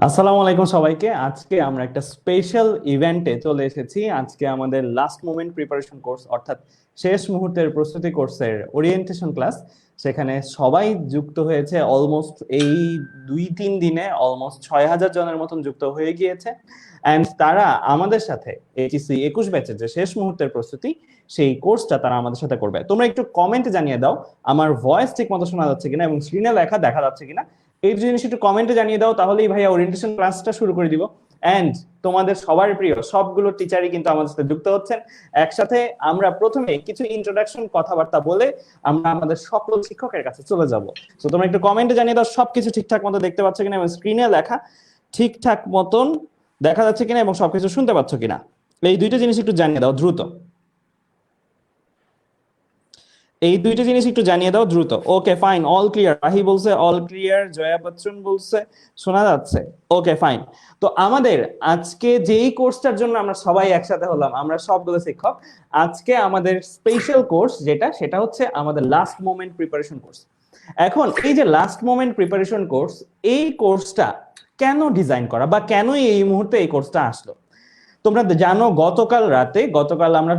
আসসালামু আলাইকুম সবাইকে। আজকে আমরা একটা স্পেশাল ইভেন্টে চলে এসেছি। আজকে আমাদের লাস্ট মোমেন্ট প্রিপারেশন কোর্স অর্থাৎ শেষ মুহূর্তের প্রস্তুতি কোর্সের ওরিয়েন্টেশন ক্লাস। সেখানে সবাই যুক্ত হয়েছে। অলমোস্ট এই 2-3 দিনে অলমোস্ট 6,000 জনের মতন যুক্ত হয়ে গিয়েছে। অ্যান্ড তারা আমাদের সাথে এইচএসসি 21 ব্যাচের যে শেষ মুহূর্তের প্রস্তুতি, সেই কোর্সটা তারা আমাদের সাথে করবে। তোমরা একটু কমেন্টে জানিয়ে দাও আমার ভয়েস ঠিক মতো শোনা যাচ্ছে কিনা এবং স্ক্রিনে লেখা দেখা যাচ্ছে কিনা। এই জিনিস একটু কমেন্টে জানিয়ে দাও, তাহলেই ভাইয়া ওরিয়েন্টেশন ক্লাসটা শুরু করে দিব। এন্ড তোমাদের সবার প্রিয় সবগুলো টিচারই কিন্তু আমাদের সাথে যুক্ত হচ্ছেন। একসাথে আমরা প্রথমে কিছু ইন্ট্রোডাকশন কথাবার্তা বলে আমরা আমাদের সকল শিক্ষকের কাছে চলে যাব। তো তোমরা একটু কমেন্টে জানিয়ে দাও সবকিছু ঠিকঠাক মতো দেখতে পাচ্ছ কিনা এবং স্ক্রিনে লেখা ঠিকঠাক মতন দেখা যাচ্ছে কিনা এবং সবকিছু শুনতে পাচ্ছ কিনা। এই দুইটা জিনিস একটু জানিয়ে দাও দ্রুত। এই দুইটা জিনিস একটু জানিয়ে দাও দ্রুত। Okay fine, all clear. Rahi বলছে অল ক্লিয়ার, জয়া বচ্চন বলছে শোনা যাচ্ছে। Okay fine. তো আমাদের আজকে যেই কোর্সটার জন্য আমরা সবাই একসাথে হলাম, আমরা সবগুলো শিক্ষক, আজকে আমাদের স্পেশাল কোর্স সেটা হচ্ছে আমাদের লাস্ট মোমেন্ট প্রিপারেশন কোর্স। এখন এই যে লাস্ট মোমেন্ট প্রিপারেশন কোর্স, এই কোর্সটা কেন ডিজাইন করা বা কেনই এই মুহূর্তে এই কোর্সটা আসলো? তোমরা জানো গতকাল আমরা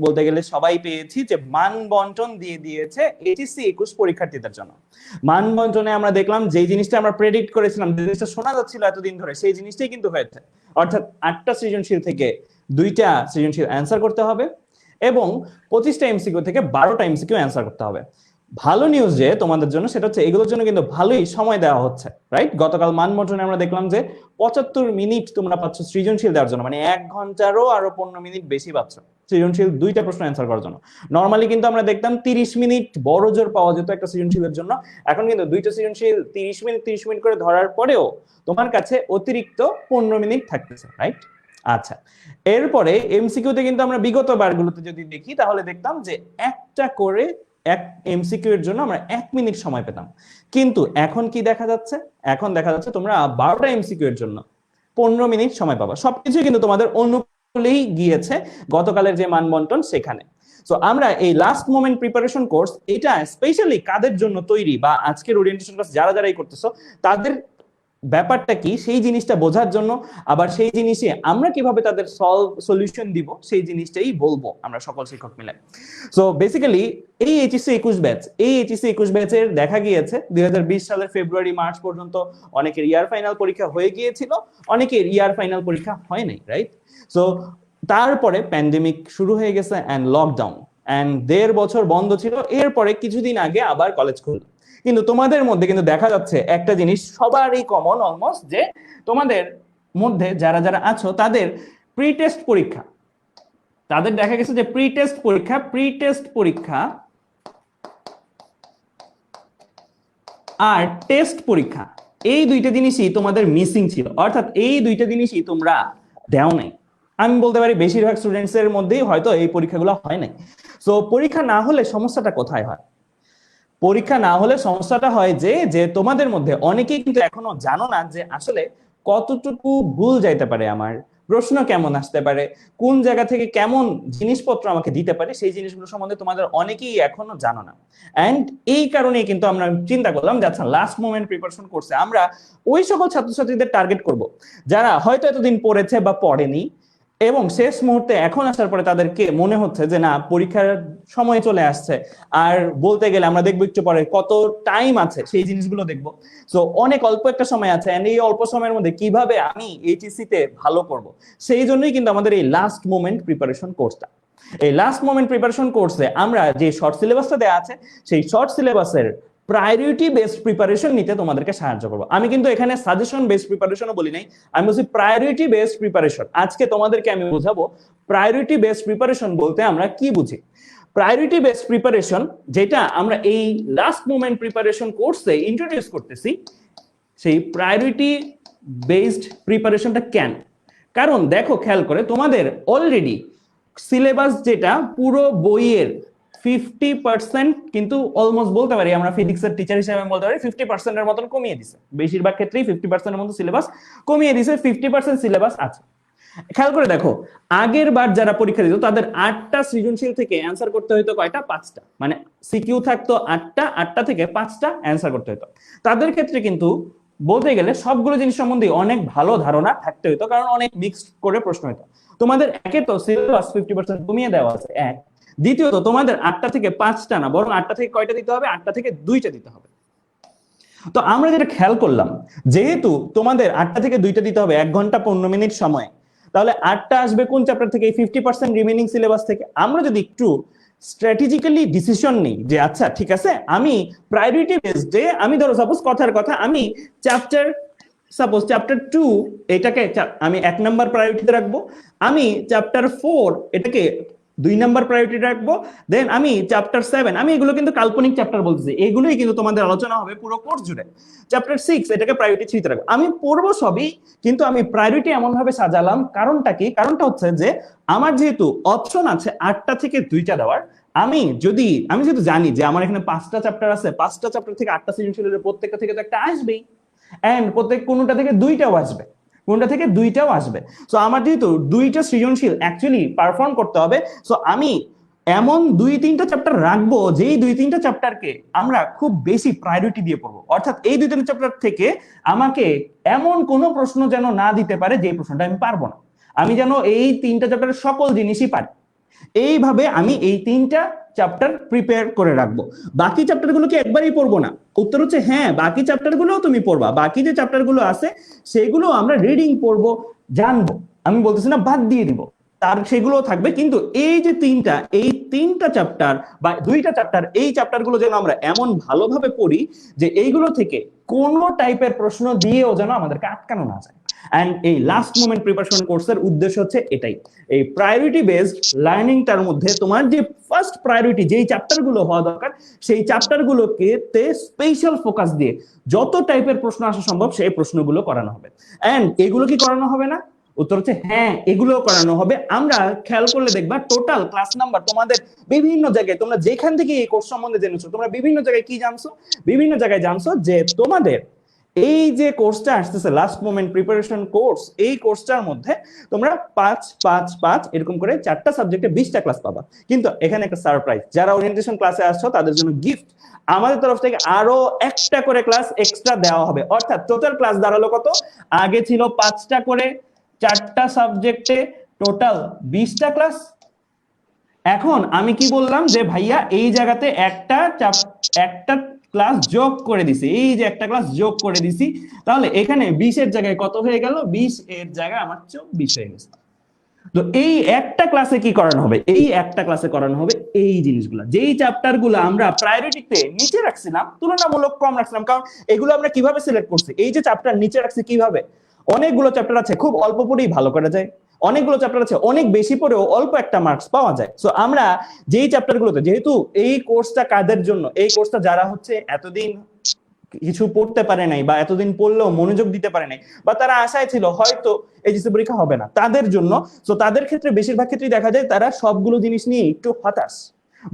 বলতে গেলে সবাই পেয়েছি যে মান বন্টন দিয়ে দিয়েছে এইচএসসি 21 পরীক্ষার্থীদের জন্য। মান বন্টনে আমরা দেখলাম যে জিনিসটা আমরা প্রেডিক্ট করেছিলাম, যে জিনিসটা শোনা যাচ্ছিল এতদিন ধরে, সেই জিনিসটাই কিন্তু হয়েছে। অর্থাৎ 8টা সৃজনশীল থেকে 2টা সৃজনশীল অ্যান্সার করতে হবে এবং 25টা এমসিকিউ থেকে 12টা এমসিকিউ অ্যান্সার করতে হবে। ভালো নিউজ যে তোমাদের জন্য, সেটা হচ্ছে এগুলোর জন্য কিন্তু ভালোই সময় দেওয়া হচ্ছে, রাইট? গতকাল মানবন্টনে আমরা দেখলাম যে 75 মিনিট তোমরা পাচ্ছ সৃজনশীল দেওয়ার জন্য, মানে 1 ঘন্টারও আরো 15 মিনিট বেশি পাচ্ছ সৃজনশীল 2টা প্রশ্ন অ্যান্সার করার জন্য। নর্মালি কিন্তু আমরা দেখতাম 30 মিনিট বড় জোর পাওয়া যেত একটা সৃজনশীলের জন্য। এখন কিন্তু 2টা সৃজনশীল 30 মিনিট করে ধরার পরেও তোমার কাছে অতিরিক্ত 15 মিনিট থাকতেছে, রাইট? আচ্ছা, এরপরে এমসিকিউতে কিন্তু আমরা বিগত বারগুলোতে যদি দেখি তাহলে দেখতাম যে একটা করে এক এমসিকিউ এর জন্য আমরা 1 মিনিট সময় পেতাম। কিন্তু এখন কি দেখা যাচ্ছে? এখন দেখা যাচ্ছে তোমরা 12টা এমসিকিউ এর জন্য 15 মিনিট সময় পাবা। সবকিছু কিন্তু তোমাদের অনুকূলেই গিয়েছে গতকালের যে মানবন্টন সেখানে। তো আমরা এই লাস্ট মোমেন্ট প্রিপারেশন কোর্স, এটা স্পেশালি কাদের জন্য তৈরি বা আজকের ওরিয়েন্টেশন ক্লাস যারা যারাই করতেছো তাদের ব্যাপারটা কি সেই জিনিসটা বোঝার জন্য, আবার সেই জিনিসে আমরা কিভাবে তাদের সলিউশন দিব সেই জিনিসটাই বলবো আমরা সকল শিক্ষক মিলে। সো বেসিক্যালি এই এইচএসসি 21 ব্যাচের দেখা গিয়েছে 2020 সালের ফেব্রুয়ারি মার্চ পর্যন্ত অনেকের ইয়ার ফাইনাল পরীক্ষা হয়ে গিয়েছিল, অনেকের ইয়ার ফাইনাল পরীক্ষা হয় নাই, রাইট? সো তারপরে প্যান্ডেমিক শুরু হয়ে গেছে অ্যান্ড লকডাউন, অ্যান্ড 1.5 বছর বন্ধ ছিল। এরপরে কিছুদিন আগে আবার কলেজ খুলল। কিন্তু তোমাদের মধ্যে কিন্তু দেখা যাচ্ছে একটা জিনিস সবারই কমন অলমোস্ট, যে তোমাদের মধ্যে যারা যারা আছো তাদের প্রি টেস্ট পরীক্ষা, তাদের দেখা গেছে যে প্রি টেস্ট পরীক্ষা আর টেস্ট পরীক্ষা, এই দুইটা জিনিসই তোমাদের মিসিং ছিল। অর্থাৎ এই দুইটা জিনিসই তোমরা দেও নাই। আমি বলতে পারি বেশিরভাগ স্টুডেন্টস এর মধ্যেই হয়তো এই পরীক্ষাগুলো হয় নাই। সো পরীক্ষা না হলে সমস্যাটা কোথায় হয়? পরীক্ষা না হলে সমস্যাটা হয় যে যে তোমাদের মধ্যে অনেকেই কিন্তু এখনো জানো না যে আসলে কতটুকু ভুল যাইতে পারে, আমার প্রশ্ন কেমন আসতে পারে, কোন জায়গা থেকে কেমন জিনিসপত্র আমাকে দিতে পারে, সেই জিনিসগুলো সম্বন্ধে তোমাদের অনেকেই এখনো জানো না। এন্ড এই কারণেই কিন্তু আমরা চিন্তা করলাম যে আচ্ছা লাস্ট মোমেন্ট প্রিপারেশন করছে আমরা ওই সকল ছাত্রছাত্রীদের টার্গেট করব যারা হয়তো এতদিন পড়েছে বা পড়েনি এবং শেষ মুহূর্তে এখন আসার পরে তাদেরকে মনে হচ্ছে যে না, পরীক্ষার সময় চলে আসছে, আর বলতে গেলে আমরা দেখবো একটু পরে কত টাইম আছে সেই জিনিসগুলো দেখবো। সো অনেক অল্প একটা সময় আছে, এন্ড এই অল্প সময়ের মধ্যে কিভাবে আমি এইচএসসি তে ভালো করব, সেই জন্যই কিন্তু আমাদের এই লাস্ট মোমেন্ট প্রিপারেশন কোর্সটা। এই লাস্ট মোমেন্ট প্রিপারেশন কোর্সে আমরা যে শর্ট সিলেবাসটা দেওয়া আছে সেই শর্ট সিলেবাসের প্রায়োরিটি বেসড প্রিপারেশন নিতে তোমাদেরকে সাহায্য করবো। আমি কিন্তু এখানে সাজেশন বেসড প্রিপারেশনও বলি নাই, আমি বলছি প্রায়োরিটি বেসড প্রিপারেশন। আজকে তোমাদেরকে আমি বোঝাবো প্রায়োরিটি বেসড প্রিপারেশন বলতে আমরা কি বুঝি। প্রায়োরিটি বেসড প্রিপারেশন যেটা আমরা এই লাস্ট মোমেন্ট প্রিপারেশন কোর্সে ইন্ট্রোডিউস করতেছি, সেই প্রায়োরিটি বেসড প্রিপারেশনটা কেন? কারণ দেখো খেয়াল করে, তোমাদের অলরেডি সিলেবাস যেটা পুরো বইয়ের 50% কিন্তু অলমোস্ট বলতে পারি, আমরা ফিজিক্সের টিচার হিসেবে বলতে পারি 50%-এর মতন কমিয়ে দিছে। বেশিরভাগ ক্ষেত্রেই 50%-এর মতো সিলেবাস কমিয়ে দিছে, 50% সিলেবাস আছে। খেয়াল করে দেখো, আগের বার যারা পরীক্ষা দিত তাদের 8টা সৃজনশীল থেকে অ্যান্সার করতে হতো কয়টা? 5টা। মানে সিকিউ থাকতো 8টা, 8টা থেকে 5টা অ্যান্সার করতে হতো। তাদের ক্ষেত্রে কিন্তু বলতে গেলে সবগুলো জিনিস সম্বন্ধে অনেক ভালো ধারণা থাকতে হতো, কারণ অনেক মিক্সড করে প্রশ্ন হতো। তোমাদের একে তো সিলেবাস 50% কমিয়ে দেওয়া আছে, এক। দ্বিতীয়ত তোমাদের 8টা থেকে 5টা না, বরং 8টা থেকে কয়টা দিতে হবে, 8টা থেকে 2টা দিতে হবে। তো আমরা যেটা খেয়াল করলাম, যেহেতু তোমাদের 8টা থেকে 2টা দিতে হবে 1 ঘন্টা 15 মিনিট সময়, তাহলে 8টা আসবে কোন চ্যাপ্টার থেকে? 50% রিমেইনিং সিলেবাস থেকে। আমরা যদি একটু স্ট্র্যাটেজিক্যালি ডিসিশন নেই যে আচ্ছা ঠিক আছে, আমি প্রায়োরিটি বেসডে, আমি ধরো সাপোজ কথার কথা, আমি চ্যাপ্টার চ্যাপ্টার 2 এটাকে আমি 1 নাম্বার প্রায়োরিটিতে রাখবো, আমি চ্যাপ্টার 4 এটাকে 2 নাম্বার প্রায়োরিটি রাখবো, দেন আমি চ্যাপ্টার 7, আমি এগুলো কিন্তু কাল্পনিক চ্যাপ্টার বলতেছি, এগুলোই কিন্তু তোমাদের আলোচনা হবে পুরো কোর্স জুড়ে। চ্যাপ্টার 6 এটাকে প্রায়োরিটি 3 তে রাখবো, আমি পড়বো সবই, কিন্তু আমি প্রায়োরিটি এমন ভাবে সাজালাম। কারণটা কি? কারণটা হচ্ছে যে আমার যেহেতু অপশন আছে 8টা থেকে 2টা দেওয়ার, আমি যেহেতু জানি যে আমার এখানে 5টা চ্যাপ্টার আছে, 5টা চ্যাপ্টার থেকে 8টা সৃজনশীলের প্রত্যেকটা থেকে তো একটা আসবেই, এন্ড কোনটা থেকে 2টাও আসবে, কোনটা থেকে 2টাও আসবে। সো আমার যেহেতু 2টা সৃজনশীল অ্যাকচুয়ালি পারফর্ম করতে হবে, সো আমি এমন 2-3টা চ্যাপ্টার রাখবো যেই 2-3টা চ্যাপ্টারকে আমরা খুব বেশি প্রায়োরিটি দিয়ে পড়বো। অর্থাৎ এই 2-3টা চ্যাপ্টার থেকে আমাকে এমন কোনো প্রশ্ন যেন না দিতে পারে যে প্রশ্নটা আমি পারবো না, আমি যেন এই 3টা চ্যাপ্টারের সকল জিনিসই পারি। এইভাবে আমি এই 3টা চ্যাপ্টার প্রিপেয়ার করে রাখবো। বাকি চ্যাপ্টার গুলো কি একবারই পড়বো না? উত্তর হচ্ছে হ্যাঁ, বাকি চ্যাপ্টার গুলোও তুমি পড়বা, বাকি যে চ্যাপ্টার গুলো আছে সেগুলো আমরা রিডিং পড়বো, জানবো। আমি বলতেছি না বাদ দিয়ে দিব, তার সেগুলো থাকবে, কিন্তু এই যে এই 3টা চ্যাপ্টার বা 2টা চ্যাপ্টার, এই চ্যাপ্টার গুলো যেন আমরা এমন ভালোভাবে পড়ি যে এইগুলো থেকে কোনো টাইপের প্রশ্ন দিয়েও যেন আমাদেরকে আটকানো না যায়। এন্ড এই লাস্ট মোমেন্ট প্রিপারেশন কোর্সের উদ্দেশ্য হচ্ছে এটাই, এই প্রায়োরিটি বেসড লার্নিংটার মধ্যে তোমার যে ফার্স্ট প্রায়োরিটি যেই চ্যাপ্টার গুলো হওয়া দরকার, সেই চ্যাপ্টার গুলোকে স্পেশাল ফোকাস দিয়ে যত টাইপের প্রশ্ন আসা সম্ভব সেই প্রশ্নগুলো করানো হবে। এন্ড এগুলো কি করানো হবে না? উত্তর হচ্ছে হ্যাঁ, এগুলো করানো হবে। আমরা খেয়াল করলে দেখবা টোটাল ক্লাস নাম্বার তোমাদের বিভিন্ন জায়গায়, তোমরা যেখান থেকে এই কোর্স সম্বন্ধে জেনেছো, তোমরা বিভিন্ন জায়গায় কি জানছো? বিভিন্ন জায়গায় জানছো যে তোমাদের এই যে কোর্সটা আসতেছে লাস্ট মোমেন্ট প্রিপারেশন কোর্স, এই কোর্সটার মধ্যে তোমরা 5-5-5 এরকম করে 4টা সাবজেক্টে 20টা ক্লাস পাবা। কিন্তু এখানে একটা সারপ্রাইজ, যারা ওরিয়েন্টেশন ক্লাসে আসছো তাদের জন্য গিফট, আমাদের তরফ থেকে আরো একটা করে ক্লাস এক্সট্রা দেওয়া হবে। অর্থাৎ টোটাল ক্লাস দাঁড়ালো কত? আগে ছিল 5টা করে 4টা সাবজেক্টে টোটাল 20টা ক্লাস। এখন আমি কি বললাম যে ভাইয়া এই জায়গাতে একটা ক্লাস যোগ করে দিছি, এই যে একটা ক্লাস যোগ করে দিছি, তাহলে এখানে 20-এর জায়গায় কত হয়ে গেল? 20 এর জায়গায় আমার 24 হয়ে গেছে। তো এই একটা ক্লাসে কি করানো হবে? এই একটা ক্লাসে করানো হবে এই জিনিসগুলো, যেই চ্যাপ্টার গুলো আমরা প্রায়োরিটিতে নিচে রাখছিলাম, তুলনামূলক কম রাখছিলাম। কারণ এগুলো আমরা কিভাবে সিলেক্ট করছি? এই যে চ্যাপ্টার নিচে রাখছি কিভাবে, অনেকগুলো চ্যাপ্টার আছে খুব অল্প পড়েই ভালো করা যায়, অনেকগুলো চ্যাপ্টার আছে অনেক বেশি পড়েও অল্প একটা মার্কস পাওয়া যায়। সো আমরা যেই চ্যাপ্টারগুলোতে, যেহেতু এই কোর্সটা কাদের জন্য, এই কোর্সটা যারা হচ্ছে এতদিন কিছু পড়তে পারে নাই বা এতদিন পড়লেও মনোযোগ দিতে পারে নাই, বা তারা আশায় ছিল হয়তো এইচএসসি পরীক্ষা হবে না, তাদের জন্য। তো তাদের ক্ষেত্রে বেশিরভাগ ক্ষেত্রেই দেখা যায় তারা সবগুলো জিনিস নিয়ে একটু হতাশ,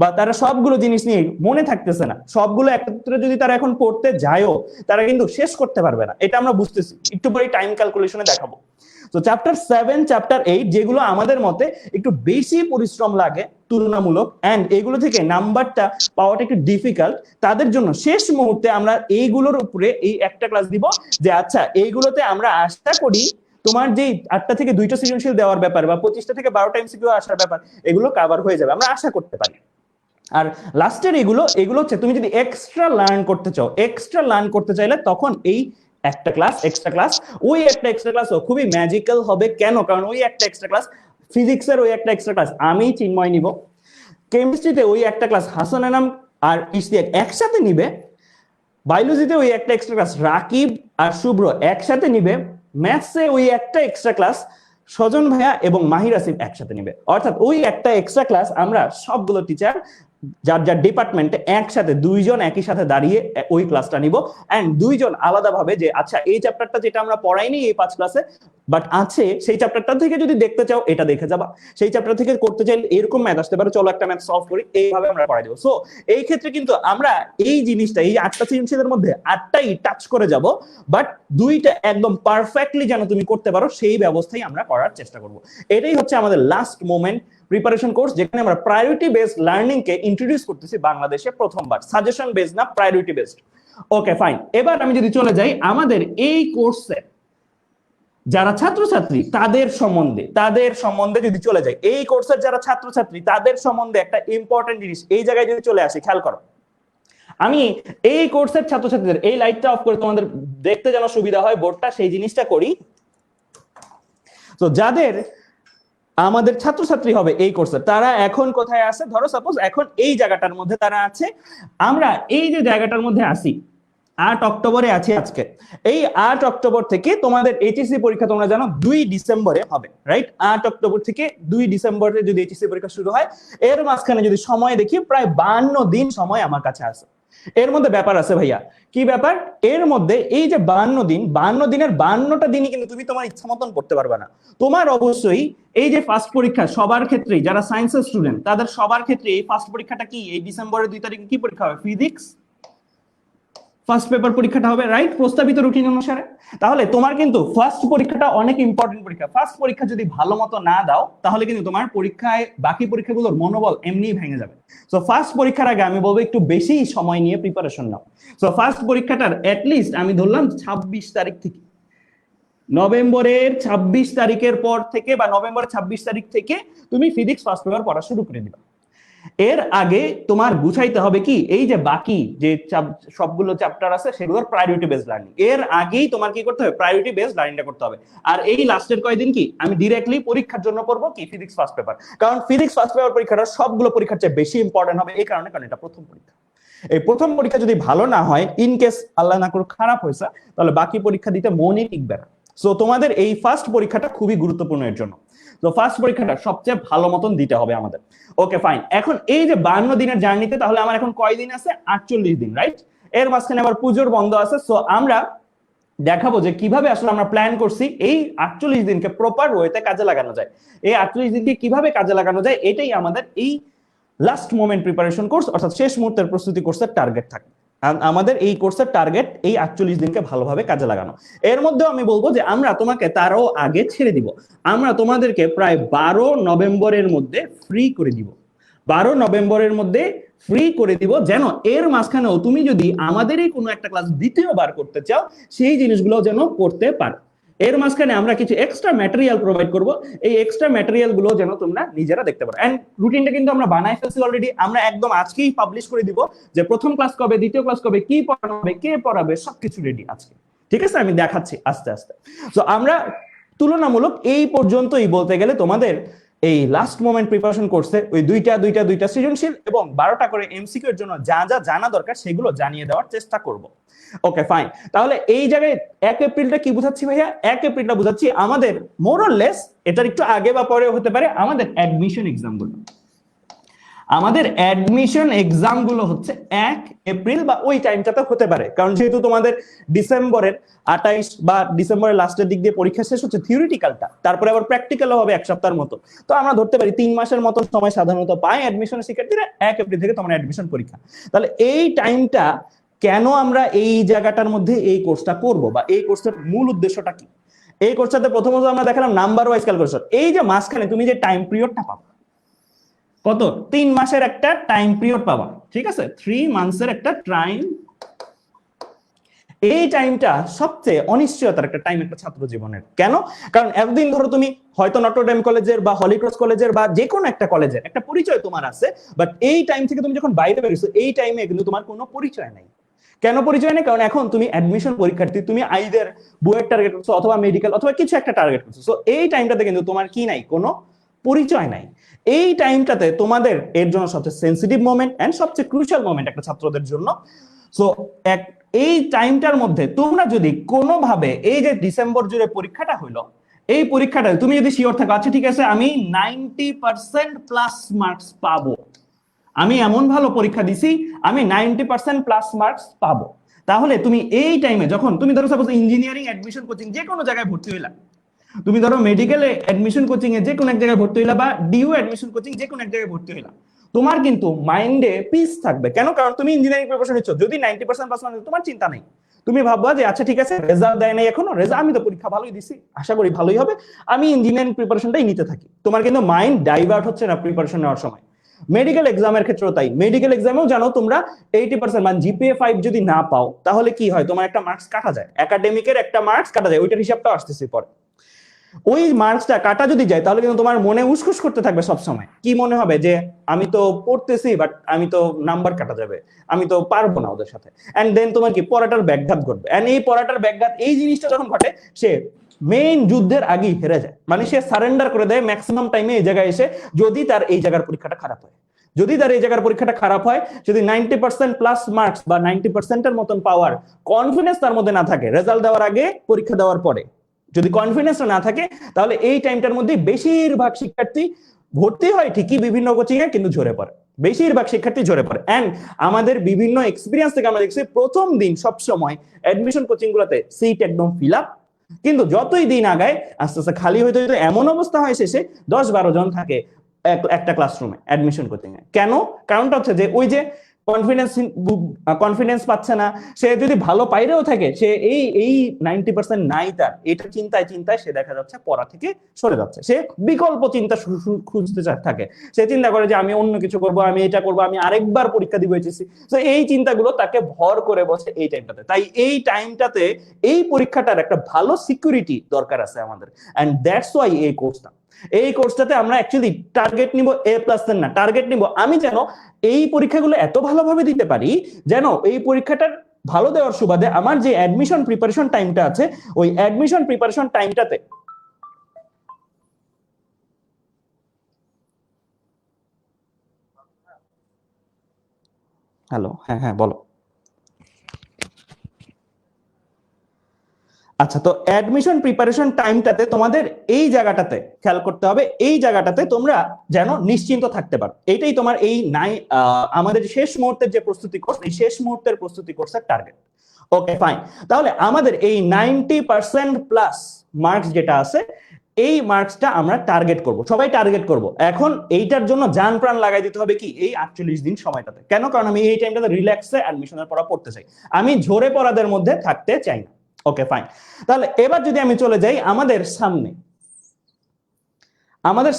বা তারা সবগুলো জিনিস নিয়ে মনে থাকতেছে না, সবগুলো একত্রে যদি তারা এখন পড়তে যায়ও তারা কিন্তু শেষ করতে পারবে না, এটা আমরা বুঝতেছি, একটু পরে টাইম ক্যালকুলেশনে দেখাবো। তো চ্যাপ্টার 7 চ্যাপ্টার 8 যেগুলো আমাদের মতে একটু বেশি পরিশ্রম লাগে তুলনামূলক, এন্ড এগুলো থেকে নাম্বারটা পাওয়াটা একটু ডিফিকাল্ট, তাদের জন্য শেষ মুহূর্তে আমরা এইগুলোর উপরে এই একটা ক্লাস দিব, যে আচ্ছা এইগুলোতে আমরা আশা করি তোমার যে 8টা থেকে 2টা সৃজনশীল দেওয়ার ব্যাপার বা 25টা থেকে 12টা এমসিকিউ আসার ব্যাপার, এগুলো কভার হয়ে যাবে, আমরা আশা করতে পারি। আর লাস্টের এগুলো হচ্ছে তুমি যদি এক্সট্রা লার্ন করতে চাইলে তখন এই একটা ক্লাস এক্সট্রা ক্লাস, ওই একটা এক্সট্রা ক্লাস খুবই ম্যাজিক্যাল হবে। কেন? কারণ ওই একটা এক্সট্রা ক্লাস, ফিজিক্সের ওই একটা এক্সট্রা ক্লাস আমি চিন্ময় নিব, কেমিস্ট্রিতে ওই একটা ক্লাস হাসান আনাম আর ইশতিয়াক একসাথে নিবে, বায়োলজিতে ওই একটা এক্সট্রা ক্লাস রাকিব আর শুভ্র একসাথে নিবে, ম্যাথসে ওই একটা এক্সট্রা ক্লাস স্বজন ভাইয়া এবং মাহির আসিফ একসাথে নিবে। অর্থাৎ ওই একটা এক্সট্রা ক্লাস আমরা সবগুলো টিচার যার যার ডিপার্টমেন্টে একসাথে 2জন একই সাথে দাঁড়িয়ে ওই ক্লাসটা নিব, এন্ড 2জন আলাদাভাবে যে আচ্ছা এই চ্যাপ্টারটা যেটা আমরা পড়াইনি এই 5 ক্লাসে বাট আছে, সেই চ্যাপ্টারটা থেকে যদি দেখতে চাও এটা দেখে যাবা, সেই চ্যাপ্টার থেকে করতে চাইলে এরকম ম্যাথ আসতে পারে, চলো একটা ম্যাথ সলভ করি, এইভাবে আমরা পড়াই দেবো। সো এই ক্ষেত্রে কিন্তু আমরা এই জিনিসটা, এই 8টা সৃজনশীলের মধ্যে 8টাই টাচ করে যাব, বাট 2টা একদম পারফেক্টলি যেন তুমি করতে পারো সেই ব্যবস্থাই আমরা করার চেষ্টা করব। এটাই হচ্ছে আমাদের লাস্ট মোমেন্ট প্রিপারেশন কোর্স, যেখানে আমরা প্রায়োরিটি বেসড লার্নিং কে ইন্ট্রোডিউস করতেছি বাংলাদেশে প্রথমবার, সাজেশন বেসড না, প্রায়োরিটি বেসড। ওকে ফাইন, এবার আমি যদি চলে যাই আমাদের এই কোর্সে যারা ছাত্রছাত্রী তাদের সম্বন্ধে যদি চলে যাই, এই কোর্সের যারা ছাত্রছাত্রী তাদের সম্বন্ধে একটা ইম্পর্টেন্ট জিনিস এই জায়গায় যদি চলে আসি, খেয়াল করো। আমি এই কোর্সের ছাত্রছাত্রীদের এই লাইটটা অফ করে তোমাদের দেখতে যেন সুবিধা হয় বোর্ডটা, সেই জিনিসটা করি। তো যাদের আমাদের ছাত্রছাত্রী হবে এই কোর্সে, তারা এখন কোথায় আছে? ধরো সাপোজ এখন এই জায়গাটার মধ্যে তারা আছে। আমরা এই যে জায়গাটার মধ্যে আছি, 8 অক্টোবরে আছি আজকে। এই 8 অক্টোবর থেকে তোমাদের এইচএসসি পরীক্ষা তোমরা জানো 2 ডিসেম্বরে হবে, রাইট? 8 অক্টোবর থেকে 2 ডিসেম্বরে যদি এইচএসসি পরীক্ষা শুরু হয়, এর মাঝখানে যদি সময় দেখি প্রায় 52 দিন সময় আমার কাছে আছে। এর মধ্যে ব্যাপার আছে ভাইয়া, কি ব্যাপার? এর মধ্যে এই যে 52 দিনের 52টা দিনই কিন্তু তুমি তোমার ইচ্ছা মতন করতে পারবে না। তোমার অবশ্যই এই যে ফার্স্ট পরীক্ষা সবার ক্ষেত্রেই, যারা সায়েন্সের স্টুডেন্ট তাদের সবার ক্ষেত্রে এই ফার্স্ট পরীক্ষাটা কি, এই ডিসেম্বরের 2 তারিখে কি পরীক্ষা হবে? ফিজিক্স ফার্স্ট পেপার পরীক্ষাটা হবে, রাইট? প্রস্তাবিত রুটিন অনুসারে। তাহলে তোমার কিন্তু ফার্স্ট পরীক্ষাটা অনেক ইম্পর্টেন্ট পরীক্ষা। ফার্স্ট পরীক্ষা যদি ভালো মতো না দাও, তাহলে কিন্তু তোমার পরীক্ষায় বাকি পরীক্ষাগুলোর মনোবল এমনিই ভেঙে যাবে। সো ফার্স্ট পরীক্ষার আগে আমি বলবো একটু বেশি সময় নিয়ে প্রিপারেশন নাও। সো ফার্স্ট পরীক্ষাটার অ্যাটলিস্ট আমি ধরলাম 26 তারিখ থেকে, নভেম্বরের 26 তারিখের পর থেকে বা নভেম্বরের 26 তারিখ থেকে তুমি ফিজিক্স ফার্স্ট পেপার পড়া শুরু করে দিবা। এর আগে তোমার গুছাইতে হবে কি, এই যে বাকি যে সবগুলো চ্যাপ্টার আছে সেগুলোর প্রায়োরিটি বেসড লার্নিং। এর আগেই তোমার কি করতে হবে? প্রায়োরিটি বেসড লার্নিংটা করতে হবে। আর এই লাস্টের কয়েকদিন কি আমি ডিরেক্টলি পরীক্ষার জন্য পড়বো কি ফিজিক্স ফার্স্ট পেপার, কারণ ফিজিক্স ফার্স্ট পেপার পরীক্ষাটা সবগুলো পরীক্ষার চেয়ে বেশি ইম্পর্টেন্ট হবে। এই কারণে, কারণ এটা প্রথম পরীক্ষা। এই প্রথম পরীক্ষা যদি ভালো না হয়, ইন কেস আল্লাহ না করুক খারাপ হয়েছে, তাহলে বাকি পরীক্ষা দিতে মনই টিকবে না। সো তোমাদের এই ফার্স্ট পরীক্ষাটা খুবই গুরুত্বপূর্ণ এর জন্য। তো ফার্স্ট পরীক্ষাটা সবচেয়ে ভালো মতন দিতে হবে আমাদের। ওকে ফাইন, এখন এই যে 52 দিনের জার্নিতে তাহলে আমার এখন কয় দিন আছে? 48 দিন, রাইট? এর মাঝখানে আবার পুজোর বন্ধ আছে। সো আমরা দেখাবো যে কিভাবে আসলে আমরা প্ল্যান করছি এই 48 দিনকে প্রপার ওয়েতে কাজে লাগানো যায়। এই 48 দিনকে কিভাবে কাজে লাগানো যায়, এটাই আমাদের এই লাস্ট মোমেন্ট প্রিপারেশন কোর্স অর্থাৎ শেষ মুহূর্তের প্রস্তুতি কোর্সের টার্গেট থাকে। আমাদের এই কোর্সের টার্গেট এই 48 দিনকে ভালোভাবে কাজে লাগানো। এর মধ্যেও আমি বলবো যে আমরা তোমাকে তারও আগে ছেড়ে দিব। আমরা তোমাদেরকে প্রায় 12 নভেম্বরের মধ্যে ফ্রি করে দিব। 12 নভেম্বরের মধ্যে ফ্রি করে দিব, যেন এর মাঝখানেও তুমি যদি আমাদের এই কোনো একটা ক্লাস দ্বিতীয়বার করতে চাও, সেই জিনিসগুলো যেন করতে পারো। এর মাঝখানে আমরা কিছু এক্সট্রা ম্যাটেরিয়াল প্রোভাইড করব। এই এক্সট্রা ম্যাটেরিয়াল গুলো যেন তোমরা নিজেরা দেখতে পারো। এন্ড রুটিনটা কিন্তু আমরা বানাই ফেলছি অলরেডি। আমরা একদম আজকেই পাবলিশ করে দিব যে প্রথম ক্লাস কবে, দ্বিতীয় ক্লাস কবে, কি পড়ানো হবে, কে পড়াবে, সবকিছু রেডি আজকে। ঠিক আছে, আমি দেখাচ্ছি আস্তে আস্তে। তো আমরা তুলনামূলক এই পর্যন্তই বলতে গেলে তোমাদের এই লাস্ট মোমেন্ট প্রিপারেশন কোর্সে ওই দুইটা সৃজনশীল এবং 12টা করে এমসিকিউ এর জন্য যা যা জানা দরকার সেগুলো জানিয়ে দেওয়ার চেষ্টা করব। ওকে ফাইন, তাহলে এই জায়গায় 1 এপ্রিলটা কি বুঝাচ্ছি ভাইয়া? 1 এপ্রিলটা বুঝাচ্ছি আমাদের মোর অর লেস, এটার একটু আগে বা পরে হতে পারে, আমাদের অ্যাডমিশন এক্সাম গুলো। আমাদের অ্যাডমিশন এক্সাম গুলো হচ্ছে 1 এপ্রিল বা ওই টাইমটাতে হতে পারে, কারণ যেহেতু তোমাদের ডিসেম্বরের 28 বা ডিসেম্বরের লাস্টের দিক দিয়ে পরীক্ষা শেষ হচ্ছে থিওরিটিক্যালটা, তারপরে আবার প্র্যাকটিক্যালও হবে 1 সপ্তাহের মতো। তো আমরা ধরতে পারি 3 মাসের মতো সময় সাধারণত পায় অ্যাডমিশনের শিক্ষার্থীরা। 1 এপ্রিল থেকে তোমার অ্যাডমিশন পরীক্ষা। তাহলে এই টাইমটা কেন আমরা এই জায়গাটার মধ্যে এই কোর্সটা করব বা এই কোর্সের মূল উদ্দেশ্যটা কি? এই কোর্সটাতে প্রথমত আমরা দেখালাম নাম্বার ওয়াইজ ক্যালকুলেশন। এই যে মাঝখানে তুমি যে টাইম পিরিয়ডটা পাবা, কত? 3 মাসের একটা টাইম পিরিয়ড পাবা। ঠিক আছে, 3 মান্থসের একটা টাইম। এই টাইমটা সবচেয়ে অনিশ্চয়তার একটা টাইম একটা ছাত্র জীবনের। কেন? কারণ এতদিন ধরো তুমি হয়তো নটরডেম কলেজের বা হলিক্রস কলেজের বা যে কোনো একটা কলেজের একটা পরিচয় তোমার আছে, বাট এই টাইম থেকে তুমি যখন বাইরে বেরিয়েছো, এই টাইমে কিন্তু তোমার কোনো পরিচয় নাই। কেন পরিচয় নেই? কারণ এখন তুমি অ্যাডমিশন পরীক্ষার্থী, তুমি আইদার বুয়েট টার্গেট করছো অথবা মেডিকেল অথবা কিছু একটা টার্গেট করছো। সো এই টাইমটাতে কিন্তু তোমার কি নাই? কোনো পরিচয় নাই। এই টাইমটাতে তোমাদের এর জন্য সবচেয়ে সেন্সিটিভ মোমেন্ট এন্ড সবচেয়ে ক্রুশিয়াল মোমেন্ট একটা ছাত্রদের জন্য। সো এই টাইমটার মধ্যে তোমরা যদি কোনোভাবে এই যে ডিসেম্বর জুড়ে পরীক্ষাটা হইলো, এই পরীক্ষাটা তুমি যদি শিওর থাকো, আচ্ছা ঠিক আছে আমি 90% প্লাস মার্কস পাবো, আমি এমন ভালো পরীক্ষা দিছি আমি 90% প্লাস মার্কস পাবো, তাহলে তুমি এই টাইমে যখন তুমি ধরো সাপোজ ইঞ্জিনিয়ারিং অ্যাডমিশন কোচিং যে কোনো জায়গায় ভর্তি হইলা, তুমি ধরো মেডিকেলে অ্যাডমিশন কোচিং এ যে কোনো এক জায়গায় ভর্তি হইলা বা ডিইউ অ্যাডমিশন কোচিং যে কোনো এক জায়গায় ভর্তি হইলা, তোমার কিন্তু মাইন্ডে পিস থাকবে। কেন? কারণ তুমি ইঞ্জিনিয়ারিং প্রিপারেশন নিচ্ছ। যদি 90% পাস মানে তোমার চিন্তা নেই, তুমি ভাববা যে আচ্ছা ঠিক আছে রেজাল্ট দেয় নাই এখনো, আমি তো পরীক্ষা ভালোই দিছি, আশা করি ভালোই হবে, আমি ইঞ্জিনিয়ারিং প্রিপারেশনটাই নিতে থাকি। তোমার কিন্তু মাইন্ড ডাইভার্ট হচ্ছে না প্রিপারেশন নেওয়ার সময়। মেডিকেল এক্সামের ক্ষেত্রেও তাই। মেডিকেল এক্সামেও জানো তোমরা 80% মানে জিপিএ 5 যদি না পাও তাহলে কি হয়, তোমার একটা মার্কস কাটা যায়, একাডেমিকের একটা মার্কস কাটা যায়, ওইটার হিসাবটাও আসতেছে পরে। ওই মার্কসটা কাটা যদি যায় তাহলে কিন্তু তোমার মনে উসখুস করতে থাকবে সব সময়, কি মনে হবে যে আমি তো পড়তেছি বাট আমি তো নাম্বার কাটা যাবে, আমি তো পারবো না ওদের সাথে। এন্ড দেন তোমার কি পড়াটার ব্যাঘাত ঘটবে, এন্ড এই পড়াটার ব্যাঘাত, এই জিনিসটা যখন ঘটে সে মেইন যুদ্ধের আগেই হেরে যায়, মানে সে সারেন্ডার করে দেয় ম্যাক্সিমাম টাইমে এই জায়গায় এসে, যদি তার এই জায়গার পরীক্ষাটা খারাপ হয়। যদি তার এই জায়গার পরীক্ষাটা খারাপ হয়, যদি 90% প্লাস মার্কস বা 90% এর মতন পাওয়ার কনফিডেন্স তার মধ্যে না থাকে রেজাল্ট দেওয়ার আগে, পরীক্ষা দেওয়ার পরে যদি কনফিডেন্সটা না থাকে, তাহলে এই টাইমটার মধ্যে বেশিরভাগ শিক্ষার্থী ভর্তি হয় ঠিকই বিভিন্ন কোচিং এ, কিন্তু ঝরে পড়ে, বেশিরভাগ শিক্ষার্থী ঝরে পড়ে। এন্ড আমাদের বিভিন্ন এক্সপিরিয়েন্স থেকে আমরা দেখছি প্রথম দিন সব সময় অ্যাডমিশন কোচিং গুলোতে সিট একদম ফিল আপ, কিন্তু যতই দিন আগায় আস্তে আস্তে খালি হইতে হইতে এমন অবস্থা হয় শেষে 10-12 জন থাকে একটা ক্লাসরুমে অ্যাডমিশন কোচিং এ। কেন? কারণটা হচ্ছে যে ওই যে কনফিডেন্স পাচ্ছে না, সে যদি ভালো পাইরেও থাকে সে এই 90% নাই তার, এটা চিন্তায় চিন্তায় সে দেখা যাচ্ছে পড়া থেকে সরে যাচ্ছে, সে বিকল্প চিন্তা খুঁজতে থাকে, সে চিন্তা করে যে আমি অন্য কিছু করব, আমি এটা করব, আমি আরেকবার পরীক্ষা দিব এইচএসসি। তো এই চিন্তাগুলো তাকে ভর করে বসে এই টাইমটাতে। তাই এই টাইমটাতে এই পরীক্ষাটার একটা ভালো সিকিউরিটি দরকার আছে আমাদের, এন্ড দ্যাটস ওয়াই এই কোর্সটাতে আমরা অ্যাকচুয়ালি টার্গেট নিব এ প্লাস না, টার্গেট নিব আমি যেন এই পরীক্ষাগুলো এত ভালোভাবে দিতে পারি, যেন এই পরীক্ষাটার ভালো দেওয়ার সুবাদে আমার যে অ্যাডমিশন প্রিপারেশন টাইমটা আছে, ওই অ্যাডমিশন প্রিপারেশন টাইমটাতে হ্যালো, হ্যাঁ হ্যাঁ বলো। আচ্ছা, তো অ্যাডমিশন প্রিপারেশন টাইমটাতে তোমাদের এই জায়গাটাতে খেয়াল করতে হবে, এই জায়গাটাতে তোমরা যেন নিশ্চিন্ত থাকতে পারো, এইটাই তোমার এই আমাদের শেষ মুহূর্তের যে প্রস্তুতি কোর্স, এই শেষ মুহূর্তের প্রস্তুতি কোর্সের টার্গেট। ওকে ফাইন, তাহলে আমাদের এই 90% প্লাস মার্কস যেটা আছে, এই মার্কসটা আমরা টার্গেট করব, সবাই টার্গেট করব। এখন এইটার জন্য জান প্রাণ লাগাই দিতে হবে কি এই 48 দিন সময়টাতে। কেন? কারণ আমি এই টাইমটাতে রিল্যাক্সে অ্যাডমিশনের পড়া পড়তে চাই, আমি ঝরে পড়াদের মধ্যে থাকতে চাই না। ওকে ফাইন, তাহলে এবার যদি আমি চলে যাই আমাদের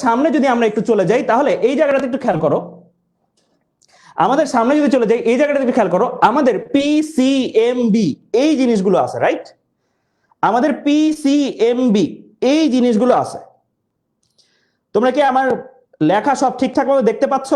সামনে যদি আমরা একটু চলে যাই, তাহলে এই জায়গাটাতে একটু খেয়াল করো, আমাদের সামনে যদি চলে যাই এই জায়গাটাতে একটু খেয়াল করো, আমাদের পিসিএমবি এই জিনিসগুলো আছে, রাইট? আমাদের পিসিএমবি এই জিনিসগুলো আছে, তোমরা কি আমার লেখা সব ঠিকঠাক ভাবে দেখতে পাচ্ছ?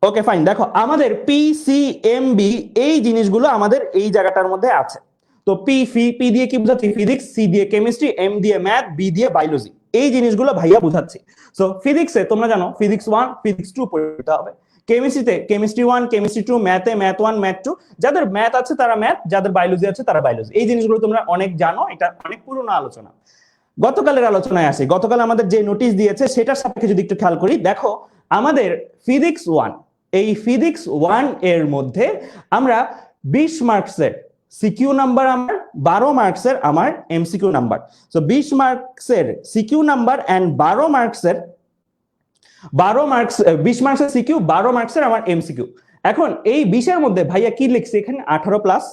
ওকে ফাইন, দেখো আমাদের পিসিএমবি এই জিনিসগুলো আমাদের এই জায়গাটার মধ্যে আছে। তো পি দিয়ে কি বুঝাচ্ছি? ফিজিক্স, সি দিয়ে কেমিস্ট্রি, এম দিয়ে ম্যাথ, বি দিয়ে বায়োলজি, এই জিনিসগুলো ভাইয়া বুঝাচ্ছি। সো ফিজিক্সে তোমরা জানো ফিজিক্স 1 ফিজিক্স 2 পড়তে হবে, কেমিস্ট্রিতে কেমিস্ট্রি 1 কেমিস্ট্রি 2, ম্যাথে ম্যাথ 1 ম্যাথ 2, যাদের ম্যাথ আছে তারা ম্যাথ, যাদের বায়োলজি আছে তারা বায়োলজি। এই জিনিসগুলো তোমরা অনেক জানো, এটা অনেক পুরনো আলোচনা। গতকালের আলোচনায় আসি, গতকাল আমাদের যে নোটিশ দিয়েছে সেটার সাপেক্ষে যদি একটু খেয়াল করি, দেখো আমাদের ফিজিক্স 1, এই ফিজিক্স 1 এর মধ্যে আমরা 20 মার্কসের সিকিউ নাম্বার, আমার 12 মার্কসের আমার এমসিকিউ নাম্বার। সো 20 মার্কসের সিকিউ নাম্বার এন্ড 20 মার্কসের সিকিউ, 12 মার্কসের আমার এমসিকিউ। এখন এই 20 এর মধ্যে ভাইয়া কি লিখছি এখানে? 18 প্লাস,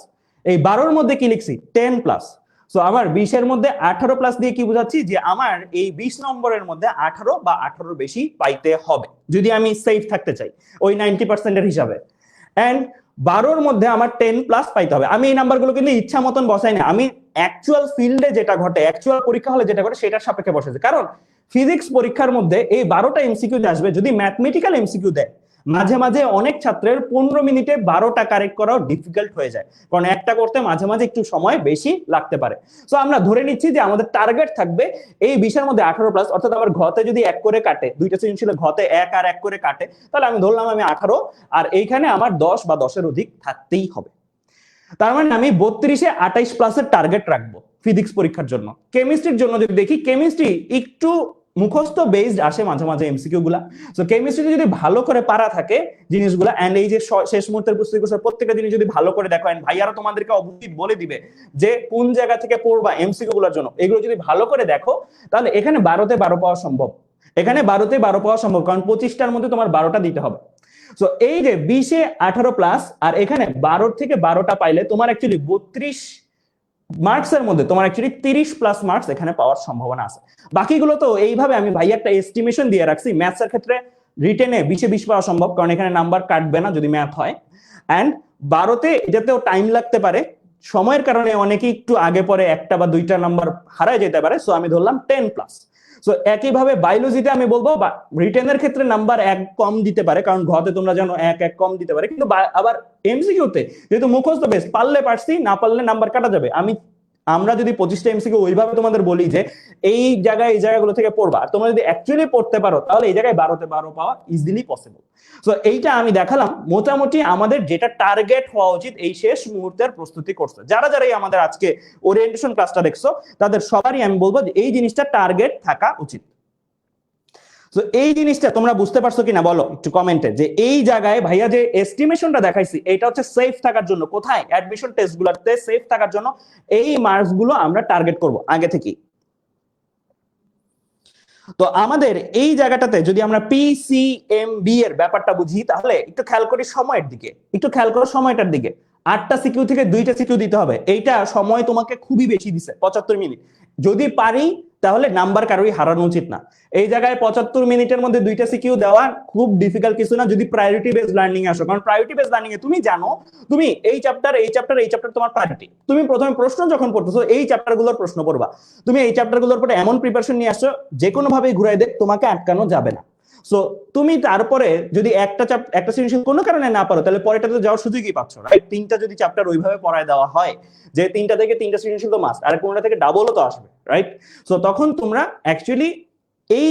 এই 12 এর মধ্যে কি লিখছি? 10 প্লাস। সো আমার 20 এর মধ্যে 18 প্লাস দিয়ে কি বুঝাচ্ছি? যে আমার এই 20 নম্বরের মধ্যে 18 বা 18 বেশি পাইতে হবে যদি আমি সেফ থাকতে চাই ওই 90% এর হিসাবে। এন্ড 12 মধ্যে আমার 10 প্লাস পাইতে হবে। আমি এই নাম্বারগুলো কিন্তু ইচ্ছা মতন বসাই না, আমি অ্যাকচুয়াল ফিল্ডে যেটা ঘটে, অ্যাকচুয়াল পরীক্ষা হলে যেটা ঘটে সেটার সাপেক্ষে বসেছে। কারণ ফিজিক্স পরীক্ষার মধ্যে এই 12টা এমসিকিউ আসবে, যদি ম্যাথমেটিক্যাল এমসিকিউ দেয় মাঝে মাঝে অনেক ছাত্রের 15 মিনিটে 12টা কারেক্ট করাও ডিফিকাল্ট হয়ে যায়, কারণ একটা করতে মাঝে মাঝে একটু সময় বেশি লাগতে পারে। সো আমরা ধরে নিচ্ছি যে আমাদের টার্গেট থাকবে এই 20 এর মধ্যে 18 প্লাস, অর্থাৎ আমার ঘতে যদি 1 করে কাটে, দুইটা সৃজনশীলে ঘতে 1 আর 1 করে কাটে, তাহলে আমি ধরলাম আমি 18, আর এইখানে আমার 10 বা 10-এর অধিক থাকতেই হবে। তার মানে আমি 32-এ 28 প্লাসের টার্গেট রাখবো ফিজিক্স পরীক্ষার জন্য। কেমিস্ট্রির জন্য যদি দেখি, কেমিস্ট্রি একটু মুখস্থ বেসড আসে মাঝে মাঝে এমসিকিউ গুলা। সো কেমিস্ট্রি যদি ভালো করে পারা থাকে জিনিসগুলা, এন্ড এই যে শেষ মুহূর্তের প্রস্তুতি কোর্সের প্রত্যেকটা জিনিস যদি ভালো করে দেখো, এন্ড ভাইয়ারা তোমাদেরকে অবশ্যই বলে দিবে যে কোন জায়গা থেকে পড়বা এমসিকিউ গুলোর জন্য, এগুলো যদি ভালো করে দেখো তাহলে এখানে 12-তে 12 পাওয়া সম্ভব, এখানে 12-তে 12 পাওয়া সম্ভব, কারণ 25টার মধ্যে তোমার 12টা দিতে হবে। সো এই যে 20-এ 18 প্লাস আর এখানে 12 থেকে 12টা পাইলে তোমার অ্যাকচুয়ালি মার্কসের মধ্যে তোমার অ্যাকচুয়ালি 30+ মার্কস এখানে পাওয়ার সম্ভাবনা আছে। বাকিগুলো তো এইভাবে আমি ভাই একটা এস্টিমেশন দিয়ে রাখছি। ম্যাথস এর ক্ষেত্রে রিটেনে 20 পাওয়া সম্ভব, কারণ এখানে নাম্বার কাটবে না যদি ম্যাথ হয়। অ্যান্ড 12তে এটাতেও টাইম লাগতে পারে, সময়ের কারণে অনেকে একটু আগে পরে একটা বা দুইটা নাম্বার হারায় যেতে পারে, সো আমি ধরলাম 10+। সো একইভাবে বায়োলজিতে আমি বলবো রিটেনের ক্ষেত্রে নাম্বার 1 কম দিতে পারে, কারণ ঘতে তোমরা জানো 1 কম দিতে পারে, কিন্তু আবার এমসিকিউতে যেহেতু মুখস্থ বেস, পারলে পারছি, না পারলে নাম্বার কাটা যাবে। আমরা যদি 25টা এমসিকিউ ওইভাবে তোমাদের বলি যে এই জায়গায় এই জায়গাগুলো থেকে পড়বা, আর তোমরা যদি অ্যাকচুয়ালি পড়তে পারো তাহলে এই জায়গায় 12তে 12 পাওয়া ইজিলি পসিবল। সো এইটা আমি দেখালাম মোটামুটি আমাদের যেটা টার্গেট হওয়া উচিত এই শেষ মুহূর্তের প্রস্তুতি করছে। যারা যারাই আমাদের আজকে ওরিয়েন্টেশন ক্লাসটা দেখছো তাদের সবারই আমি বলবো যে এই জিনিসটা টার্গেট থাকা উচিত। তো এই জিনিসটা তোমরা বুঝতে পারছো কিনা বলো একটু কমেন্টে, যে এই জায়গায় ভাইয়া যে এস্টিমেশনটা দেখাইছি এটা হচ্ছে সেফ থাকার জন্য। কোথায়? অ্যাডমিশন টেস্টগুলোতে সেফ থাকার জন্য এই মার্কস গুলো আমরা টার্গেট করব আগে থেকেই। তো আমাদের এই জায়গাটাতে যদি আমরা পিসিএমবি এর ব্যাপারটা বুঝি তাহলে একটু খেয়াল করি সময়ের দিকে, একটু খেয়াল করো সময়টার দিকে। 8টা সিকিউ থেকে 2টা সিকিউ দিতে হবে, এইটা সময় তোমাকে খুবই বেশি দিছে, 75 মিনিট। যদি পারি তাহলে নাম্বার কারোই হারানো উচিত না। এই জায়গায় 75 মিনিটের মধ্যে 2টা সিকিউ দেওয়া খুব ডিফিকাল্ট কিছু না, যদি প্রায়োরিটি বেস লার্নিং আসো। কারণ প্রায়োরিটি বেস লার্নিং এ তুমি জানো তুমি এই চ্যাপ্টার এই চ্যাপ্টার এই চ্যাপ্টার তোমার প্রায়োরিটি, তুমি প্রথমে প্রশ্ন যখন পড়তেছো এই চ্যাপ্টার গুলোর প্রশ্ন পড়বা, তুমি এই চ্যাপ্টার গুলোর পরে এমন প্রিপারেশন নিয়ে আসছো যে কোনো ভাবে ঘুরাই দেখ তোমাকে আটকানো যাবে না। সো তুমি তারপরে যদি একটা সৃজনশীল কোনো কারণে না পারো তাহলে পরেরটাতে যাওয়ার সুযোগই পাচ্ছ, রাইট? 3টা যদি চ্যাপ্টার ওইভাবে পড়ায় দেওয়া হয় যে 3টা থেকে 3টা সৃজনশীল তো মাস্ট, আর কোনটা থেকে ডাবলও তো আসবে, রাইট? সো তখন তোমরা অ্যাকচুয়ালি এই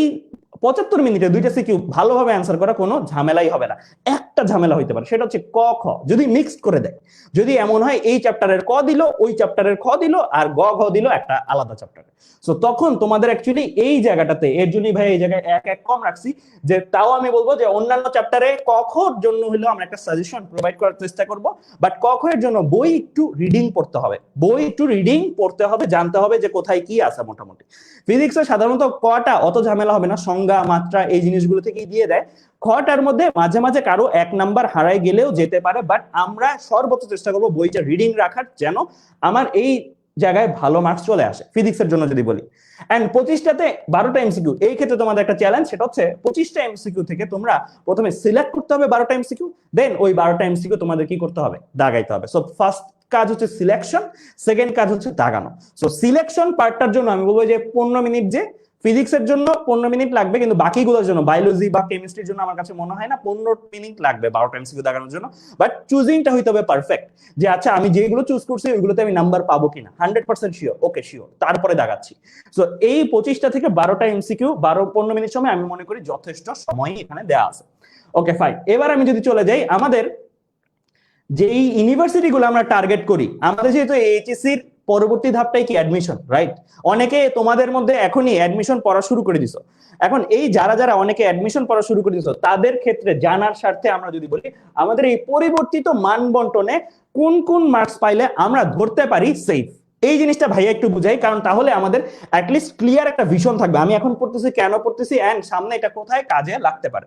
75 মিনিটে 2টা সিকিউ ভালোভাবে অ্যান্সার করা কোনো ঝামেলাই হবে না। একটা ঝামেলা হইতে পারে, সেটা হচ্ছে ক খ যদি মিক্সড করে দেয়। যদি এমন হয় এই চ্যাপ্টারের ক দিল, ওই চ্যাপ্টারের খ দিল, আর গ ঘ দিল একটা আলাদা চ্যাপ্টারে, সো তখন তোমাদের অ্যাকচুয়ালি এই জায়গাটাতে, এর জন্যই ভাই এই জায়গায় 1 কম রাখছি। যে তাও আমি বলবো যে অন্যান্য চ্যাপ্টারে ক খর জন্য হলেও আমরা একটা সাজেশন প্রোভাইড করার চেষ্টা করব, বাট ক খ এর জন্য বই একটু রিডিং পড়তে হবে, বই একটু রিডিং পড়তে হবে, জানতে হবে যে কোথায় কি আছে। মোটামুটি ফিজিক্সে সাধারণত কটা অত ঝামেলা হবে না, সংজ্ঞা মাত্রা এই জিনিসগুলো থেকেই দিয়ে দেয়। খটার মধ্যে মাঝে মাঝে কারো 1 নাম্বার হারাই গেলেও যেতে পারে, বাট আমরা সর্বোচ্চ চেষ্টা করবো বইটা রিডিং রাখার, যেন আমার এই জায়গায় ভালো মার্কস চলে আসে ফিজিক্সের জন্য যদি বলি। এন্ড 25টাতে 12টা এমসিকিউ, এই ক্ষেত্রে তোমাদের একটা চ্যালেঞ্জ, সেটা হচ্ছে 25টা এমসিকিউ থেকে তোমরা প্রথমে সিলেক্ট করতে হবে 12টা এমসিকিউ, দেন ওই 12টা এমসিকিউ তোমাদের কি করতে হবে? দাগাইতে হবে। সো ফার্স্ট কাজ হচ্ছে সিলেকশন, সেকেন্ড কাজ হচ্ছে দাগানো। সো সিলেকশন পার্টটার জন্য আমি বলবো যে 15 মিনিট, যে ফিজিক্সের জন্য 15 মিনিট লাগবে, কিন্তু বাকিগুলোর জন্য বায়োলজি বা কেমিস্ট্রির জন্য আমার কাছে মনে হয় না 15 মিনিট লাগবে 12টা এমসিকিউ দাগানোর জন্য। বাট চুজিংটা হইতে হবে পারফেক্ট, যে আচ্ছা আমি যেগুলো চুজ করছি ওইগুলোতে আমি নাম্বার পাবো কিনা 100% শিওর, ওকে শিওর, তারপরে দাগাচ্ছি। সো এই 25টা থেকে 12টা এমসিকিউ 12-15 মিনিট সময় আমি মনে করি যথেষ্ট সময় এখানে দেওয়া আছে। ওকে ফাইন, এবার আমি যদি চলে যাই আমাদের যেই ইউনিভার্সিটি গুলো আমরা টার্গেট করি, আমাদের যেহেতু এইচএসসির পরবর্তী ধাপটাই কি অ্যাডমিশন, রাইট? অনেকে তোমাদের মধ্যে এখনই অ্যাডমিশন পড়া শুরু করে দিছো। এখন এই যারা যারা অনেকে অ্যাডমিশন পড়া শুরু করে দিছো তাদের ক্ষেত্রে জানার স্বার্থে আমরা যদি বলি আমাদের এই পরিবর্তিত মান বন্টনে কোন কোন মার্কস পাইলে আমরা ধরতে পারি সেফ, এই জিনিসটা ভাইয়া একটু বুঝাই, কারণ তাহলে আমাদের অ্যাটলিস্ট ক্লিয়ার একটা ভিশন থাকবে আমি এখন পড়তেছি, কেন পড়তেছি, এন্ড সামনে এটা কোথায় কাজে লাগতে পারে।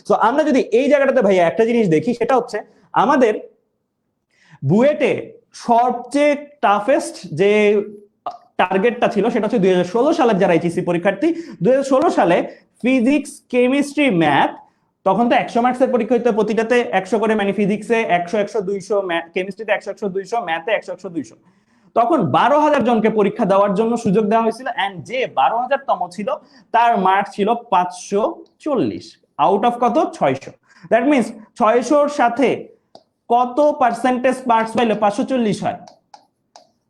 সো আমরা যদি এই জায়গাটাতে ভাইয়া একটা জিনিস দেখি, সেটা হচ্ছে আমাদের বুয়েটে সবচেয়ে টাফেস্ট যে টার্গেটটা ছিল সেটা হচ্ছে 2016 সালের যারা এইচএসসি পরীক্ষার্থী, 2016 সালে ফিজিক্স, কেমিস্ট্রি, ম্যাথ, তখন তো 100 মার্কসের পরীক্ষা হইতো, প্রতিটাতে 100 করে, মানে ফিজিক্সে 100 100 200, কেমিস্ট্রিতে 100 100 200, ম্যাথে 100 100 200। তখন 12,000 জনকে পরীক্ষা দেওয়ার জন্য সুযোগ দেওয়া হয়েছিল, এন্ড যে 12,000তম ছিল তার মার্ক ছিল 540 আউট অফ কত? 600। দ্যাট মিনস 600-র সাথে কত পার্সেন্টেজ মার্কস পাইলে 540 হয়?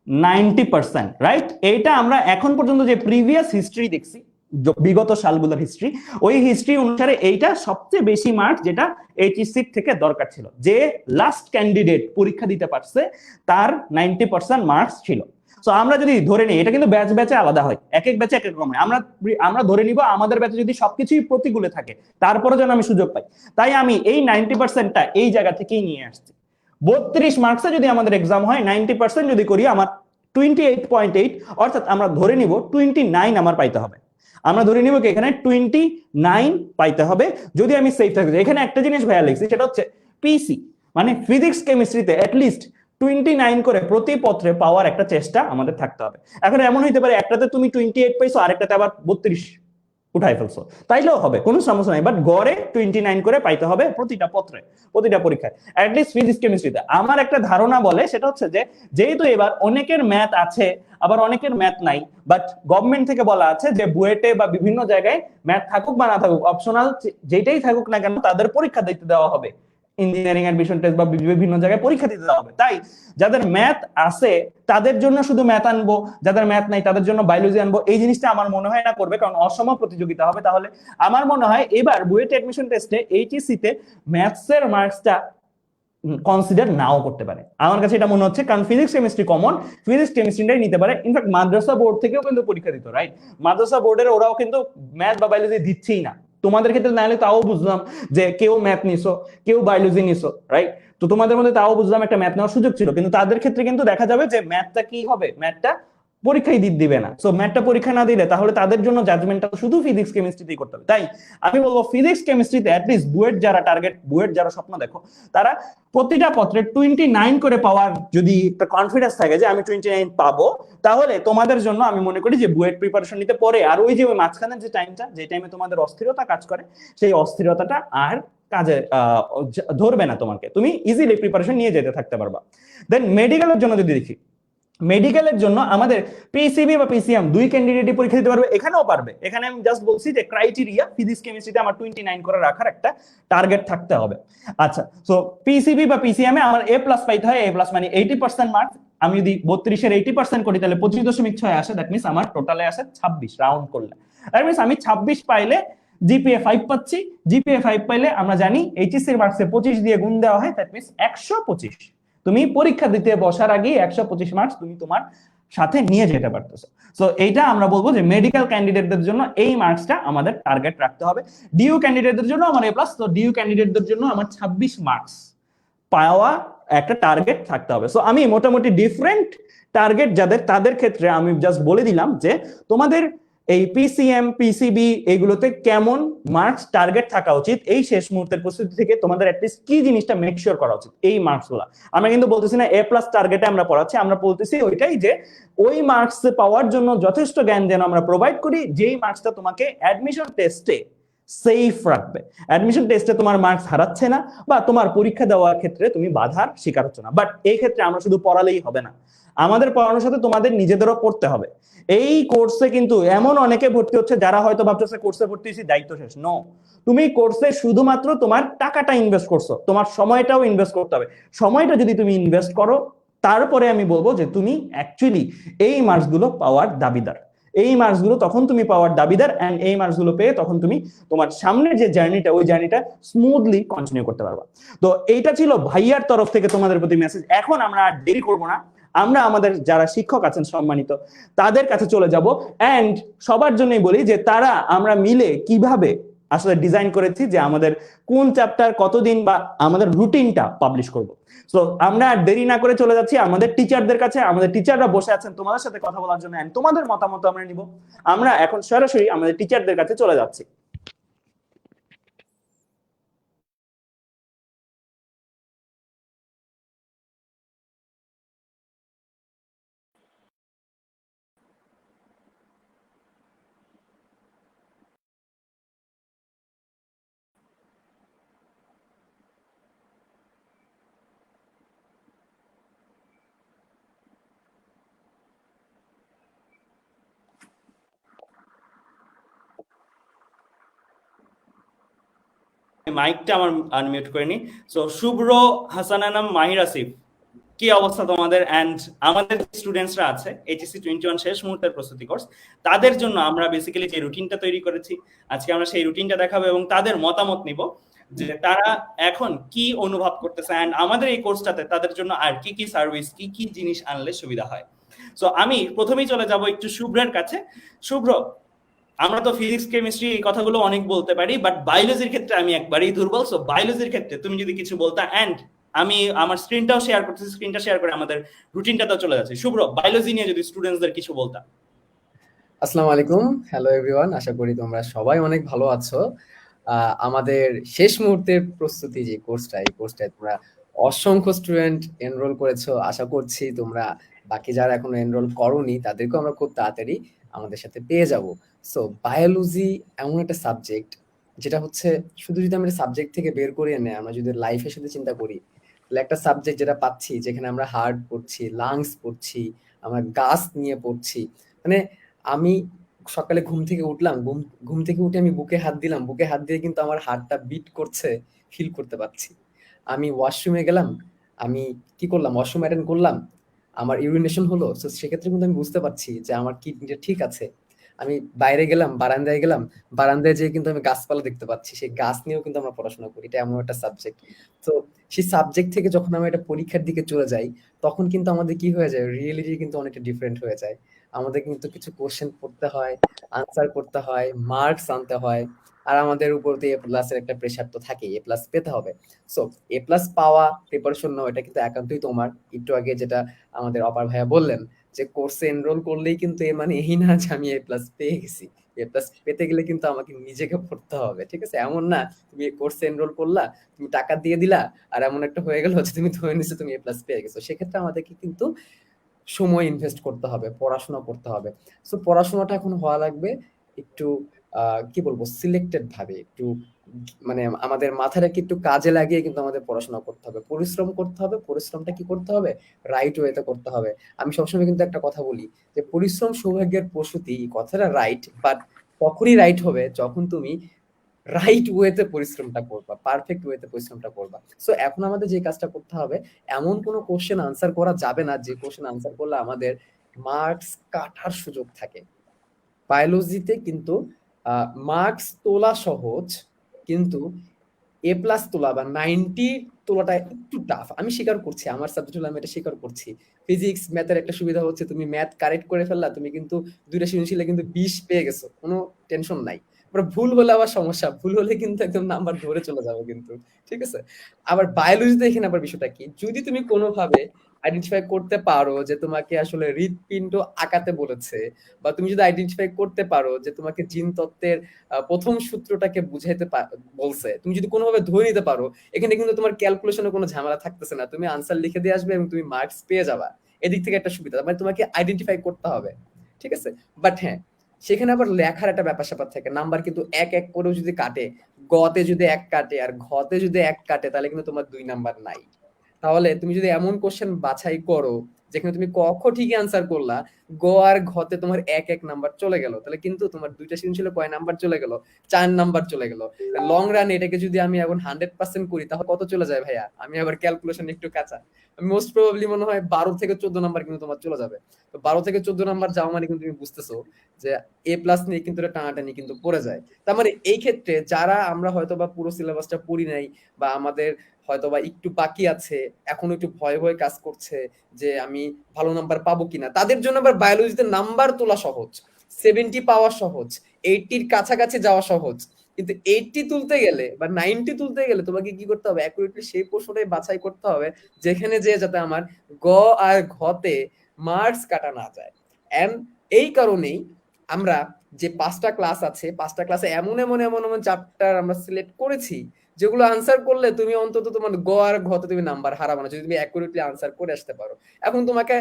90%, রাইট? এইটা আমরা এখন পর্যন্ত যে প্রিভিয়াস হিস্ট্রি দেখছি, বিগত সালগুলোর হিস্ট্রি, ওই হিস্ট্রি অনুসারে এইটা সবচেয়ে বেশি মার্ক যেটা এইচএসসি থেকে দরকার ছিল। যে লাস্ট ক্যান্ডিডেট পরীক্ষা দিতে পারছে তার 90% মার্কস ছিল। সো আমরা যদি ধরে নিই, এটা কিন্তু ব্যাচ ব্যাচে আলাদা হয়, এক এক ব্যাচে এক এক রকম হয়। আমরা ধরে নিব আমাদের ব্যাচে যদি সবকিছুই প্রতিকূলে থাকে তারপরে যেন আমি সুযোগ পাই, তাই আমি এই 90%টা এই জায়গা থেকেই নিয়ে আসছি। 32 মার্কসে যদি আমাদের এক্সাম হয়, 90% যদি করি আমার 28.8, অর্থাৎ আমরা ধরে নিব 29 আমার পাইতে হবে। আমরা ধরে নিব কি এখানে 29 পাইতে হবে যদি আমি সেফ থাকি। এখানে একটা জিনিস ভাইয়া লিখছি, সেটা হচ্ছে পিসি, মানে ফিজিক্স কেমিস্ট্রিতে অ্যাটলিস্ট 29 করে প্রতি পত্রে পাওয়ার একটা চেষ্টা আমাদের থাকতে হবে। এখন এমন হইতে পারে একটাতে তুমি 28 পাইছো, আরেকটাতে আবার 32 উঠাই ফেলছো, তাইলেও হবে, কোনো সমস্যা নাই, বাট গড়ে 29 করে পাইতে হবে প্রতিটা পত্রে, প্রতিটা পরীক্ষায়, অ্যাটলিস্ট ফিজিক্স কেমিস্ট্রিতে। আমার একটা ধারণা বলে সেটা হচ্ছে যে যেহেতু এবার অনেকের ম্যাথ আছে আবার অনেকের ম্যাথ নাই, বাট গভর্নমেন্ট থেকে বলা আছে যে বুয়েটে বা বিভিন্ন জায়গায় ম্যাথ থাকুক বা না থাকুক, অপশনাল যেটাই থাকুক না কেন তাদের পরীক্ষা দিতে দেওয়া হবে, ইঞ্জিনিয়ারিং অ্যাডমিশন টেস্ট বা বিভিন্ন জায়গায় পরীক্ষা দিতে দেওয়া হবে। তাই যাদের ম্যাথ আছে তাদের জন্য শুধু ম্যাথ আনবো, যাদের ম্যাথ নাই তাদের জন্য বায়োলজি আনবো, এই জিনিসটা আমার মনে হয় না করবে, কারণ অসম প্রতিযোগিতা হবে। তাহলে আমার মনে হয় এবার বুয়েট অ্যাডমিশন টেস্টে এইচএসসি তে ম্যাথসের মার্কসটা কনসিডার নাও করতে পারে, আমার কাছে এটা মনে হচ্ছে, কারণ ফিজিক্স কেমিস্ট্রি কমন, ফিজিক্স কেমিস্ট্রিটাই নিতে পারে। ইনফ্যাক্ট মাদ্রাসা বোর্ড থেকেও কিন্তু পরীক্ষা দিত, রাইট? মাদ্রাসা বোর্ডের ওরাও কিন্তু ম্যাথ বা বায়োলজি দিচ্ছেই না। তোমাদের ক্ষেত্রে না হলে তাও বুঝলাম যে কেউ ম্যাথ নিছো, কেউ বায়োলজি নিছো, রাইট? তো তোমাদের মধ্যে তাও বুঝলাম একটা ম্যাথ নেওয়ার সুযোগ ছিল, কিন্তু তাদের ক্ষেত্রে কিন্তু দেখা যাবে যে ম্যাথটা কি হবে, ম্যাথটা পরীক্ষায় দিবে না। সো ম্যাথটা পরীক্ষা না দিলে তাহলে তাদের জন্য জাজমেন্টটা শুধু ফিজিক্স কেমিস্ট্রিতেই করতে হবে। তাই আমি বলবো ফিজিক্স কেমিস্ট্রিতে অ্যাটলিস্ট বুয়েট যারা টার্গেট, বুয়েট যারা স্বপ্ন দেখো, তারা প্রতিটা পত্রে 29 করে পাওয়ার যদি একটা কনফিডেন্স থাকে যে আমি 29 পাবো, তাহলে তোমাদের জন্য আমি মনে করি যে বুয়েট প্রিপারেশন নিতে পরে আর ওই যে মাঝখানে যে টাইমটা, যে টাইমে তোমাদের অস্থিরতা কাজ করে, সেই অস্থিরতাটা আর কাজে ধরবে না তোমাকে, তুমি ইজিলি প্রিপারেশন নিয়ে যেতে থাকতে পারবা। দেন মেডিকেলের জন্য যদি দেখি, মেডিকেলের জন্য আমাদের পিসিবি বা পিসিএম দুই ক্যান্ডিডেটই পরীক্ষা দিতে পারবে, এখানেও পারবে। এখানে আমি জাস্ট বলছি যে ক্রাইটেরিয়া ফিজিক্স কেমিস্ট্রিতে আমার 29 করে রাখার একটা টার্গেট থাকতে হবে। আচ্ছা, সো পিসিবি বা পিসিএম এ আমার A+ পাইতে হয়, A+ মানে 80% মার্কস। আমি যদি 32-এর 80% করি তাহলে 25.6 আসে, দ্যাট মিন্স আমার টোটালে আসে 26 রাউন্ড করলে। দ্যাট মিন্স আমি 26 পাইলে জিপিএ 5 পাচ্ছি, জিপিএ 5 পাইলে আমরা জানি এইচএসসি এর মার্কসে 25 দিয়ে গুণ দেওয়া হয়, দ্যাট মিন্স 125। তুমি পরীক্ষা দিতে বসার আগে 125 মার্কস তুমি তোমার সাথে নিয়ে যেতে পারতেছো। সো এইটা আমরা বলবো যে মেডিকেল ক্যান্ডিডেটদের জন্য এই মার্কসটা আমাদের টার্গেট রাখতে হবে। ডিইউ ক্যান্ডিডেটদের জন্য আমার A+, তো ডিইউ ক্যান্ডিডেটদের জন্য আমার 26 মার্কস পাওয়া একটা টার্গেট থাকতে হবে। সো আমি মোটামুটি ডিফারেন্ট টার্গেট যাদের, তাদের ক্ষেত্রে আমি জাস্ট বলে দিলাম যে তোমাদের এই পিসিএম পিসিবি এগুলোতে কেমন মার্কস টার্গেট থাকা উচিত, এই শেষ মুহূর্তের প্রস্তুতি থেকে তোমাদের অ্যাটলিস্ট কি জিনিসটা মেক শিওর করা উচিত, এই মার্কসগুলো। আমরা কিন্তু বলতেছি না A+ টার্গেটে আমরা পড়াচ্ছি, আমরা বলতেছি ওইটাই যে ওই মার্কস পাওয়ার জন্য যথেষ্ট জ্ঞান যেন আমরা প্রোভাইড করি, যেই মার্কসটা তোমাকে অ্যাডমিশন টেস্টে সেফ রাখবে, অ্যাডমিশন টেস্টে তোমার মার্কস হারাচ্ছে না বা তোমার পরীক্ষা দেওয়ার ক্ষেত্রে তুমি বাধার শিকার হচ্ছে না। বাট এই ক্ষেত্রে আমরা শুধু পড়ালেই হবে না, আমাদের পড়ানোর সাথে তোমাদের নিজেদেরও পড়তে হবে। এই কোর্সে কিন্তু এমন অনেকে ভর্তি হচ্ছে যারা হয়তো ভাবতেছে কোর্সে ভর্তি হয়েছি দায়িত্ব শেষ। নো, তুমি কোর্সে শুধুমাত্র তোমার টাকাটা ইনভেস্ট করছো, তোমার সময়টাও ইনভেস্ট করতে হবে। সময়টা যদি তুমি ইনভেস্ট করো, তারপরে আমি বলবো যে তুমি অ্যাকচুয়ালি এই মার্কসগুলো পাওয়ার দাবিদার, এই মার্কসগুলো তখন তুমি পাওয়ার দাবিদার, এন্ড এই মার্কসগুলো পেয়ে তখন তুমি তোমার সামনের যে জার্নিটা, ওই জার্নিটা স্মুথলি কন্টিনিউ করতে পারবা। তো এইটা ছিল ভাইয়ার তরফ থেকে তোমাদের প্রতি মেসেজ। এখন আমরা আর দেরি করবো না, আমরা আমাদের যারা শিক্ষক আছেন সম্মানিত তাদের কাছে চলে যাব। এন্ড সবার জন্যই বলি যে তারা আমরা মিলে কিভাবে আসলে ডিজাইন করেছি যে আমাদের কোন চ্যাপ্টার কতদিন বা আমাদের রুটিনটা পাবলিশ করব। সো আমরা দেরি না করে চলে যাচ্ছি আমাদের টিচারদের কাছে। আমাদের টিচাররা বসে আছেন তোমাদের সাথে কথা বলার জন্য, এন্ড তোমাদের মতামত আমরা নিব। আমরা এখন সরাসরি আমাদের টিচারদের কাছে চলে যাচ্ছি। মাইকটা আমার আনমিউট করে নি। সো শুভ্র, হাসানানাম, মাহির আসিফ, কি অবস্থা তোমাদের? এন্ড আমাদের স্টুডেন্টসরা আছে এইচএসসি 21 শেষ মুহূর্তের প্রস্তুতি কোর্স, তাদের জন্য আমরা বেসিক্যালি যে রুটিনটা তৈরি করেছি, আজকে আমরা সেই রুটিনটা দেখাবো এবং তাদের মতামত নিব যে তারা এখন কি অনুভব করতেছে, এন্ড আমাদের এই কোর্সটাতে তাদের জন্য আর কি কি সার্ভিস, কি কি জিনিস আনলে সুবিধা হয়। সো আমি প্রথমেই চলে যাব একটু শুভ্রের কাছে। শুভ্র, আমরা তো ফিজিক্স কেমিস্ট্রি এই কথাগুলো অনেক বলতে পারি, বাট বায়োলজির ক্ষেত্রে আমি একবারই দুর্বল। সো বায়োলজির ক্ষেত্রে তুমি যদি কিছু বলতা, এন্ড আমি আমার স্ক্রিনটাও শেয়ার করতেছি, স্ক্রিনটা শেয়ার করে আমাদের রুটিনটাতেও চলে যাচ্ছে। শুভ্র, বায়োলজি নিয়ে যদি স্টুডেন্টসদের কিছু বলতা। আসসালামু আলাইকুম, হ্যালো এভরিওয়ান, আশা করি তোমরা সবাই অনেক ভালো আছো। আমাদের শেষ মুহূর্তের প্রস্তুতি যে কোর্সটা, এই কোর্সটায় তোমরা অসংখ্য স্টুডেন্ট এনরোল করেছো, আশা করছি তোমরা বাকি যারা এখনো এনরোল করোনি তাদেরকেও আমরা খুব তাড়াতাড়ি আমাদের সাথে পেয়ে যাব। সো বায়োলজি এমন একটা সাবজেক্ট যেটা হচ্ছে শুধু যদি আমরা সাবজেক্ট থেকে বের করে এনে আমরা যদি লাইফের সাথে চিন্তা করি, তাহলে একটা সাবজেক্ট যেটা পাচ্ছি যেখানে আমরা হার্ট পড়ছি, লাংস পড়ছি, আমরা গাছ নিয়ে পড়ছি। মানে আমি সকালে ঘুম থেকে উঠলাম, ঘুম থেকে উঠে আমি বুকে হাত দিলাম, বুকে হাত দিয়ে কিন্তু আমার হার্টটা বিট করছে, ফিল করতে পারছি। আমি ওয়াশরুমে গেলাম, আমি কি করলাম, ওয়াশরুম অ্যাটেন্ড করলাম, আমার ইউরিনেশন হলো, তো সেক্ষেত্রে কিন্তু আমি বুঝতে পারছি যে আমার কিডনিটা ঠিক আছে। আমি বাইরে গেলাম, বারান্দায় গেলাম, বারান্দায় যেয়ে কিন্তু আমি গাছপালা দেখতে পাচ্ছি, সেই গাছ নিয়েও কিন্তু আমরা পড়াশোনা করি, এটা এমন একটা সাবজেক্ট। তো সেই সাবজেক্ট থেকে যখন আমরা এটা পরীক্ষার দিকে চলে যাই, তখন কিন্তু আমাদের কি হয়ে যায়, রিয়েলিটি কিন্তু অনেকটা ডিফারেন্ট হয়ে যায়। আমাদের কিন্তু কিছু কোশ্চেন পড়তে হয়, আনসার করতে হয়, মার্কস আনতে হয়, আর আমাদের উপর তো এ প্লাসের একটা প্রেশার তো থাকেই, এ প্লাস পেতে হবে। সো এ প্লাস পাওয়া, প্রিপারেশন নেওয়া, এটা কিন্তু একান্তই তোমার। একটু আগে যেটা আমাদের অপার ভাইয়া বললেন যে কোর্সে এনরোল করলেই কিন্তু এ মানে এই না যে আমি এ প্লাস পেয়ে গেছি। এ প্লাস পেতে গেলে কিন্তু আমাকে নিজেকে পড়তে হবে, ঠিক আছে? এমন না তুমি কোর্সে এনরোল করলা, তুমি টাকা দিয়ে দিলা, আর এমন একটা হয়ে গেল যে তুমি ধরে নিছো তুমি এ প্লাস পেয়ে গেছো। সেক্ষেত্রে আমাদেরকে কিন্তু সময় ইনভেস্ট করতে হবে, পড়াশোনা করতে হবে। সো পড়াশোনাটা এখন হওয়া লাগবে একটু কি বলবো, সিলেক্টেড ভাবে, একটু মানে আমাদের মাথাটাকে একটু কাজে লাগিয়ে কিন্তু আমাদের পড়াশোনা করতে হবে, পরিশ্রম করতে হবে। পরিশ্রমটা কি করতে হবে, রাইট ওয়েতে করতে হবে। আমি সবসময় কিন্তু একটা কথা বলি যে পরিশ্রম সৌভাগ্যের প্রসূতি, এই কথাটা রাইট, বাট তখনই রাইট হবে যখন তুমি রাইট ওয়েতে পরিশ্রমটা করবা, পারফেক্ট ওয়েতে পরিশ্রমটা করবা। সো এখন আমাদের যে কাজটা করতে হবে, এমন কোনো কোশ্চেন আনসার করা যাবে না যে কোশ্চেন আনসার করলে আমাদের মার্কস কাটার সুযোগ থাকে। বায়োলজিতে কিন্তু মার্কস তোলা সহজ, কিন্তু এ প্লাস তোলা বা 90 তোলাটা একটু টাফ। আমি স্বীকার করছি, আমার সাবজেক্ট হলো, আমি এটা স্বীকার করছি। ফিজিক্স ম্যাথের একটা সুবিধা হচ্ছে তুমি ম্যাথ কারেক্ট করে ফেললা, তুমি কিন্তু দুইটা সৃজনশীলে কিন্তু 20 পেয়ে গেছো, কোনো টেনশন নাই। আবার ভুল হলে আবার সমস্যা, ভুল হলে কিন্তু একদম নাম্বার ধরে চলে যাবে কিন্তু, ঠিক আছে? আবার বায়োলজিতে এখানে আবার বিষয়টা কি, যদি তুমি কোনোভাবে আইডেন্টিফাই করতে পারো যে তোমাকে আসলে হৃৎপিণ্ড আঁকাতে বলেছে, বা তুমি যদি আইডেন্টিফাই করতে পারো যে তোমাকে জিন তত্ত্বের প্রথম সূত্রটাকে বুঝাইতে বলছে, তুমি যদি কোনোভাবে ধরে নিতে পারো, এখানে কিন্তু তোমার ক্যালকুলেশনের কোনো ঝামেলা থাকতেছে না, তুমি আনসার লিখে দিয়ে আসবে এবং তুমি মার্কস পেয়ে যাবা। এদিক থেকে একটা সুবিধা, মানে তোমাকে আইডেন্টিফাই করতে হবে, ঠিক আছে? বাট হ্যাঁ, সেখানে আবার লেখার একটা ব্যাপার স্যাপার থাকে, নাম্বার কিন্তু এক এক করেও যদি কাটে, গতে যদি এক কাটে আর ঘতে যদি এক কাটে, তাহলে কিন্তু তোমার 2 নাম্বার নাই। তাহলে তুমি যদি এমন কোশ্চেন বাছাই করো যেখানে তুমি ক খ ঠিকই আনসার করলা, গ আর ঘতে তোমার এক এক নাম্বার চলে গেল, তাহলে কিন্তু তোমার দুইটা সৃজনশীল কয় নাম্বার চলে গেল, 4 নাম্বার চলে গেল। লং রান এটাকে যদি আমি এখন 100% করি, তাহলে কত চলে যায় ভাইয়া? আমি আবার ক্যালকুলেশন একটু কাঁচা, মোস্ট প্রবাবলি মনে হয় 12 থেকে 14 নাম্বার কিন্তু তোমার চলে যাবে। তো 12 থেকে 14 নাম্বার যাওয়া মানে কিন্তু তুমি বুঝতেছো যে এ প্লাস নিয়ে কিন্তু এটা টানাটানি কিন্তু পড়ে যায়। তার মানে এই ক্ষেত্রে যারা আমরা হয়তো বা পুরো সিলেবাসটা পড়ি নাই, বা আমাদের হয়তোবা একটু বাকি আছে, এখনো একটু ভয় ভয় কাজ করছে যে আমি ভালো নাম্বার পাবো কিনা, তাদের জন্য আবার বায়োলজিতে নাম্বার তোলা সহজ, 70 পাওয়া সহজ, 80-র কাছাকাছি যাওয়া সহজ। কিন্তু 80 তুলতে গেলে বা 90 তুলতে গেলে তোমাকে কি করতে হবে, অ্যাকুরেটলি সেই প্রশ্নটাই বাছাই করতে হবে যেখানে যে যাতে আমার গ আর ঘতে মার্কস কাটা না যায়। এন্ড এই কারণেই আমরা যে 5টা ক্লাস আছে, 5টা ক্লাসে এমন এমন এমন এমন চ্যাপ্টার আমরা সিলেক্ট করেছি যেগুলো আনসার করলে তুমি অন্তত তোমার গ আর ঘতে তুমি নাম্বার হারাবে না, যদি তুমি অ্যাকুরেটলি আনসার করে আসতে পারো। এখন তোমাকে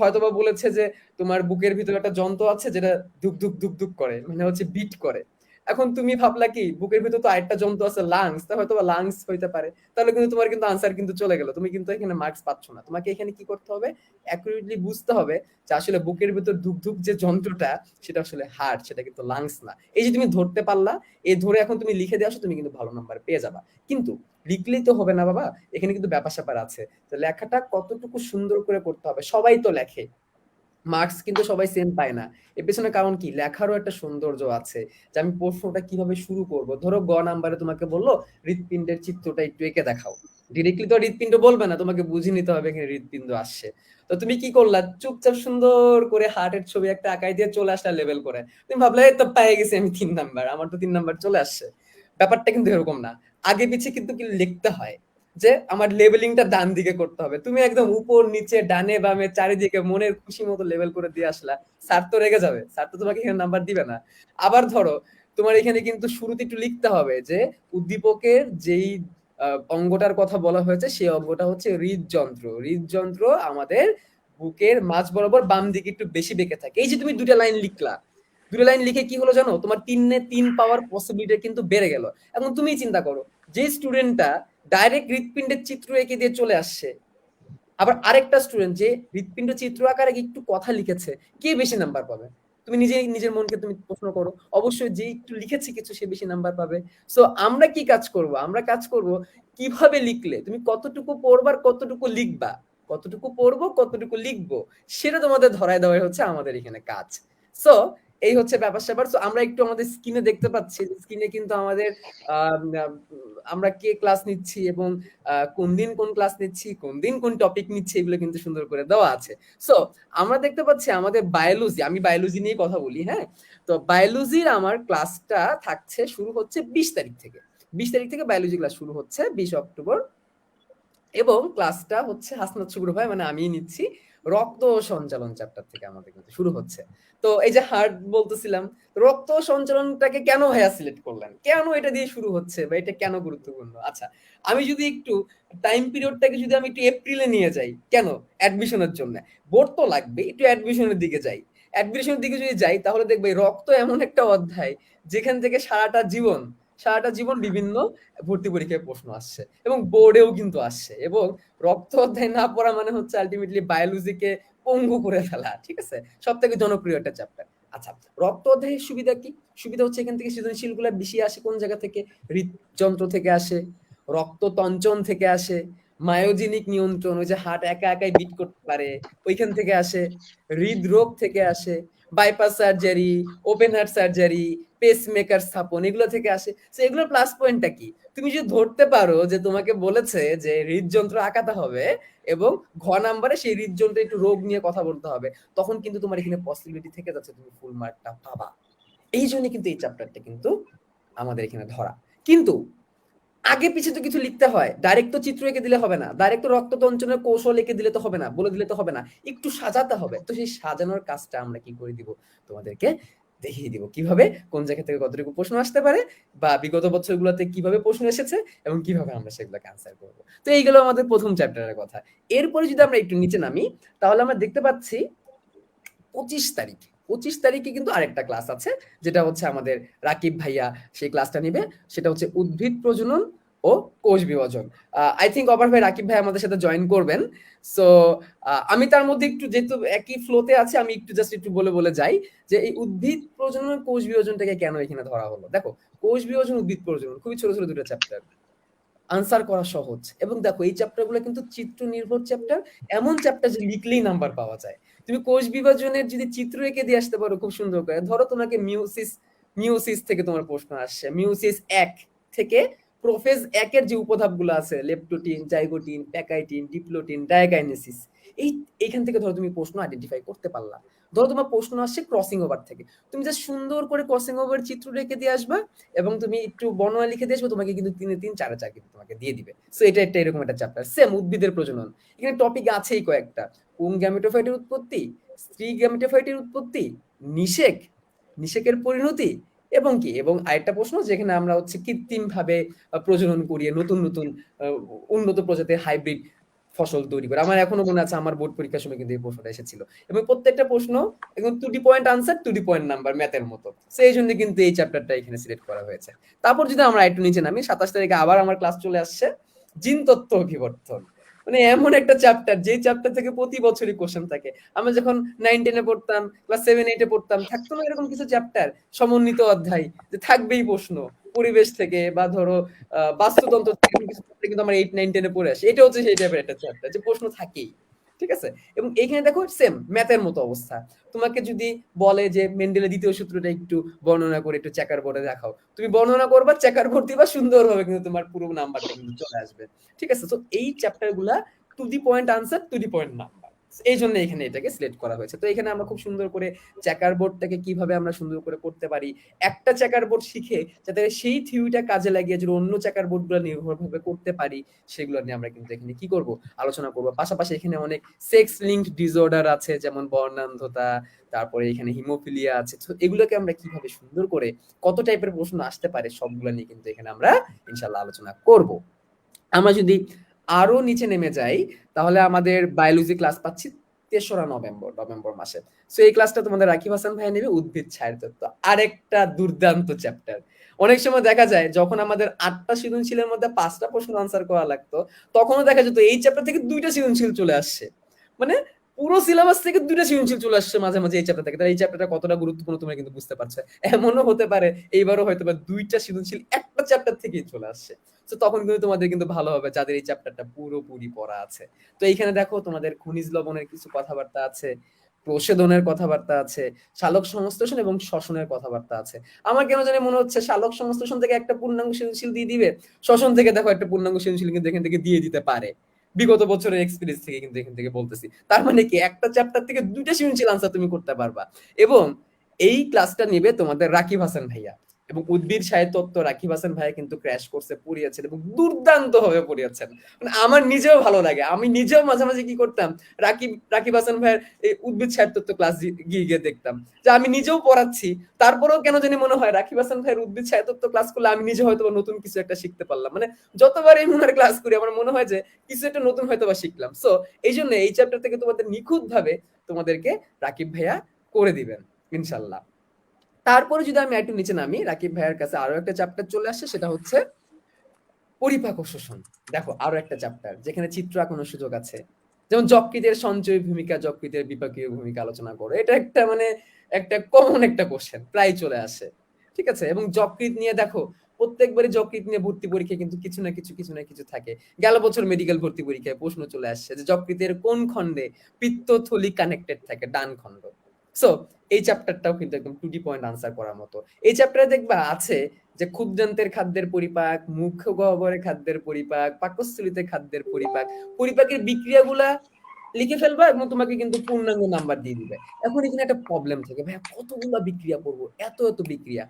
হয়তোবা বলেছে যে তোমার বুকের ভিতরে একটা যন্ত্র আছে যেটা ধুক ধুক ধুক ধুক করে, মানে হচ্ছে বিট করে। এখন তুমি ভাবলা কি বুকের ভিতর তো আরেকটা যন্ত্র আছে লাংস, তা হয়তো লাংস হইতে পারে, তাহলে কিন্তু তোমার কিন্তু আনসার কিন্তু চলে গেল, তুমি কিন্তু এখানে মার্কস পাচ্ছ না। তোমাকে এখানে কি করতে হবে, অ্যাকুরেটলি বুঝতে হবে যে আসলে বুকের ভিতর ধুক ধুক যে যন্ত্রটা, সেটা আসলে হার্ট, সেটা কিন্তু লাংস না। এই যে তুমি ধরতে পারলা, এই ধরে এখন তুমি লিখে দিয়ে আসো, তুমি কিন্তু ভালো নাম্বার পেয়ে যাবা। কিন্তু লিখলেই তো হবে না বাবা, এখানে কিন্তু ব্যাপার স্যাপার আছে। তো লেখাটা কতটুকু সুন্দর করে করতে হবে, সবাই তো লেখে, মার্কস কিন্তু সবাই সেম পায় না। এর পেছনে কারণ কি, লেখারও একটা সৌন্দর্য আছে, যে আমি প্রশ্নটা কিভাবে শুরু করব। ধরো গ নাম্বারে তোমাকে বললো হৃৎপিণ্ডের চিত্রটা একটু এঁকে দেখাও, ডিরেক্টলি তো হৃৎপিণ্ড বলবে না, তোমাকে বুঝে নিতে হবে এখানে হৃৎপিণ্ড আসছে। তো তুমি কি করলা, চুপচাপ সুন্দর করে হার্টের ছবি একটা আঁকাই দিয়ে চলে আসলা লেভেল করে, তুমি ভাবলে এই তো পেয়ে গেছি আমি 3 নাম্বার, আমার তো 3 নাম্বার চলে আসছে। ব্যাপারটা কিন্তু এরকম না, আগে পিছে কিন্তু কি লিখতে হয়, যে আমার লেভেলিংটা ডান দিকে করতে হবে। তুমি একদম উপর নিচে ডানে বামে চারিদিকে মনের খুশি মতো লেভেল করে দিয়ে আসলা, স্যার তো রেগে যাবে, স্যার তো তোমাকে এখানে নাম্বার দিবে না। আবার ধরো তোমার এখানে কিন্তু শুরুতে একটু লিখতে হবে যে উদ্দীপকের যেই অঙ্গটার কথা বলা হয়েছে, সেই অঙ্গটা হচ্ছে হৃদযন্ত্র। হৃদযন্ত্র আমাদের বুকের মাঝ বরাবর বাম দিকে একটু বেশি বেঁকে থাকে। এই যে তুমি দুটা লাইন লিখলা, দুটো লাইন লিখে কি হলো জানো, তোমার 3 পাওয়ার পসিবিলিটি কিন্তু বেড়ে গেল। এখন তুমি চিন্তা করো, যে স্টুডেন্টটা ডাইরেক্ট হৃৎপিণ্ডের চিত্র এঁকে দিয়ে চলে আসছে, আবার আরেকটা স্টুডেন্ট যে হৃৎপিণ্ড চিত্র আকারে একটু কথা লিখেছে, কে বেশি নাম্বার পাবে? তুমি নিজের মনকে তুমি প্রশ্ন করো। অবশ্যই যে একটু লিখেছে কিছু সে বেশি নাম্বার পাবে। সো আমরা কি কাজ করব? আমরা কাজ করব কিভাবে লিখলে তুমি কতটুকু পড়বা আর কতটুকু লিখবা, কতটুকু পড়বো কতটুকু লিখবো, সেটা তোমাদের ধরায় দেওয়াই হচ্ছে আমাদের এখানে কাজ। সো এই হচ্ছে ব্যাপার স্যাপার। সো আমরা একটু আমাদের স্ক্রিনে দেখতে পাচ্ছি, স্ক্রিনে কিন্তু আমাদের আমরা কে ক্লাস নিচ্ছি এবং কোন দিন কোন ক্লাস নিচ্ছি, কোন দিন কোন টপিক নিচ্ছি, এগুলো কিন্তু সুন্দর করে দেওয়া আছে। সো আমরা দেখতে পাচ্ছি আমাদের বায়োলজি, আমি বায়োলজি নিয়ে কথা বলি, হ্যাঁ। তো বায়োলজির আমার ক্লাসটা থাকছে, শুরু হচ্ছে 20 তারিখ থেকে। 20 তারিখ থেকে বায়োলজি ক্লাস শুরু হচ্ছে, 20 অক্টোবর। এবং ক্লাসটা হচ্ছে হাসনাত শুভ্র ভাই, মানে আমিই নিচ্ছি। রক্ত সঞ্চালন চ্যাপ্টার থেকে আমাদের কিন্তু শুরু হচ্ছে। তো এই যে হার্ট বলতেছিলাম, রক্ত সঞ্চালনটাকে কেন ভাইয়া সিলেক্ট করলেন, কেন এটা দিয়ে শুরু হচ্ছে বা এটা কেন গুরুত্বপূর্ণ? আচ্ছা, আমি যদি একটু টাইম পিরিয়ডটাকে যদি আমি একটু এপ্রিলে নিয়ে যাই, কেন? অ্যাডমিশনের জন্য। বোর্ড তো লাগবে, একটু অ্যাডমিশনের দিকে যাই। অ্যাডমিশনের দিকে যদি যাই তাহলে দেখবে রক্ত এমন একটা অধ্যায় যেখান থেকে সারাটা জীবন বিভিন্ন ভর্তি পরীক্ষায় প্রশ্ন আসছে এবং বোর্ডেও কিন্তু আসছে। এবং রক্ত অধ্যায় না পড়া মানে হচ্ছে আলটিমেটলি বায়োলজিকে পঙ্গু করে ফেলা, ঠিক আছে? সব থেকে জনপ্রিয় একটা চ্যাপ্টার। আচ্ছা, রক্ত অধ্যায়ের সুবিধা কি? সুবিধা হচ্ছে এখান থেকে সৃজনশীল গুলা বেশি আসে কোন জায়গা থেকে? হৃদযন্ত্র থেকে আসে, রক্ততঞ্চন থেকে আসে, মায়োজিনিক নিয়ন্ত্রণ, ওই যে হার্ট একা একাই বিট করতে পারে, ওইখান থেকে আসে, হৃদরোগ থেকে আসে, bypass surgery, open heart surgery, pacemaker স্থাপন, এগুলো থেকে আসে। সো এগুলোর প্লাস পয়েন্টটা কি? তুমি যদি ধরতে পারো যে তোমাকে বলেছে যে হৃদযন্ত্র আঁকাতে হবে এবং ঘ নাম্বারে সেই হৃদযন্ত্রে একটু রোগ নিয়ে কথা বলতে হবে, তখন কিন্তু তোমার এখানে পসিবিলিটি থেকে যাচ্ছে তুমি ফুল মার্কটা পাবা। এই জন্য কিন্তু এই চ্যাপ্টারটা কিন্তু আমাদের এখানে ধরা। কিন্তু আগে পিছে তো কিছু লিখতে হয়, ডাইরেক্ট তো চিত্র এঁকে দিলে হবে না, ডাইরেক্ট তো রক্ততঞ্চনের কৌশল এঁকে দিলে তো হবে না, বলে দিলে তো হবে না, একটু সাজাতে হবে। তো সেই সাজানোর কাজটা আমরা কি করে দিব? তোমাদেরকে দেখিয়ে দিব কিভাবে, কোন জায়গা থেকে কতটুকু প্রশ্ন আসতে পারে, বা বিগত বছরগুলোতে কিভাবে প্রশ্ন এসেছে এবং কিভাবে আমরা সেগুলোকে আনসার করব। তো এইগুলো আমাদের প্রথম চ্যাপ্টারের কথা। এরপরে যদি আমরা একটু নিচে নামি, তাহলে আমরা দেখতে পাচ্ছি 25 তারিখে, 25 তারিখে কিন্তু আরেকটা ক্লাস আছে, যেটা হচ্ছে আমাদের রাকিব ভাইয়া সেই ক্লাসটা নিবে। সেটা হচ্ছে উদ্ভিদ প্রজনন ও কোষ বিভাজন। আই থিঙ্ক অপার ভাই, রাকিব ভাই আমাদের সাথে জয়েন করবেন। সো আমি তার মধ্যে একটু, যেহেতু একই ফ্লোতে আছে, আমি একটু জাস্ট একটু বলে যাই যে এই উদ্ভিদ প্রজনন কোষ বিভাজনটাকে কেন এখানে ধরা হলো। দেখো, কোষ বিভাজন উদ্ভিদ প্রজনন খুবই ছোট ছোট দুটো চ্যাপ্টার, আনসার করা সহজ। এবং দেখো এই চ্যাপ্টারগুলো কিন্তু চিত্র নির্ভর চ্যাপ্টার, এমন চ্যাপ্টার যে লিখলেই নাম্বার পাওয়া যায়। তুমি কোষ বিভাজনের যদি চিত্র এঁকে দিয়ে আসতে পারো খুব সুন্দর করে, ধরো তোমাকে মিওসিস থেকে তোমার প্রশ্ন আসছে, মিওসিস 1 থেকে প্রোফেজ 1 এর যে উপধাপগুলো আছে, leptotene, zygotene, pachytene, diplotene, diakinesis, এইখান থেকে ধরো তুমি প্রশ্ন আইডেন্টিফাই করতে পারলা। ধরো তোমার প্রশ্ন আসছে ক্রসিং ওভার থেকে, তুমি জাস্ট সুন্দর করে ক্রসিং ওভার চিত্র রেখে দিয়ে আসবা এবং তুমি একটু বর্ণনা লিখে দিয়ে আসবে, তোমাকে কিন্তু 3-3 4-4 কিন্তু তোমাকে দিয়ে দিবে। সো এটা একটা এরকম একটা চ্যাপ্টার। সেম উদ্ভিদের প্রজনন, এখানে টপিক আছেই কয়েকটা। পুং গ্যামেটোফাইটের উৎপত্তি, স্ত্রী গ্যামেটোফাইটের উৎপত্তি, নিষেক, নিষেকের পরিণতি, এবং কি, এবং আরেকটা প্রশ্ন যেখানে আমরা হচ্ছে কৃত্রিম ভাবে প্রজনন করিয়ে নতুন নতুন উন্নত প্রজাতির হাইব্রিড ফসল তৈরি করে। আমার এখনো মনে আছে আমার বোর্ড পরীক্ষার সময় কিন্তু এই প্রশ্নটা এসেছিল, এবং প্রত্যেকটা প্রশ্ন একদম 2 পয়েন্ট আনসার, 2 পয়েন্ট নাম্বার, ম্যাথের মতো। সেই জন্য কিন্তু এই চ্যাপ্টারটা এখানে সিলেক্ট করা হয়েছে। তারপর যদি আমরা একটু নিচে নামি, 27 তারিখে আবার আমার ক্লাস চলে আসছে, জিন তত্ত্ব অভিবর্তন। মানে এমন একটা চ্যাপ্টার, যে চ্যাপ্টার থেকে প্রতি বছরই কোশ্চেন থাকে। আমরা যখন 9-10 এ পড়তাম, ক্লাস 7-8 এ পড়তাম, থাকতো না এরকম কিছু চ্যাপ্টার, সমন্বিত অধ্যায়, যে থাকবেই প্রশ্ন পরিবেশ থেকে বা ধরো বাস্তুতন্ত্র থেকে কিছু চ্যাপ্টার কিন্তু আমরা 8-9-10 এ পড়ে আসি। এটা হচ্ছে সেই টাইপের একটা চ্যাপ্টার যে প্রশ্ন থাকেই, ঠিক আছে? এবং এখানে দেখো সেম ম্যাথের মতো অবস্থা। তোমাকে যদি বলে যে মেন্ডেলের দ্বিতীয় সূত্রটা একটু বর্ণনা করে একটু চেকার বোর্ডে দেখাও, তুমি বর্ণনা করবা, চেকার বোর্ড দিবা, সুন্দরভাবে কিন্তু তোমার পুরো নাম্বারটা কিন্তু চলে আসবে, ঠিক আছে? তো এই চ্যাপ্টার গুলা 2 পয়েন্ট আনসার, 2 পয়েন্ট নাম্বার, এই জন্য এখানে এটাকে সিলেক্ট করা হয়েছে। তো এখানে আমরা খুব সুন্দর করে চেকার বোর্ডটাকে কিভাবে আমরা সুন্দর করে করতে পারি, একটা চেকার বোর্ড শিখে যাতে সেই থিওরিটা কাজে লাগিয়ে যদি অন্য চেকার বোর্ড গুলো নির্ভরভাবে করতে পারি, সেগুলো নিয়ে আমরা কিন্তু এখানে কি করব, আলোচনা করব। পাশাপাশি এখানে অনেক সেক্স লিঙ্কড ডিসঅর্ডার আছে, যেমন বর্ণান্ধতা, তারপরে এখানে হিমোফিলিয়া আছে। তো এগুলোকে আমরা কিভাবে সুন্দর করে, কত টাইপের প্রশ্ন আসতে পারে, সবগুলো নিয়ে কিন্তু এখানে আমরা ইনশাআল্লাহ আলোচনা করব। আমরা যদি আরো নিচে নেমে যাই তাহলে আমাদের বায়োলজি ক্লাস পাচ্ছি ৩রা নভেম্বর মাসে। সো এই ক্লাসটা তোমাদের রাকিব হাসান ভাই নেবে, উদ্ভিদ ছায়ের তত্ত্ব, আরেকটা দুর্দান্ত চ্যাপ্টার। অনেক সময় দেখা যায় যখন আমাদের ৮টা সৃজনশীলের মধ্যে ৫টা প্রশ্ন আনসার করা লাগতো, তখনও দেখা যেত এই চ্যাপ্টার থেকে ২টা সৃজনশীল চলে আসছে। মানে পুরো সিলেবাস থেকে ২টা সৃজনশীল চলে আসছে মাঝে মাঝে এই চ্যাপ্টার থেকে। তাহলে এই চ্যাপ্টারটা কতটা গুরুত্বপূর্ণ তোমরা কিন্তু বুঝতে পারছো। এমনও হতে পারে এইবারও হয়তো বা ২টা সৃজনশীল একটা চ্যাপ্টার থেকেই চলে আসছে। তো তখন কিন্তু তোমাদের কিন্তু ভালো হবে যাদের এই চ্যাপ্টারটা পুরোপুরি পড়া আছে। তো এইখানে দেখো তোমাদের খনিজ লবণের কিছু কথাবার্তা আছে, প্রষেধনের কথাবার্তা আছে, সালোক সংশ্লেষণ এবং শ্বসনের কথাবার্তা আছে। আমার কেন জানি মনে হচ্ছে সালোক সংশ্লেষণ থেকে একটা পূর্ণাঙ্গ সৃজনশীল দিয়ে দিবে, শ্বসন থেকে দেখো একটা পূর্ণাঙ্গ সৃজনশীল কিন্তু এখান থেকে দিয়ে দিতে পারে। বিগত বছরের এক্সপেরিয়েন্স থেকে কিন্তু এখান থেকে বলতেছি। তার মানে কি একটা চ্যাপ্টার থেকে ২টা সৃজনশীল আনসার তুমি করতে পারবা। এবং এই ক্লাসটা নিবে তোমাদের রাকিব হাসান ভাইয়া, এবং উদ্ভিদ সাহিত্যত্ব রাকিব হাসান ভাইয়া কিন্তু ক্র্যাশ কোর্সে পড়িয়েছেন এবং দুর্দান্ত ভাবে পড়িয়েছেন। মানে আমার নিজেও ভালো লাগে, আমি নিজেও মাঝে মাঝে কি করতাম, রাকিব হাসান ভাইয়ের এই উদ্ভিদ সাহিত্যত্ব ক্লাস গিয়ে গিয়ে দেখতাম যে আমি নিজেও পড়াচ্ছি, তারপরেও কেন জানি মনে হয় রাকিব হাসান ভাইয়ের উদ্ভিদ সাহিত্যত্ব ক্লাস করলে আমি নিজে হয়তো নতুন কিছু একটা শিখতে পারলাম। মানে যতবার এই মনের ক্লাস করি আমার মনে হয় যে কিছু একটা নতুন হয়তো বা শিখলাম। সো এই জন্য এই চ্যাপ্টার থেকে তোমাদের নিখুঁত ভাবে তোমাদেরকে রাকিব ভাইয়া করে দিবেন ইনশাল্লাহ। তারপরে যদি আমি একটু নিচে নামি, রাকিব ভাইয়ের কাছে আরো একটা চ্যাপ্টার চলে আসছে, সেটা হচ্ছে পরিপাক ও শোষণ। দেখো আরো একটা চ্যাপ্টার যেখানে চিত্র আঁকানোর সুযোগ আছে, যেমন যকৃতের সঞ্চয় ভূমিকা, যকৃতের বিপাকীয় ভূমিকা আলোচনা করো। এটা একটা মানে একটা কমন একটা কোশ্চেন, প্রায় চলে আসে, ঠিক আছে। এবং যকৃৎ নিয়ে দেখো প্রত্যেকবারই যকৃৎ নিয়ে ভর্তি পরীক্ষায় কিন্তু কিছু না কিছু থাকে। গেল বছর মেডিকেল ভর্তি পরীক্ষায় প্রশ্ন চলে আসছে যে যকৃতের কোন খণ্ডে পিত্তথলি কানেক্টেড থাকে, ডান খণ্ড। সো এই চ্যাপ্টারটাও কিন্তু একদম 2D পয়েন্ট আনসার করার মতো। এই চ্যাপ্টারে দেখবা আছে যে ক্ষুদ্রান্তের খাদ্যের পরিপাক, মুখ্য গহ্বরে খাদ্যের পরিপাক, পাকস্থলীতে খাদ্যের পরিপাক, পরিপাকের বিক্রিয়াগুলা লিখে ফেলবা এবং তোমাকে কিন্তু পূর্ণাঙ্গ নাম্বার দিয়ে দিবে। এখন এখানে একটা প্রবলেম থাকে, ভাইয়া কতগুলা বিক্রিয়া করবো, এত বিক্রিয়া।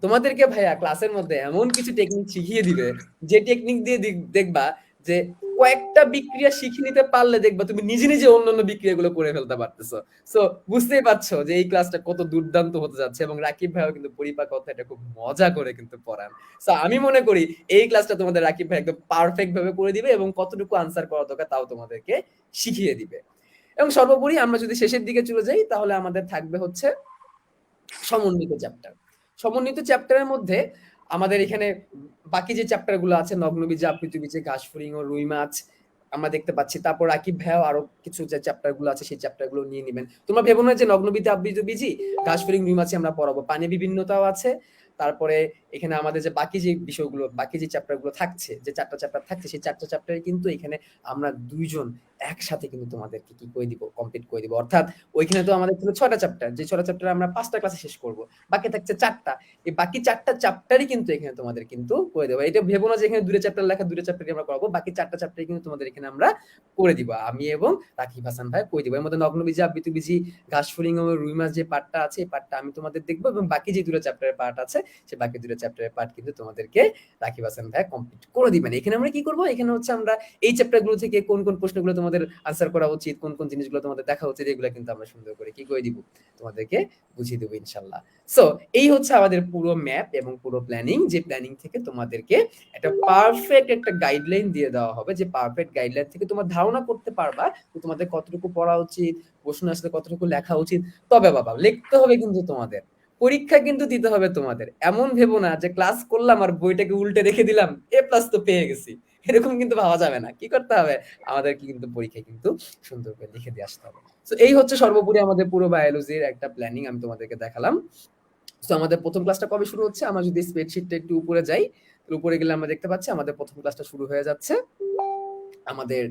তোমাদেরকে ভাইয়া ক্লাসের মধ্যে এমন কিছু টেকনিক শিখিয়ে দিবে যে টেকনিক দিয়ে দেখবা যে কয়েকটা বিক্রিয়া শিখে নিতে পারলে দেখবা তুমি নিজে নিজে অন্যান্য বিক্রিয়াগুলো করে ফেলতে পারতেছো। সো বুঝতেই পারছো যে এই ক্লাসটা কত দুর্দান্ত হতে যাচ্ছে, এবং রাকিব ভাইও কিন্তু পরিপাক কথাটা খুব মজা করে কিন্তু পড়ান। সো আমি মনে করি এই ক্লাসটা তোমাদের রাকিব ভাই একদম পারফেক্ট ভাবে করে দিবে এবং কতটুকু আনসার করা দরকার তাও তোমাদেরকে শিখিয়ে দিবে। এবং সর্বোপরি আমরা যদি শেষের দিকে চলে যাই তাহলে আমাদের থাকবে হচ্ছে সমন্বিত চ্যাপ্টার। সমন্বিত চ্যাপ্টারের মধ্যে আমাদের এখানে বাকি যে চ্যাপ্টার গুলো আছে, নগ্নবীজে, আপৃতবীজে, ঘাসফড়িং ও রুই মাছ আমরা দেখতে পাচ্ছি। তারপর রাকিব ভাইও আরো কিছু যে চ্যাপ্টার গুলো আছে সেই চ্যাপ্টার গুলো নিয়ে নেবেন। তোমরা ভেবো না যে নগ্নবীজে, আপৃতবীজী, ঘাসফড়িং, রুই মাছে আমরা পড়াবো, পানি বিভিন্নতাও আছে। তারপরে এখানে আমাদের যে বাকি যে বিষয়গুলো, বাকি যে চ্যাপ্টার গুলো থাকছে, যে 4টা চ্যাপ্টার থাকছে, সেই 4টা চ্যাপ্টারে কিন্তু এখানে আমরা দুইজন একসাথে কিন্তু তোমাদেরকে কি করে দিব, কমপ্লিট করে দিব। অর্থাৎ ওইখানে তো আমাদের ছিল 6টা চ্যাপ্টার, যে 6টা চ্যাপ্টার আমরা 5টা ক্লাসে শেষ করব, বাকি থাকছে 4টা। এই বাকি 4টা চ্যাপ্টারই কিন্তু এখানে তোমাদের কিন্তু করে দেবো। এটা ভেবো না যে এখানে 2টা চ্যাপ্টার লেখা, 2টা চ্যাপ্টারই আমরা করাবো, বাকি 4টা চ্যাপ্টারই কিন্তু তোমাদের এখানে আমরা করে দিব, আমি এবং রাকিব হাসান ভাই করে দিব। এর মধ্যে নগ্নবীজী, আপৃতবীজী, ঘাসফড়িং এবং রুই মাছ যে পার্টটা আছে এই পার্টটা আমি তোমাদের দেখবো, এবং বাকি যে 2টা চ্যাপ্টারের পার্ট আছে সে বাকি 2টা চ্যাপ্টারের পার্ট কিন্তু তোমাদেরকে রাকিব হাসান ভাই কমপ্লিট করে দিবেন। এখানে আমরা কি করব, এখানে হচ্ছে আমরা এই চ্যাপ্টারগুলো থেকে কোন কোন প্রশ্নগুলো তোমাদের আনসার করা উচিত, কোন কোন জিনিসগুলো তোমাদের দেখা উচিত, এগুলো কিন্তু আমরা সুন্দর করে কি করে দিব, তোমাদেরকে বুঝিয়ে দেবো ইনশাল্লাহ। সো এই হচ্ছে আমাদের পুরো ম্যাপ এবং পুরো প্ল্যানিং, যে প্ল্যানিং থেকে তোমাদেরকে একটা পারফেক্ট একটা গাইডলাইন দিয়ে দেওয়া হবে, যে পারফেক্ট গাইডলাইন থেকে তোমার ধারণা করতে পারবা তোমাদের কতটুকু পড়া উচিত, প্রশ্ন আসলে কতটুকু লেখা উচিত। তবে বাবা লিখতে হবে কিন্তু তোমাদের, পরীক্ষা কিন্তু দিতে হবে তোমাদের। এমন ভেবো না যে ক্লাস করলাম আর বইটাকে উল্টে রেখে দিলাম, A+ তো পেয়ে গেছি, এরকম কিন্তু ভাবা যাবে না। কি করতে হবে, আমাদেরকে কিন্তু পরীক্ষায় কিন্তু সুন্দর করে লিখে দিয়ে আসতে হবে। তো এই হচ্ছে সর্বোপরি আমাদের পুরো বায়োলজির একটা প্ল্যানিং আমি তোমাদেরকে দেখালাম। তো আমাদের প্রথম ক্লাসটা কবে শুরু হচ্ছে, আমরা যদি স্প্রেডশিটটা একটু উপরে যাই, উপরে গেলে আমরা দেখতে পাচ্ছি আমাদের প্রথম ক্লাসটা শুরু হয়ে যাচ্ছে আমাদের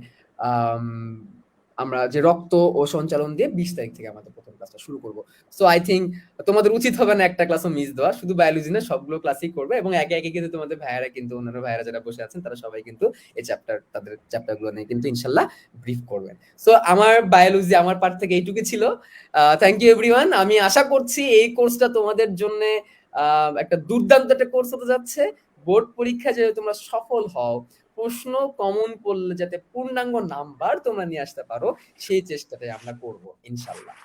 আমরা যে রক্ত ও সঞ্চালন দিয়ে 20 তারিখ থেকে আমাদের প্রথম ক্লাসটা শুরু করব। সো আই থিঙ্ক তোমাদের উচিত হবে না একটা ক্লাসও মিস দেওয়া, শুধু বায়োলজি না সবগুলো ক্লাসই করবে, এবং একে একে কিন্তু তোমাদের ভাইয়ারা কিন্তু, অন্যান্য ভাইয়ারা যারা বসে আছেন তারা সবাই কিন্তু এই চ্যাপ্টার, তাদের চ্যাপ্টারগুলো নিয়ে কিন্তু ইনশাল্লাহ ব্রিফ করবেন। সো আমার বায়োলজি আমার পার্ট থেকে এইটুকু ছিল। Thank you everyone. আমি আশা করছি এই কোর্সটা তোমাদের জন্য একটা দুর্দান্ত একটা কোর্স হতে যাচ্ছে। বোর্ড পরীক্ষা যাতে তোমরা সফল হও, প্রশ্ন কমন পড়লে যাতে পূর্ণাঙ্গ নাম্বার তোমরা নিয়ে আসতে পারো, সেই চেষ্টাটাই আমরা করব ইনশাল্লাহ।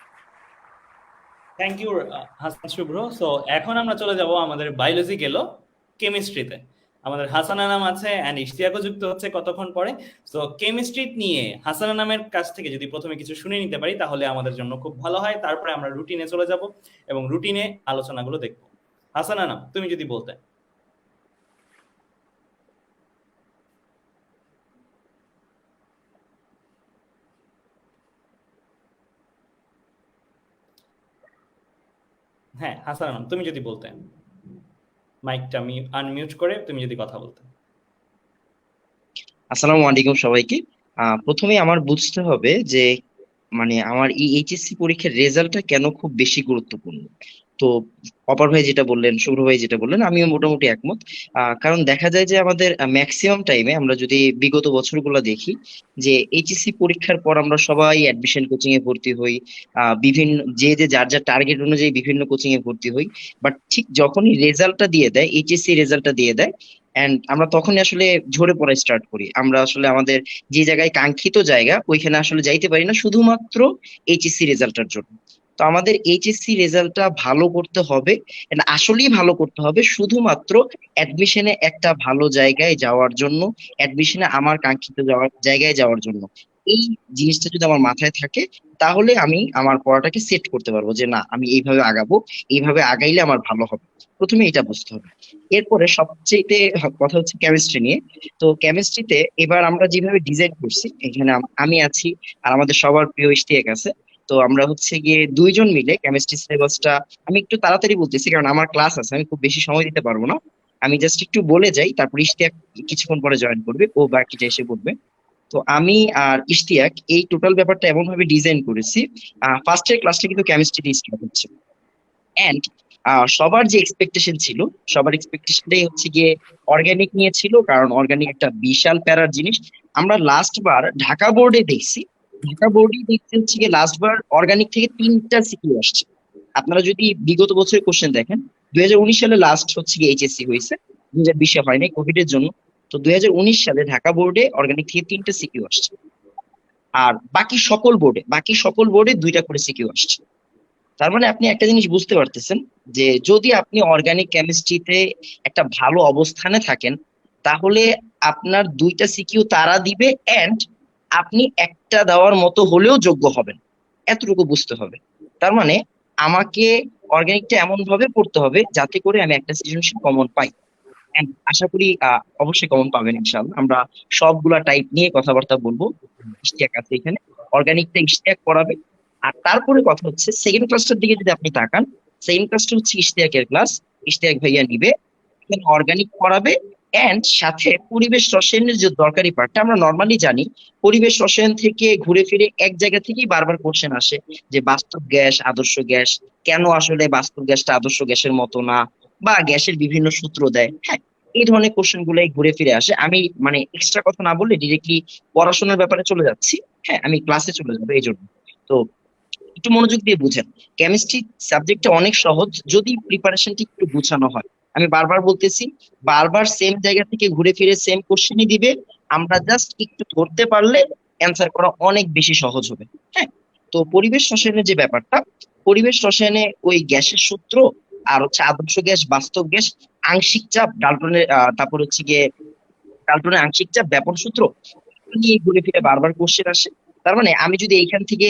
Thank you Hasan Shuvro. So এখন আমরা চলে যাব, আমাদের বায়োলজি গেল, কেমিস্ট্রিতে। আমাদের হাসান আনাম আছে এন্ড ইশতিয়াকও যুক্ত হচ্ছে কতক্ষণ পরে। সো কেমিস্ট্রি নিয়ে হাসান আনামের কাছ থেকে যদি প্রথমে কিছু শুনে নিতে পারি তাহলে আমাদের জন্য খুব ভালো হয়, তারপরে আমরা রুটিনে চলে যাব এবং রুটিনে আলোচনাগুলো দেখব। হাসান আনাম, তুমি যদি বলতে। হ্যাঁ হাসান আনাম, তুমি যদি বলতে, মাইকটা আমি আনমিউট করে তুমি যদি কথা বলতে। আসসালামু আলাইকুম সবাইকে। প্রথমে আমার বুঝতে হবে যে মানে আমার এই এইচএসসি পরীক্ষার রেজাল্টটা কেন খুব বেশি গুরুত্বপূর্ণ। তো অপর ভাই যেটা বললেন, শুভ্র ভাই যেটা বললেন, আমিও মোটামুটি একমত। কারণ দেখা যায় যে আমাদের ম্যাক্সিমাম টাইমে আমরা যদি বিগত বছরগুলো দেখি, যে এইচএসসি পরীক্ষার পর আমরা সবাই অ্যাডমিশন কোচিং এ ভর্তি হই, বিভিন্ন যে যে যার যার টার্গেট অনুযায়ী বিভিন্ন কোচিং এ ভর্তি হই। বাট ঠিক যখনই রেজাল্টটা দিয়ে দেয়, এইচএসসি রেজাল্টটা দিয়ে দেয়, এন্ড আমরা তখনই আসলে ঝরে পড়া স্টার্ট করি। আমরা আসলে আমাদের যে জায়গায় কাঙ্ক্ষিত জায়গা ওইখানে আসলে যাইতে পারি না, শুধুমাত্র এইচএসসি রেজাল্টের জন্য। তো আমাদের এইচএসসি রেজাল্টটা ভালো করতে হবে, and আসলেই ভালো করতে হবে শুধুমাত্র অ্যাডমিশনে একটা ভালো জায়গায় যাওয়ার জন্য, অ্যাডমিশনে আমার কাঙ্ক্ষিত যাওয়ার জায়গায় যাওয়ার জন্য। এই জিনিসটা যদি আমার মাথায় থাকে, তাহলে আমি আমার পড়াটাকে সেট করতে পারবো যে না, আমি এইভাবে আগাবো, এইভাবে আগাইলে আমার ভালো হবে। প্রথমে এটা বুঝতে হবে। এরপরে সবচেয়ে কথা হচ্ছে কেমিস্ট্রি নিয়ে। তো কেমিস্ট্রিতে এবার আমরা যেভাবে ডিজাইন করছি, এখানে আমি আছি, আর আমাদের সবার প্রিয় ইশতিয়াক আছে। তো আমরা হচ্ছে গিয়ে দুইজন মিলে কেমিস্ট্রি সিলেবাসটা, আমি একটু তাড়াতাড়ি বলতেছি কারণ আমার ক্লাস আছে, আমি খুব বেশি সময় দিতে পারবো না। আমি জাস্ট একটু বলে যাই, তারপর ইশতিয়াক কিছুক্ষণ পরে জয়েন করবে, ও বাকিটা এসে বলবে। তো আমি আর ইশতিয়াক এই টোটাল ব্যাপারটা এমন ভাবে ডিজাইন করেছি, ফার্স্টের ক্লাসটা কিন্তু কেমিস্ট্রি দিয়ে স্টার্ট হচ্ছে। এন্ড সবার যে এক্সপেকটেশন ছিল, সবার এক্সপেকটেশনটাই হচ্ছে গিয়ে অর্গানিক নিয়ে ছিল, কারণ অর্গানিক একটা বিশাল প্যারার জিনিস। আমরা লাস্ট বার ঢাকা বোর্ডে দেখছি, ঢাকা বোর্ডে দেখতে হচ্ছে গিয়ে লাস্ট বার অর্গানিক থেকে 3টা সিকিউ আসছে। আপনারা যদি বিগত বছরের কোশ্চেন দেখেন, 2019 সালে লাস্ট হচ্ছে গিয়ে এইচএসসি হয়েছে, 2020 হয়নি কোভিড এর জন্য। তো 2019 সালে ঢাকা বোর্ডে অর্গানিক থেকে 3টা সিকিউ আসছে, আর বাকি সকল বোর্ডে 2টা করে সিকিউ আসছে। তার মানে আপনি একটা জিনিস বুঝতে পারতেছেন, যে যদি আপনি অর্গানিক কেমিস্ট্রিতে একটা ভালো অবস্থানে থাকেন, তাহলে আপনার 2টা সিকিউ তারা দিবে, এন্ড আপনি একটা দেওয়ার মতো হলেও যোগ্য হবেন, এতটুকু বুঝতে হবে। তার মানে আমাকে অর্গানিকটা এমন ভাবে পড়তে হবে যাতে করে আমি একটা সৃজনশীল কমন পাই। And আশা করি অবশ্যই কমন পাবেন ইনশাআল্লাহ। আমরা সবগুলা টাইপ নিয়ে কথাবার্তা বলবো। ইশতিয়াক আছে এখানে, অর্গানিকটা ইশতিয়াক পড়াবে। আর তারপরে কথা হচ্ছে সেকেন্ড ক্লাসটার দিকে যদি আপনি তাকান, সেকেন্ড ক্লাসটা হচ্ছে ইশতিয়াকের ক্লাস, ইশতিয়াক ভাইয়া নিবে, এখানে অর্গানিক পড়াবে। এন্ড সাথে পরিবেশ রসায়নের যে দরকারি পার্টটা, আমরা নর্মালি জানি পরিবেশ রসায়ন থেকে ঘুরে ফিরে এক জায়গা থেকেই বারবার কোশ্চেন আসে, যে বাস্তব গ্যাস, আদর্শ গ্যাস, কেন আসলে বাস্তব গ্যাসটা আদর্শ গ্যাসের মতো না, বা গ্যাসের বিভিন্ন সূত্র দেয়। হ্যাঁ, এই ধরনের কোশ্চেন গুলাই ঘুরে ফিরে আসে। আমি মানে এক্সট্রা কথা না বললে ডিরেক্টলি পড়াশোনার ব্যাপারে চলে যাচ্ছি। হ্যাঁ, আমি ক্লাসে চলে যাবো এই জন্য। তো একটু মনোযোগ দিয়ে বুঝেন, কেমিস্ট্রি সাবজেক্টটা অনেক সহজ যদি প্রিপারেশনটা একটু গুছানো হয়। আমি বারবার বলতেছি, বারবার সেম জায়গা থেকে ঘুরে ফিরে সেম কোশ্চেনই দিবে, আমরা জাস্ট একটু ধরতে পারলে অ্যান্সার করা অনেক বেশি সহজ হবে। হ্যাঁ, তো পরিবেশ রসায়নের যে ব্যাপারটা, পরিবেশ রসায়নে ওই গ্যাসের সূত্র, আর হচ্ছে আদর্শ গ্যাস, বাস্তব গ্যাস, আংশিক চাপ, ডাল্টনের তারপর হচ্ছে গিয়ে ডাল্টনের আংশিক চাপ, ব্যাপন সূত্র, নিয়ে ঘুরে ফিরে বারবার কোশ্চেন আসে। তার মানে আমি যদি এইখান থেকে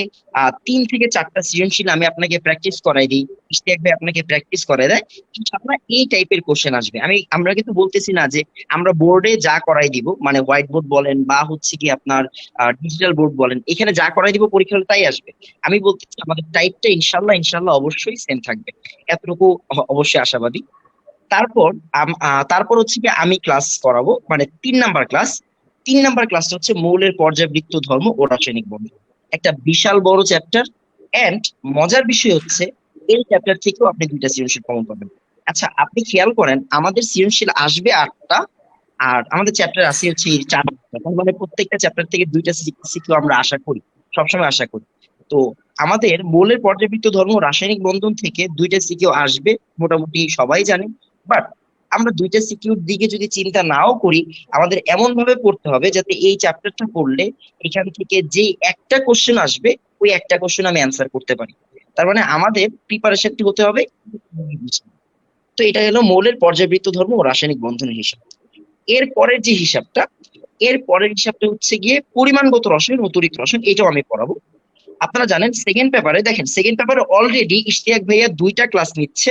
3 থেকে 4টা সৃজনশীল আমি আপনাকে প্র্যাকটিস করাই দিই, ইশতিয়াক ভাই আপনাকে প্র্যাকটিস করাই দেয়, ইনশাআল্লাহ এই টাইপের কোশ্চেন আসবে। আমরা কিন্তু বলতেছি না যে আমরা বোর্ডে যা করাই দিব, মানে হোয়াইট বোর্ড বলেন বা হচ্ছে কি আপনার ডিজিটাল বোর্ড বলেন, এখানে যা করাই দিব পরীক্ষা হলে তাই আসবে। আমি বলতেছি আমাদের টাইপটা ইনশাআল্লাহ ইনশাআল্লাহ অবশ্যই সেম থাকবে, এতটুকু অবশ্যই আশাবাদী। তারপর তারপর হচ্ছে কি আমি ক্লাস করাবো, মানে 3 নাম্বার ক্লাস। 3 নাম্বার ক্লাসটা হচ্ছে মৌলের পর্যাবৃত্ত ধর্ম ও রাসায়নিক বন্ধন, একটা বিশাল বড় চ্যাপ্টার। এন্ড মজার বিষয় হচ্ছে এই চ্যাপ্টার থেকেও আপনি 2টা সৃজনশীল কমন পাবেন। আচ্ছা, আপনি খেয়াল করেন, আমাদের সৃজনশীল আসবে 8টা, আর আমাদের চ্যাপ্টার আছে হচ্ছে 4টা। তার মানে প্রত্যেকটা চ্যাপ্টার থেকে 2টা সিকিউ আমরা আশা করি, সবসময় আশা করি। তো আমাদের মৌলের পর্যাবৃত্ত ধর্ম ও রাসায়নিক বন্ধন থেকে 2টা সিকিউ আসবে, মোটামুটি সবাই জানে। বাট আমরা 2টা সিকিউর দিকে যদি চিন্তা নাও করি, আমাদের এমন ভাবে পড়তে হবে যাতে এই চ্যাপ্টারটা পড়লে এখান থেকে যে একটা কোশ্চেন আসবে, ওই একটা কোশ্চেন আমি অ্যান্সার করতে পারি। তার মানে আমাদের প্রিপারেশনটি হতে হবে। তো এটা হলো মৌলের পর্যাবৃত্ত ধর্ম ও রাসায়নিক বন্ধনের হিসাব। এর পরের যে হিসাবটা, এর পরের হিসাবটা হচ্ছে গিয়ে পরিমাণগত রসায়ন ও তড়িৎ রসায়ন, এটাও আমি পড়াবো। আপনারা জানেন সেকেন্ড পেপারে, দেখেন সেকেন্ড পেপারে অলরেডি ইশতিয়াক ভাইয়া 2টা ক্লাস নিচ্ছে।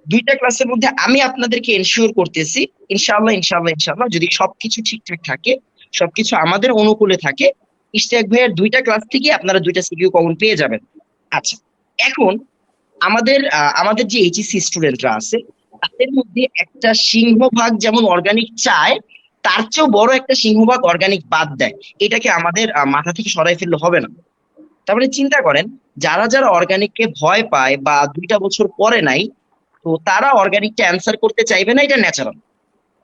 2টা ক্লাসের মধ্যে আমি আপনাদেরকে এনশিওর করতেছি ইনশাআল্লাহ ইনশাআল্লাহ ইনশাআল্লাহ, যদি সবকিছু ঠিকঠাক থাকে, সবকিছু আমাদের অনুকূলে থাকে, ইশতিয়াক ভাইয়ের 2টা ক্লাস থেকে আপনারা 2টা সিকিউ কমন পেয়ে যাবেন। আচ্ছা, এখন আমাদের যে এইচএসসি স্টুডেন্টরা আছে তাদের মধ্যে একটা সিংহভাগ যেমন অর্গানিক চায়, তার চেয়েও বড় একটা সিংহভাগ অর্গানিক বাদ দেয়। এটাকে আমাদের মাথা থেকে সরাই ফেললে হবে না। তার মানে চিন্তা করেন, যারা যারা অর্গানিককে ভয় পায় বা 2টা বছর পরে নাই, তো তারা অর্গানিকটা অ্যান্সার করতে চাইবে না, এটা ন্যাচারাল।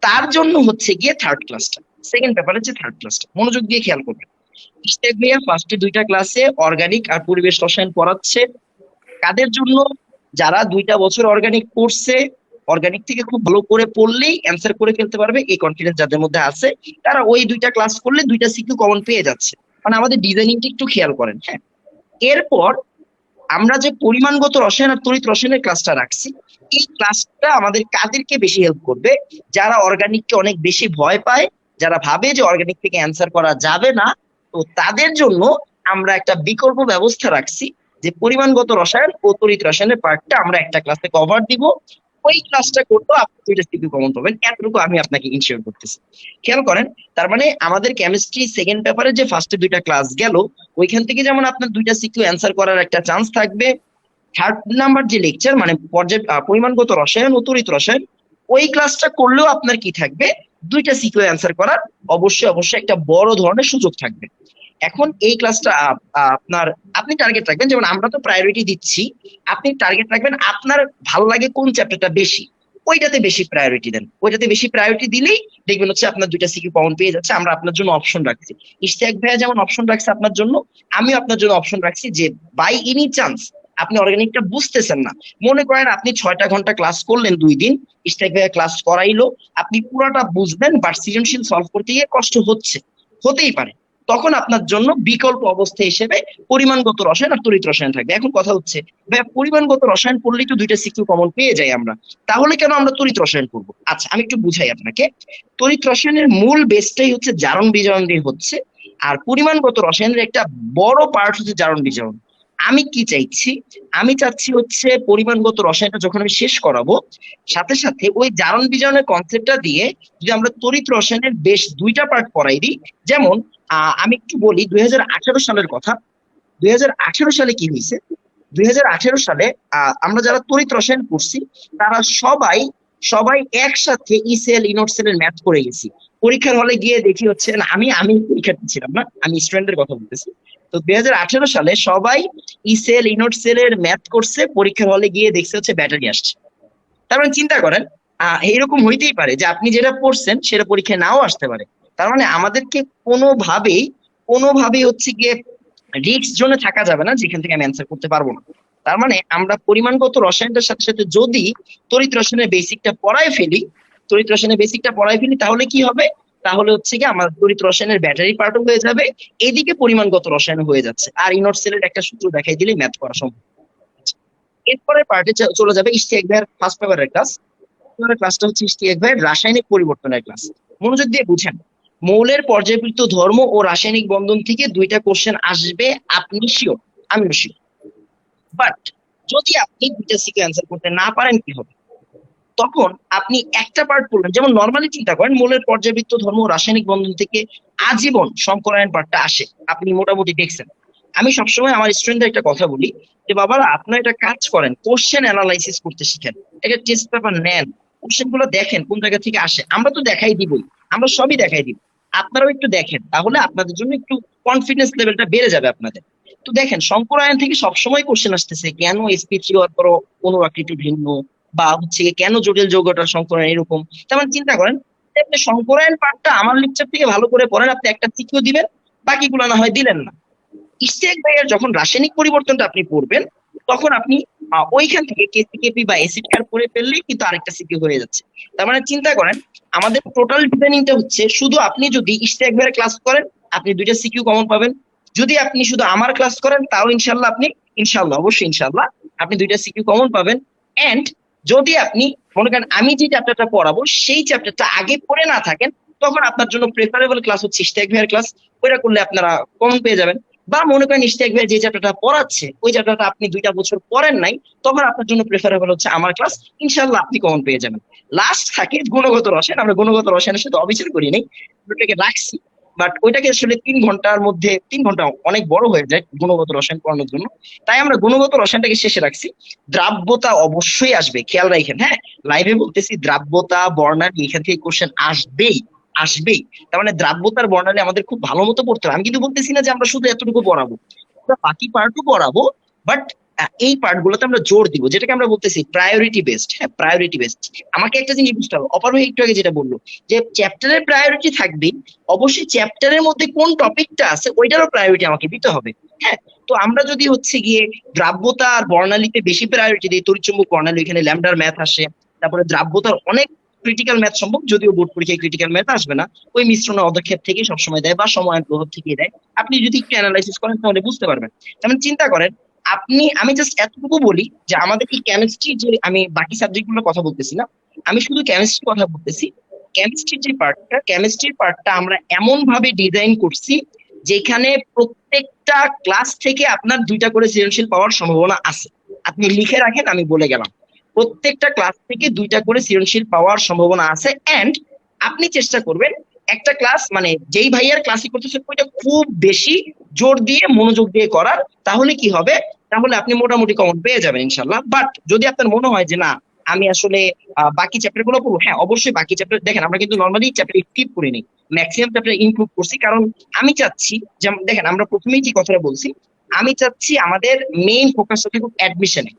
তার জন্য হচ্ছে গিয়ে থার্ড ক্লাসটা, সেকেন্ড পেপারের যে থার্ড ক্লাসটা মনোযোগ দিয়ে খেয়াল করবেন। ইশতিয়াক ভাইয়া ফার্স্টে 2টা ক্লাসে অর্গানিক আর পরিবেশ রসায়ন পড়াচ্ছে কাদের জন্য? যারা 2টা বছর অর্গানিক পড়ছে, অর্গানিক থেকে খুব ভালো করে পড়লেই অ্যান্সার করে ফেলতে পারবে, এই কনফিডেন্স যাদের মধ্যে আছে, তারা ওই 2টা ক্লাস করলে 2টা সিকিউ কমন পেয়ে যাচ্ছে। মানে আমাদের ডিজাইনিংটা একটু খেয়াল করেন, হ্যাঁ। এরপর আমরা যে পরিমাণগত রসায়ন আর তড়িৎ রসায়নের ক্লাসটা রাখছি, এই ক্লাসটা আমাদের কাদেরকে বেশি হেল্প করবে? যারা অর্গানিককে অনেক বেশি ভয় পায়, যারা ভাবে যে অর্গানিক থেকে অ্যান্সার করা যাবে না, তো তাদের জন্য আমরা একটা বিকল্প ব্যবস্থা রাখছি যে পরিমাণগত রসায়ন ও তড়িৎ রসায়নের পার্টটা আমরা একটা ক্লাসে কভার দিব। ওই ক্লাসটা করতেও আপনি 2টা সিকিউ কমন পাবেন, এতটুকু আমি আপনাকে ইনশিওর করতেছি। খেয়াল করেন, তার মানে আমাদের কেমিস্ট্রি সেকেন্ড পেপারে যে ফার্স্টে 2টা ক্লাস গেল, ওইখান থেকে যেমন আপনার 2টা সিকিউ অ্যান্সার করার একটা চান্স থাকবে, থার্ড নাম্বার যে লেকচার মানে পরিমাণগত রসায়ন ও তড়িৎ রসায়ন, ওই ক্লাসটা করলেও আপনার কি থাকবে? 2টা সিকিউ অ্যান্সার করার অবশ্যই অবশ্যই একটা বড় ধরনের সুযোগ থাকবে। এখন এই ক্লাসটা আপনি টার্গেট রাখবেন, যেমন আমরা তো প্রায়োরিটি দিচ্ছি, আপনি টার্গেট রাখবেন আপনার ভালো লাগে কোন চ্যাপ্টারটা বেশি, ওইটাতে বেশি প্রায়োরিটি দেন। ওইটাতে বেশি প্রায়োরিটি দিলেই দেখবেন হচ্ছে আপনার 2টা সিকিউ কমন পেয়ে যাচ্ছে। আমরা আপনার জন্য অপশন রাখছি, ইশতিয়াক ভাইয়া যেমন অপশন রাখছে আপনার জন্য, আমিও আপনার জন্য অপশন রাখছি যে বাই এনি চান্স আপনি অর্গানিকটা বুঝতেছেন না, মনে করেন আপনি 6টা ঘন্টা ক্লাস করলেন 2 দিন, ইশতিয়াক ভাইয়া ক্লাস করাইলো, আপনি পুরোটা বুঝবেন বাট সৃজনশীল সলভ করতে গিয়ে কষ্ট হতেই পারে, তখন আপনার জন্য বিকল্প অবস্থা হিসেবে পরিমাণগত রসায়ন আর তড়িৎ রসায়ন থাকবে। এখন কথা হচ্ছে ভাইয়া পরিমাণগত রসায়ন পড়লেই তো 2টা সিকিউ কমন পেয়ে যাই আমরা, তাহলে কেন আমরা তড়িৎ রসায়ন পড়বো? আচ্ছা, আমি একটু বুঝাই আপনাকে। তড়িৎ রসায়নের মূল বেসটাই হচ্ছে জারণ বিজারণ দিয়ে হচ্ছে, আর পরিমাণগত রসায়নের একটা বড় পার্ট হচ্ছে জারণ বিজারণ। আমি কি চাইছি? আমি চাচ্ছি হচ্ছে পরিমাণগত রসায়নটা যখন আমি শেষ করাবো, সাথে সাথে ওই জারণ বিজারণের কনসেপ্টটা দিয়ে যদি আমরা তড়িৎ রসায়নের বেশ 2টা পার্ট পড়াই দিই। যেমন আমি একটু বলি 2018 সালের কথা। 2018 সালে কি হয়েছে? 2018 সালে আমরা যারা তড়িৎ রসায়ন পড়ছি তারা সবাই একসাথে ইসেল ইনটসেলের ম্যাথ করে গেছি। পরীক্ষার হলে গিয়ে দেখি হচ্ছে না, আমি পরীক্ষার্থী ছিলাম না, আমি স্টুডেন্টের কথা বলতেছি। তো 2018 সালে সবাই ইসেল ইনটসেলের ম্যাথ করছে, পরীক্ষার হলে গিয়ে দেখছে হচ্ছে ব্যাটারি আসছে। তার মানে চিন্তা করেন, এইরকম হইতেই পারে যে আপনি যেটা পড়ছেন সেটা পরীক্ষায় নাও আসতে পারে। তার মানে আমাদেরকে কোনোভাবেই হচ্ছে গিয়ে রিস্ক জোনে থাকা যাবে না যেখান থেকে আমি অ্যান্সার করতে পারবো না। তার মানে আমরা পরিমাণগত রসায়নটার সাথে সাথে যদি তড়িৎ রসায়নের বেসিকটা পড়ায় ফেলি, তাহলে কি হবে? তাহলে হচ্ছে কি আমার তড়িৎ রসায়নের ব্যাটারি পার্টও হয়ে যাবে, এদিকে পরিমাণগত রসায়ন হয়ে যাচ্ছে, আর ইনটসেলের একটা সূত্র দেখাই দিলে ম্যাথ করা সম্ভব। এরপরে পার্টে চলে যাবে ইশতিয়াক ভাইয়ের ফার্স্ট পেপারের ক্লাস। ক্লাসটা হচ্ছে ইশতিয়াক ভাইয়ের রাসায়নিক পরিবর্তনের ক্লাস। মনোযোগ দিয়ে বুঝেন, মৌলের পর্যায়বৃত্ত ধর্ম ও রাসায়নিক বন্ধন থেকে 2টা কোশ্চেন আসবে, আপনি শিওর, আমিও শিওর। বাট যদি আপনি 2টা সিকিউ অ্যান্সার করতে না পারেন কি হবে? তখন আপনি একটা পার্ট পড়লেন, যেমন নর্মালি চিন্তা করেন মৌলের পর্যায়বৃত্ত ধর্ম ও রাসায়নিক বন্ধন থেকে আজীবন সংকরায়ন পার্টটা আসে, আপনি মোটামুটি দেখছেন। আমি সবসময় আমার স্টুডেন্টদের একটা কথা বলি যে বাবারা আপনারা একটা কাজ করেন, কোশ্চেন অ্যানালাইসিস করতে শিখেন, একটা টেস্ট পেপার নেন, কোশ্চেন গুলো দেখেন কোন জায়গা থেকে আসে। আমরা তো দেখাই দিবই, আমরা সবই দেখাই দিব, আপনারাও একটু দেখেন, তাহলে আপনাদের জন্য একটু কনফিডেন্স লেভেলটা বেড়ে যাবে আপনাদের। তো দেখেন সংকরায়ন থেকে সবসময় কোশ্চেন আসতেছে, কেন sp3 হওয়ার পরও কোনো আকৃতি ভিন্ন, বা হচ্ছে কেন জটিল যৌগটা সংকরায়ন এরকম। তেমন চিন্তা করেন আপনি সংকরায়ন পার্টটা আমার লেকচার থেকে ভালো করে পড়েন, আপনি একটা সিকিউ দিবেন, বাকিগুলো না হয় দিলেন না। ইশতিয়াক ভাইয়ের যখন রাসায়নিক পরিবর্তনটা আপনি পড়বেন, তখন আপনি ওইখান থেকে কেসিকেপি বা অ্যাসিড কার্ভ করে ফেললেই কিন্তু আরেকটা সিকিউ হয়ে যাচ্ছে। তার মানে চিন্তা করেন আমাদের টোটাল ডিজাইনিংটা হচ্ছে, শুধু আপনি যদি ইশতিয়াক ভাইয়ের ক্লাস করেন আপনি 2টা সিকিউ কমন পাবেন, যদি আপনি শুধু আমার ক্লাস করেন তাও ইনশাল্লাহ অবশ্যই ইনশাল্লাহ আপনি 2টা সিকিউ কমন পাবেন। এন্ড যদি আপনি মনে করেন আমি যে চ্যাপ্টারটা পড়াবো সেই চ্যাপ্টারটা আগে পড়ে না থাকেন, তখন আপনার জন্য প্রেফারেবল ক্লাস হচ্ছে ইশতিয়াক ভাইয়ের ক্লাস। ওইটা করলে আপনারা কমন পেয়ে যাবেন। বা মনে করেন ইশতিয়াক ভাই যে চ্যাপ্টারটা পড়াচ্ছে ওই চ্যাপ্টারটা আপনি 2টা বছর পড়েন নাই, তখন আপনার জন্য প্রেফারেবল হচ্ছে আমার ক্লাস, ইনশাল্লাহ আপনি কমন পেয়ে যাবেন। লাস্ট থাকে গুণগত রসায়ন। আমরা গুণগত রসায়নের সাথে অবিচার করি নাই, ওটাকে রাখছি, বাট ওইটাকে আসলে 3 ঘন্টার মধ্যে, 3 ঘন্টা অনেক বড় হয়ে যায় গুণগত রসায়ন পড়ানোর জন্য, তাই আমরা গুণগত রসায়নটাকে শেষে রাখছি। দ্রাব্যতা অবশ্যই আসবে, খেয়াল রাখেন। হ্যাঁ, লাইভে বলতেছি দ্রাব্যতা বর্ণালী এখান থেকে কোশ্চেন আসবেই, আসবেই। তার মানে দ্রাব্যতার বর্ণালী আমাদের খুব ভালো মতো পড়তে হবে। আমি কিন্তু বলতেছি না যে আমরা শুধু এতটুকু পড়াবো, আমরা বাকি পার্টও পড়াবো, বাট এই পার্ট গুলোতে আমরা জোর দিব, যেটাকে আমরা বলতেছি প্রায়োরিটি বেসড। হ্যাঁ, প্রায়োরিটি বেসড। আমাকে একটা জিনিস বুঝতে হবে, অপর ভাই একটু আগে যেটা বললো যে চ্যাপ্টারের প্রায়োরিটি থাকবে, অবশ্যই চ্যাপ্টারের মধ্যে কোন টপিকটা আছে ওইটারও প্রায়োরিটি আমাকে দিতে হবে। হ্যাঁ, তো আমরা যদি হচ্ছে গিয়ে দ্রাব্যতা আর বর্ণালীতে বেশি প্রায়োরিটি দিই, তড়িৎচুম্বক বর্ণালী, এখানে ল্যামডার ম্যাথ আসে, তারপরে দ্রাব্যতার অনেক ক্রিটিক্যাল ম্যাথ সম্ভব, যদিও বোর্ড পরীক্ষায় ক্রিটিক্যাল ম্যাথ আসবে না, ওই মিশ্রণ অদক্ষেপ থেকে সবসময় দেয় বা সময় প্রভাব থেকে দেয়। আপনি যদি একটু অ্যানালাইসিস করেন তাহলে বুঝতে পারবেন। তেমন চিন্তা করেন আমি জাস্ট এতটুকু বলি যে আমাদের এই কেমিস্ট্রি, যে আমি বাকি সাবজেক্ট গুলোর কথা বলতেছি না, আমি শুধু কেমিস্ট্রির কথা বলতেছি। কেমিস্ট্রির পার্টটা আমরা এমন ভাবে ডিজাইন করছি যেখানে প্রত্যেকটা ক্লাস থেকে আপনার 2টা করে সৃজনশীল পাওয়ার সম্ভাবনা আছে। আপনি লিখে রাখেন, আমি বলে গেলাম, প্রত্যেকটা ক্লাস থেকে 2টা করে সৃজনশীল পাওয়ার সম্ভাবনা আছে। এন্ড আপনি চেষ্টা করবেন একটা ক্লাস, মানে যেই ভাইয়ার ক্লাসই করতেছে ওইটা খুব বেশি জোর দিয়ে মনোযোগ দিয়ে করার। তাহলে কি হবে, তাহলে আপনি মোটামুটি কমন পেয়ে যাবেন ইনশাল্লাহ। বাট যদি আপনার মনে হয় যে না আমি আসলে বাকি চ্যাপ্টার গুলো পড়বো, হ্যাঁ অবশ্যই বাকি চ্যাপ্টার দেখেন, আমরা কিন্তু নর্মালি চ্যাপ্টার স্কিপ করি নি, ম্যাক্সিমাম চ্যাপ্টার ইনক্লুড করছি, কারণ আমি চাচ্ছি, যেমন দেখেন আমরা প্রথমেই যে কথাটা বলছি, আমি চাচ্ছি আমাদের মেইন ফোকাসটা থাকুক অ্যাডমিশনে।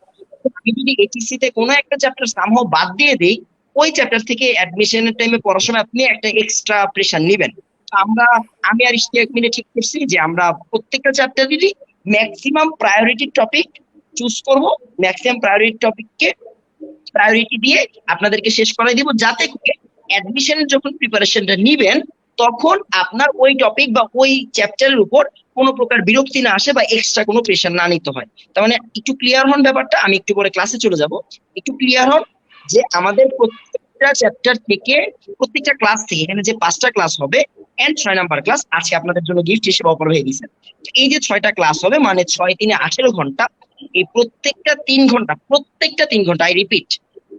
আমি যদি এইচএসসি তে কোনো একটা চ্যাপ্টার সামহাও বাদ দিয়ে দেই, ওই চ্যাপ্টার থেকে অ্যাডমিশনের টাইমে পড়ার সময় আপনি একটা এক্সট্রা প্রেশার নেবেন। আমি আর ইশতিয়াক মিলে ঠিক করছি যে আমরা প্রত্যেকটা চ্যাপ্টারেরই ম্যাক্সিমাম প্রায়োরিটি টপিক চুজ করব, ম্যাক্সিমাম প্রায়োরিটি টপিককে প্রায়োরিটি দিয়ে আপনাদেরকে শেষ করাই দিব, যাতে করে অ্যাডমিশনের যখন প্রিপারেশনটা নিবেন তখন আপনার ওই টপিক বা ওই চ্যাপ্টারের উপর কোনো প্রকার বিরক্তি না আসে বা এক্সট্রা কোনো প্রেশার না নিতে হয়। তার মানে একটু ক্লিয়ার হন ব্যাপারটা, আমি একটু পরে ক্লাসে চলে যাব, একটু ক্লিয়ার হন যে আমাদের প্রত্যেকটা চ্যাপ্টার থেকে, প্রত্যেকটা ক্লাস থেকে, এখানে যে 5টা ক্লাস হবে এন্ড 6 নাম্বার ক্লাস আজকে আপনাদের জন্য গিফট হিসেবে অফার হয়ে গেছে। এই যে 6টা ক্লাস হবে মানে 6 3 18 ঘন্টা, এই প্রত্যেকটা 3 ঘন্টা আই রিপিট,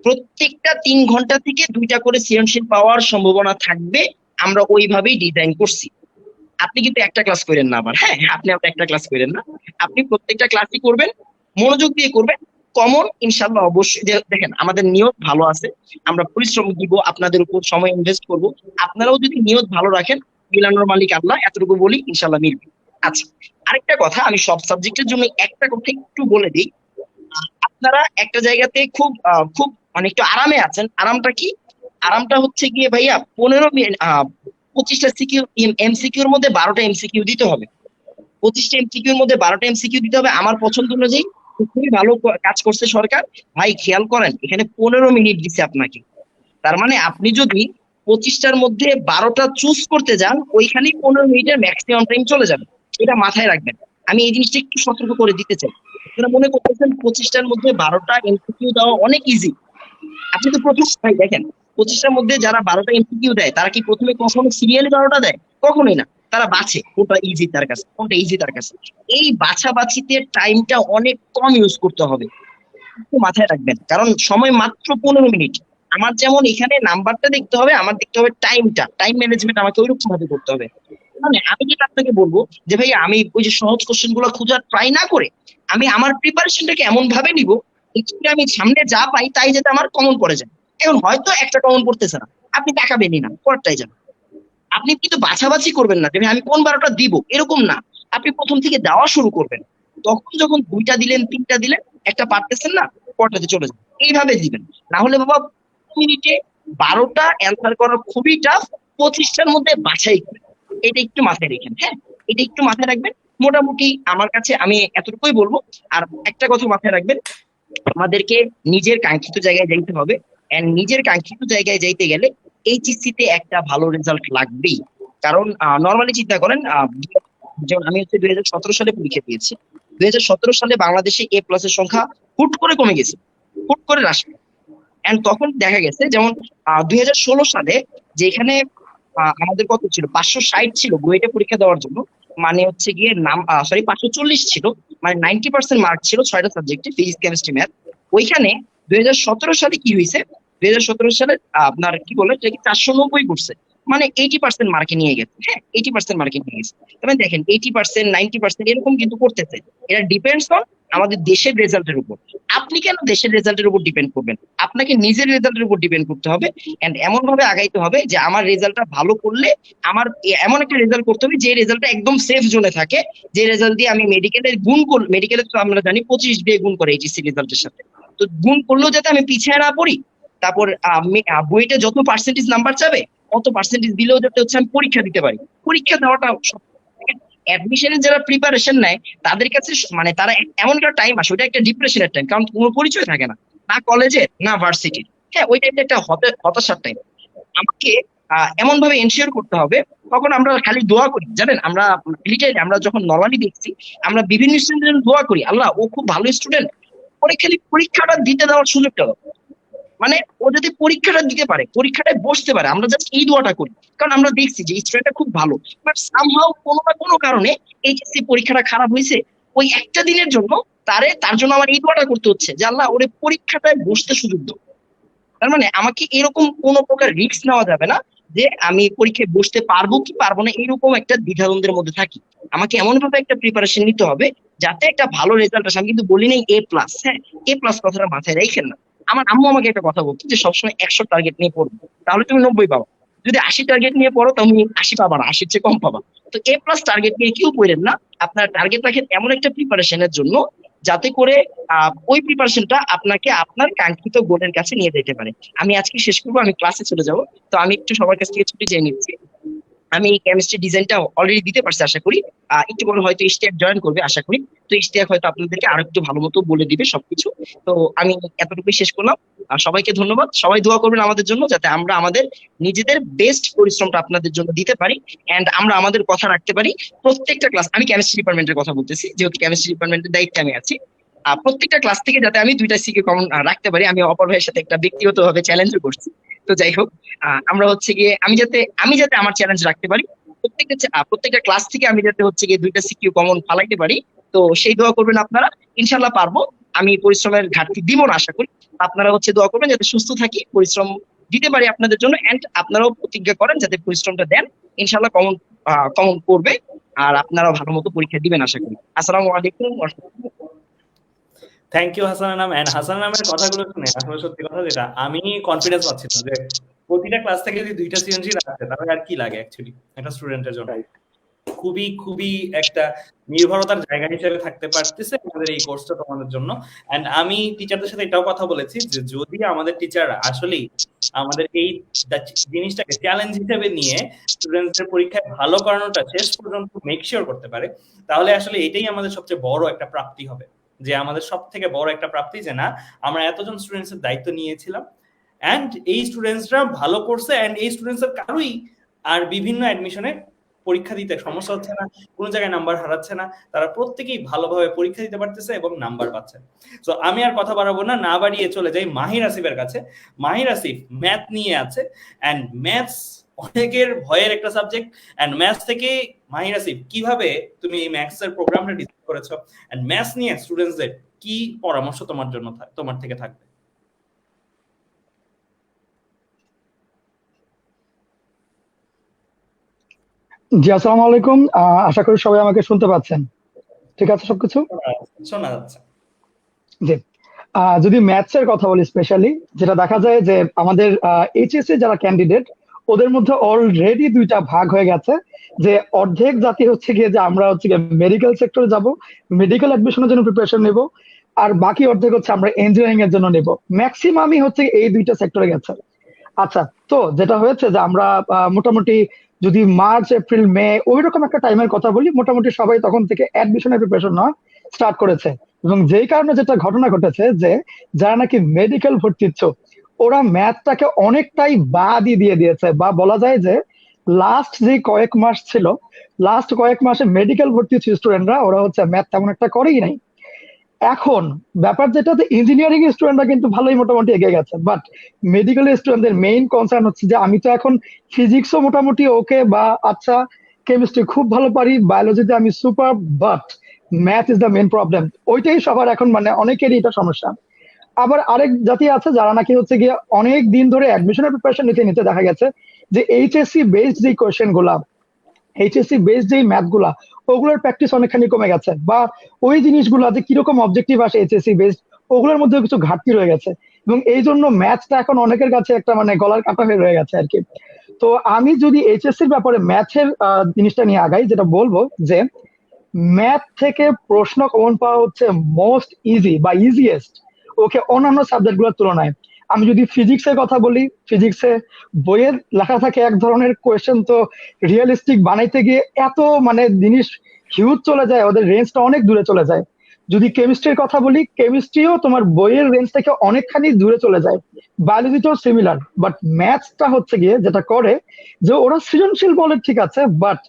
প্রত্যেকটা 3 ঘন্টা থেকে 2টা করে সৃজনশীল পাওয়ার সম্ভাবনা থাকবে। আমরা ওইভাবেই ডিজাইন করছি। আপনি কিন্তু একটা ক্লাস করেন না আবার, হ্যাঁ আপনি একটা ক্লাস করেন না, আপনি প্রত্যেকটা ক্লাসই করবেন, মনোযোগ দিয়ে করবেন, কমন ইনশাল্লাহ অবশ্যই। দেখেন আমাদের নিয়ত ভালো আছে, আমরা পরিশ্রম দিব, আপনাদের উপর সময় ইনভেস্ট করব, আপনারাও যদি নিয়ত ভালো রাখেন মিলানোর মালিক আল্লাহ, এতটুকু বলি ইনশাল্লাহ মিলবে। আচ্ছা, আরেকটা কথা, আমি সব সাবজেক্টের জন্য একটা কথা একটু বলে দিই। আপনারা একটা জায়গাতে খুব মানে একটু আরামে আছেন। আরামটা কি? আরামটা হচ্ছে গিয়ে ভাইয়া 25টা এমসিকিউর মধ্যে 12টা এমসিকিউ দিতে হবে। 25টা এমসিকিউর মধ্যে 12টা এমসিকিউ দিতে হবে আমার পছন্দ অনুযায়ী। খুবই ভালো কাজ করছে সরকার ভাই, খেয়াল করেন এখানে 15 মিনিট দিচ্ছে আপনাকে। তার মানে আপনি যদি 25টার মধ্যে 12টা চুজ করতে যান, ওইখানেই 15 মিনিটের ম্যাক্সিমাম টাইম চলে যাবে। এটা মাথায় রাখবেন, আমি এই জিনিসটা একটু সতর্ক করে দিতে চাই। আপনারা মনে করতেছেন 25টার মধ্যে 12টা এমসিকিউ দেওয়া অনেক ইজি। আপনি তো প্রথম ভাই দেখেন, 25টার মধ্যে যারা 12টা এমসিকিউ দেয় তারা কি প্রথমে কখনো সিরিয়ালি 12টা দেয়? কখনোই না। তারা বাছে কোনটা ইজি তার কাছে, কোনটা ইজি তার কাছে। এই বাছাবাছিতে টাইমটা অনেক কম ইউজ করতে হবে, একটু মাথায় রাখবেন, কারণ সময় মাত্র 15 মিনিট। আমার যেমন এখানে নাম্বারটা দেখতে হবে, আমার দেখতে হবে টাইমটা, টাইম ম্যানেজমেন্ট আমাকে ওইরকম ভাবে করতে হবে। মানে আমি যেটা আপনাকে বলবো যে ভাই আমি ওই যে সহজ কোশ্চেন গুলো খোঁজার ট্রাই না করে আমি আমার প্রিপারেশনটাকে এমন ভাবে নিব আমি সামনে যা পাই তাই যাতে আমার কমন পড়ে যায়। এখন হয়তো একটা কমন পড়তেছে না, আপনি তাকাবেনই না, পরটাই যান। আপনি কিন্তু বাছাবাছি করবেন না যে ভাই আমি কোন 12টা দিব, এরকম না। আপনি প্রথম থেকে দেওয়া শুরু করবেন, তখন যখন 2টা দিলেন 3টা দিলেন একটা পারতেছেন না, পরটাতে চলে যান, এইভাবে দিবেন। না হলে বাবা মিনিটে 12টা অ্যান্সার করা খুবই টাফ, 25টার মধ্যে বাছাই করেন। এটা একটু মাথায় রাখেন, হ্যাঁ এটা একটু মাথায় রাখবেন। মোটামুটি আমার কাছে আমি এতটুকুই বলবো। আর একটা কথা মাথায় রাখবেন, আমাদেরকে নিজের কাঙ্ক্ষিত জায়গায় যাইতে হবে, এন্ড নিজের কাঙ্ক্ষিত জায়গায় যাইতে গেলে এইচএসসি তে একটা ভালো রেজাল্ট লাগবেই। কারণ নর্মালি চিন্তা করেন, যেমন আমি হচ্ছে 2017 সালে পরীক্ষা দিয়েছি। 2017 সালে বাংলাদেশে এ প্লাসের সংখ্যা হুট করে কমে গেছে, হুট করে হ্রাস পেয়েছে। এন্ড তখন দেখা গেছে যেমন 2016 সালে যেখানে আমাদের কত ছিল, 560 ছিল বুয়েটে পরীক্ষা দেওয়ার জন্য, মানে হচ্ছে গিয়ে নাম সরি 540 ছিল, মানে 90% মার্ক ছিল 6টা সাবজেক্টে, ফিজিক্স কেমিস্ট্রি ম্যাথ। ওইখানে 2017 সালে কি হয়েছে, 2017 সালে আপনার কি বলে যে 490 করছে, মানে 80% মার্কে নিয়ে গেছে। হ্যাঁ, 80% মার্কে নিয়ে গেছে। তবে দেখেন 80% 90% এরকম কিন্তু করতেছে। এটা ডিপেন্ডস অন আমাদের দেশের রেজাল্টের উপর। আপনি কেন দেশের রেজাল্টের উপর ডিপেন্ড করবেন? আপনাকে নিজের রেজাল্টের উপর ডিপেন্ড করতে হবে, এন্ড এমন ভাবে আগাইতে হবে যে আমার রেজাল্টটা ভালো করলে আমার এমন একটা রেজাল্ট করতে হবে যে রেজাল্টটা একদম সেফ জোনে থাকে, যে রেজাল্ট দিয়ে আমি মেডিকেলের গুণ করলে, মেডিকেলের তো আমরা জানি 25 দিয়ে গুণ করে এইচএসসি রেজাল্টের সাথে, তো গুণ করলেও যাতে আমি পিছিয়ে না পড়ি। তারপর বইটা যত পার্সেন্টেজ নাম্বার চাবে অত পার্সেন্টেজ দিলেও যাতে হচ্ছে আমি পরীক্ষা দিতে পারি। পরীক্ষা দেওয়াটা অ্যাডমিশনের যারা প্রিপারেশন নেয় তাদের কাছে মানে তারা এমন একটা টাইম আসে, ওইটা একটা ডিপ্রেশনের টাইম, কারণ কোনো পরিচয় থাকে না, না কলেজে না ভার্সিটির। হ্যাঁ, ওই টাইমটা একটা হতাশার টাইম। আমাকে এমন ভাবে এনশিওর করতে হবে, তখন আমরা খালি দোয়া করি, জানেন আমরা লিটারালি আমরা যখন নরমালি দেখছি, আমরা বিভিন্ন স্টুডেন্ট দোয়া করি, আল্লাহ ও খুব ভালো স্টুডেন্ট, পরে খালি পরীক্ষাটা দিতে দেওয়ার সুযোগটা দাও। মানে ও যদি পরীক্ষাটা দিতে পারে, পরীক্ষাটায় বসতে পারে, আমরা জাস্ট এই দোয়াটা করি। কারণ আমরা দেখছি যে স্টুডেন্টটা খুব ভালো, বাট সামহাও কোনো না কোনো কারণে এইচএসসি পরীক্ষাটা খারাপ হয়েছে, ওই একটা দিনের জন্য তার জন্য আমার এই দোয়াটা করতে হচ্ছে যে আল্লাহ ওরে পরীক্ষাটায় বসতে সুযোগ দাও। তার মানে আমাকে এরকম কোনো প্রকার রিস্ক নেওয়া যাবে না যে আমি পরীক্ষায় বসতে পারবো কি পারবো না, এরকম একটা দ্বিধাদ্বন্দ্বের মধ্যে থাকি। আমাকে এমন ভাবে একটা প্রিপারেশন নিতে হবে যাতে একটা ভালো রেজাল্ট আসে। আমি কিন্তু বলি নাই A+, হ্যাঁ, A+ কথাটা মাথায় রাখেন না। আমার আম্মু আমাকে একটা কথা বলতো যে সবসময় 100 টার্গেট নিয়ে পড়বো, তাহলে তুমি 90 পাবা। যদি 80 টার্গেট নিয়ে পড়ো তুমি 80 পাবা না, 80-র চেয়ে কম পাবা। তো A+ টার্গেট নিয়ে কেউ পড়েন না, আপনার টার্গেট রাখেন এমন একটা প্রিপারেশনের জন্য যাতে করে ওই প্রিপারেশনটা আপনাকে আপনার কাঙ্ক্ষিত গোলের কাছে নিয়ে যেতে পারে। আমি আজকে শেষ করবো, আমি ক্লাসে চলে যাব। তো আমি একটু সবার কাছ থেকে ছুটি চেয়ে নিচ্ছি। আমি কেমিস্ট্রি ডিজাইনটা অলরেডি দিতে পারছি আশা করি। একটু পরে হয়তো ইশতিয়াক জয়েন করবে আশা করি। তো ইশতিয়াক হয়তো আপনাদেরকে আরো একটু ভালো মতো বলে দিবে সবকিছু। তো আমি এতটুকুই শেষ করলাম। আর সবাইকে ধন্যবাদ। সবাই দোয়া করবেন আমাদের জন্য যাতে আমরা আমাদের নিজেদের বেস্ট পরিশ্রমটা আপনাদের জন্য দিতে পারি, এন্ড আমরা আমাদের কথা রাখতে পারি। প্রত্যেকটা ক্লাস, আমি কেমিস্ট্রি ডিপার্টমেন্টের কথা বলতেছি যেহেতু কেমিস্ট্রি ডিপার্টমেন্টের দায়িত্বে আমি আছি, প্রত্যেকটা ক্লাস থেকে যাতে আমি 2টা সিকে কমন রাখতে পারি। আমি অপর ভাইয়ের সাথে একটা ব্যক্তিগতভাবে চ্যালেঞ্জও করছি। তো যাই হোক, আমরা হচ্ছে গিয়ে আমি যাতে আমার চ্যালেঞ্জ রাখতে পারি, প্রত্যেকটা ক্লাস থেকে আমি যাতে হচ্ছে গিয়ে 2টা সিকিউ কমন ফালাইতে পারি। তো সেই দোয়া করবেন আপনারা, ইনশাল্লাহ পারবো। আমি পরিশ্রমের ঘাটতি দিব না আশা করি। আপনারা হচ্ছে দোয়া করবেন যাতে সুস্থ থাকি, পরিশ্রম দিতে পারি আপনাদের জন্য, এন্ড আপনারাও প্রতিজ্ঞা করেন যাতে পরিশ্রমটা দেন, ইনশাল্লাহ কমন কমন করবে। আর আপনারাও ভালো মতো পরীক্ষা দিবেন আশা করি। আসসালামু আলাইকুম ওয়া রাহমাতুল্লাহ। থ্যাংক ইউ হাসান নাম। এন্ড হাসান নামের কথাগুলো শুনে আসলে সত্যি কথা যেটা আমি কনফিডেন্স পাচ্ছিলাম যে প্রতিটা ক্লাস থেকে যদি 2টা সিএনজি রাখে তাহলে আর কি লাগে অ্যাকচুয়ালি একটা স্টুডেন্টের জন্য। খুবই খুবই একটা নির্ভরতার জায়গা হিসেবে থাকতে পারতেছে আমাদের এই কোর্সটা তোমাদের জন্য। এন্ড আমি টিচারদের সাথে এটাও কথা বলেছি যে যদি আমাদের টিচাররা আসলেই আমাদের এই জিনিসটাকে চ্যালেঞ্জ হিসেবে নিয়ে স্টুডেন্টদের পরীক্ষায় ভালো করানোটা শেষ পর্যন্ত মেক শিওর করতে পারে, তাহলে আসলে এটাই আমাদের সবচেয়ে বড় একটা প্রাপ্তি হবে। যে আমাদের সব থেকে বড় একটা প্রাপ্তি যে না, আমরা এতজন স্টুডেন্টসের দায়িত্ব নিয়েছিলাম এন্ড এই স্টুডেন্টসরা ভালো করছে, এন্ড এই স্টুডেন্টসের কারোই আর বিভিন্ন অ্যাডমিশনে পরীক্ষা দিতে সমস্যা হচ্ছে না, কোনো জায়গায় নাম্বার হারাচ্ছে না, তারা প্রত্যেকেই ভালোভাবে পরীক্ষা দিতে পারতেছে এবং নাম্বার পাচ্ছে। তো আমি আর কথা বাড়াবো না, না বাড়িয়ে চলে যাই মাহির আসিফের কাছে। মাহির আসিফ ম্যাথ নিয়ে আছে, এন্ড ম্যাথস অনেকের ভয়ের একটা সাবজেক্ট। এন্ড ম্যাথস থেকে মাহির আসিফ কিভাবে তুমি এই ম্যাথস এর প্রোগ্রামটা ডিজাইন করেছো, এন্ড ম্যাথস নিয়ে স্টুডেন্টসদের কি পরামর্শ তোমার জন্য তোমার থেকে থাকবে? জি, আসসালামু আলাইকুম। আশা করি সবাই আমাকে শুনতে পাচ্ছেন। ঠিক আছে সবকিছু? শোনা যাচ্ছে। জি। যদি ম্যাথস এর কথা বলি স্পেশালি, যেটা দেখা যায় যে আমাদের এইচএসসি যারা ক্যান্ডিডেট ওদের মধ্যে অলরেডি 2টা ভাগ হয়ে গেছে। যে অর্ধেক জাতি হচ্ছে গিয়ে যে আমরা হচ্ছে গিয়ে মেডিকেল সেক্টরে যাব, মেডিকেল অ্যাডমিশনের জন্য প্রিপারেশন নেব, আর বাকি অর্ধেক হচ্ছে আমরা ইঞ্জিনিয়ারিং এর জন্য নেব। ম্যাক্সিমামই হচ্ছে এই 2টা সেক্টরে গেছে। আচ্ছা, তো যেটা হয়েছে যে আমরা মোটামুটি যদি মার্চ এপ্রিল মে ওইরকম একটা টাইমের কথা বলি, মোটামুটি সবাই তখন থেকে অ্যাডমিশনের প্রিপারেশন নেওয়া স্টার্ট করেছে। এবং যেই কারণে যেটা ঘটনা ঘটেছে যে যারা নাকি মেডিকেল ভর্তি ইচ্ছুক ওরা ম্যাথটাকে অনেকটাই বাদই দিয়ে দিয়েছে, বা বলা যায় যে লাস্ট যে কয়েক মাস ছিল, লাস্ট কয়েক মাসে মেডিকেল ভর্তি স্টুডেন্টরা ওরা হচ্ছে ম্যাথ তেমন একটা করেই নাই। এখন ব্যাপার যেটা, ইঞ্জিনিয়ারিং স্টুডেন্টরা কিন্তু ভালোই মোটামুটি এগিয়ে গেছে, বাট মেডিকেল স্টুডেন্টদের মেইন কনসার্ন হচ্ছে যে আমি তো এখন ফিজিক্সও মোটামুটি ওকে বা আচ্ছা, কেমিস্ট্রি খুব ভালো পারি, বায়োলজিতে আমি super, but math is the main problem. ওইটাই সবার এখন মানে অনেকেরই এটা সমস্যা। আবার আরেক জাতি আছে যারা নাকি হচ্ছে গিয়ে অনেক দিন ধরে অ্যাডমিশনের প্রিপারেশন নিতে নিতে দেখা গেছে যে এইচএসসি বেসড যে কোয়েশ্চেন গুলা, এইচএসসি বেসড যেই ম্যাথ গুলা, ওগুলোর প্র্যাকটিস অনেকখানি কমে গেছে, বা ওই জিনিসগুলো যে কিরকম অবজেক্টিভ আসে এইচএসসি বেসড, ওগুলোর মধ্যে কিছু ঘাটতি রয়ে গেছে, এবং এই জন্য ম্যাথটা এখন অনেকের কাছে একটা মানে গলার কাটা হয়ে রয়ে গেছে আর কি। তো আমি যদি এইচএসসির ব্যাপারে ম্যাথের জিনিসটা নিয়ে আগাই, যেটা বলবো যে ম্যাথ থেকে প্রশ্ন কমন পাওয়া হচ্ছে মোস্ট ইজি বা ইজিয়েস্ট, ওকে, অন্যান্য সাবজেক্ট গুলোর তুলনায়। আমি যদি ফিজিক্সের কথা বলি, ফিজিক্সে বইয়ের লেখা থাকে এক ধরনের কোয়েশ্চেন, তো রিয়েলিস্টিক বানাইতে গিয়ে এত মানে জিনিস হিউজ চলে যায়, ওদের রেঞ্জটা অনেক দূরে চলে যায়। যদি কেমিস্ট্রির কথা বলি, কেমিস্ট্রিও তোমার বইয়ের রেঞ্জ থেকে অনেকখানি দূরে চলে যায়। বায়োলজিটাও সিমিলার, বাট ম্যাথসটা হচ্ছে গিয়ে যেটা করে যে ওরা সৃজনশীল বলে ঠিক আছে, বাট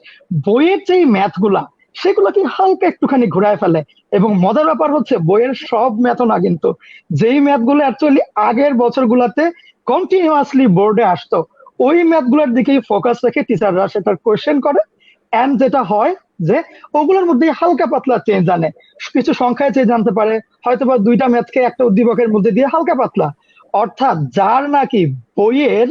বইয়ের যেই ম্যাথ গুলা সেগুলোকে হালকা একটুখানি ঘুরায় ফেলে। এবং মজার ব্যাপার হচ্ছে বইয়ের সব ম্যাথও না, কিন্তু যেই ম্যাথ গুলো অ্যাকচুয়ালি আগের বছরগুলোতে কন্টিনিউয়াসলি বোর্ডে আসতো, ওই ম্যাথ গুলোর দিকেই ফোকাস রেখে টিচাররা সেটার কোয়েশ্চেন করে। এন্ড যেটা হয় যে ওগুলোর মধ্যে হালকা পাতলা চেঞ্জ আনে, কিছু সংখ্যায় চেঞ্জ আনতে পারে, হয়তো বা দুইটা ম্যাথকে একটা উদ্দীপকের মধ্যে দিয়ে হালকা পাতলা। অর্থাৎ যার নাকি বইয়ের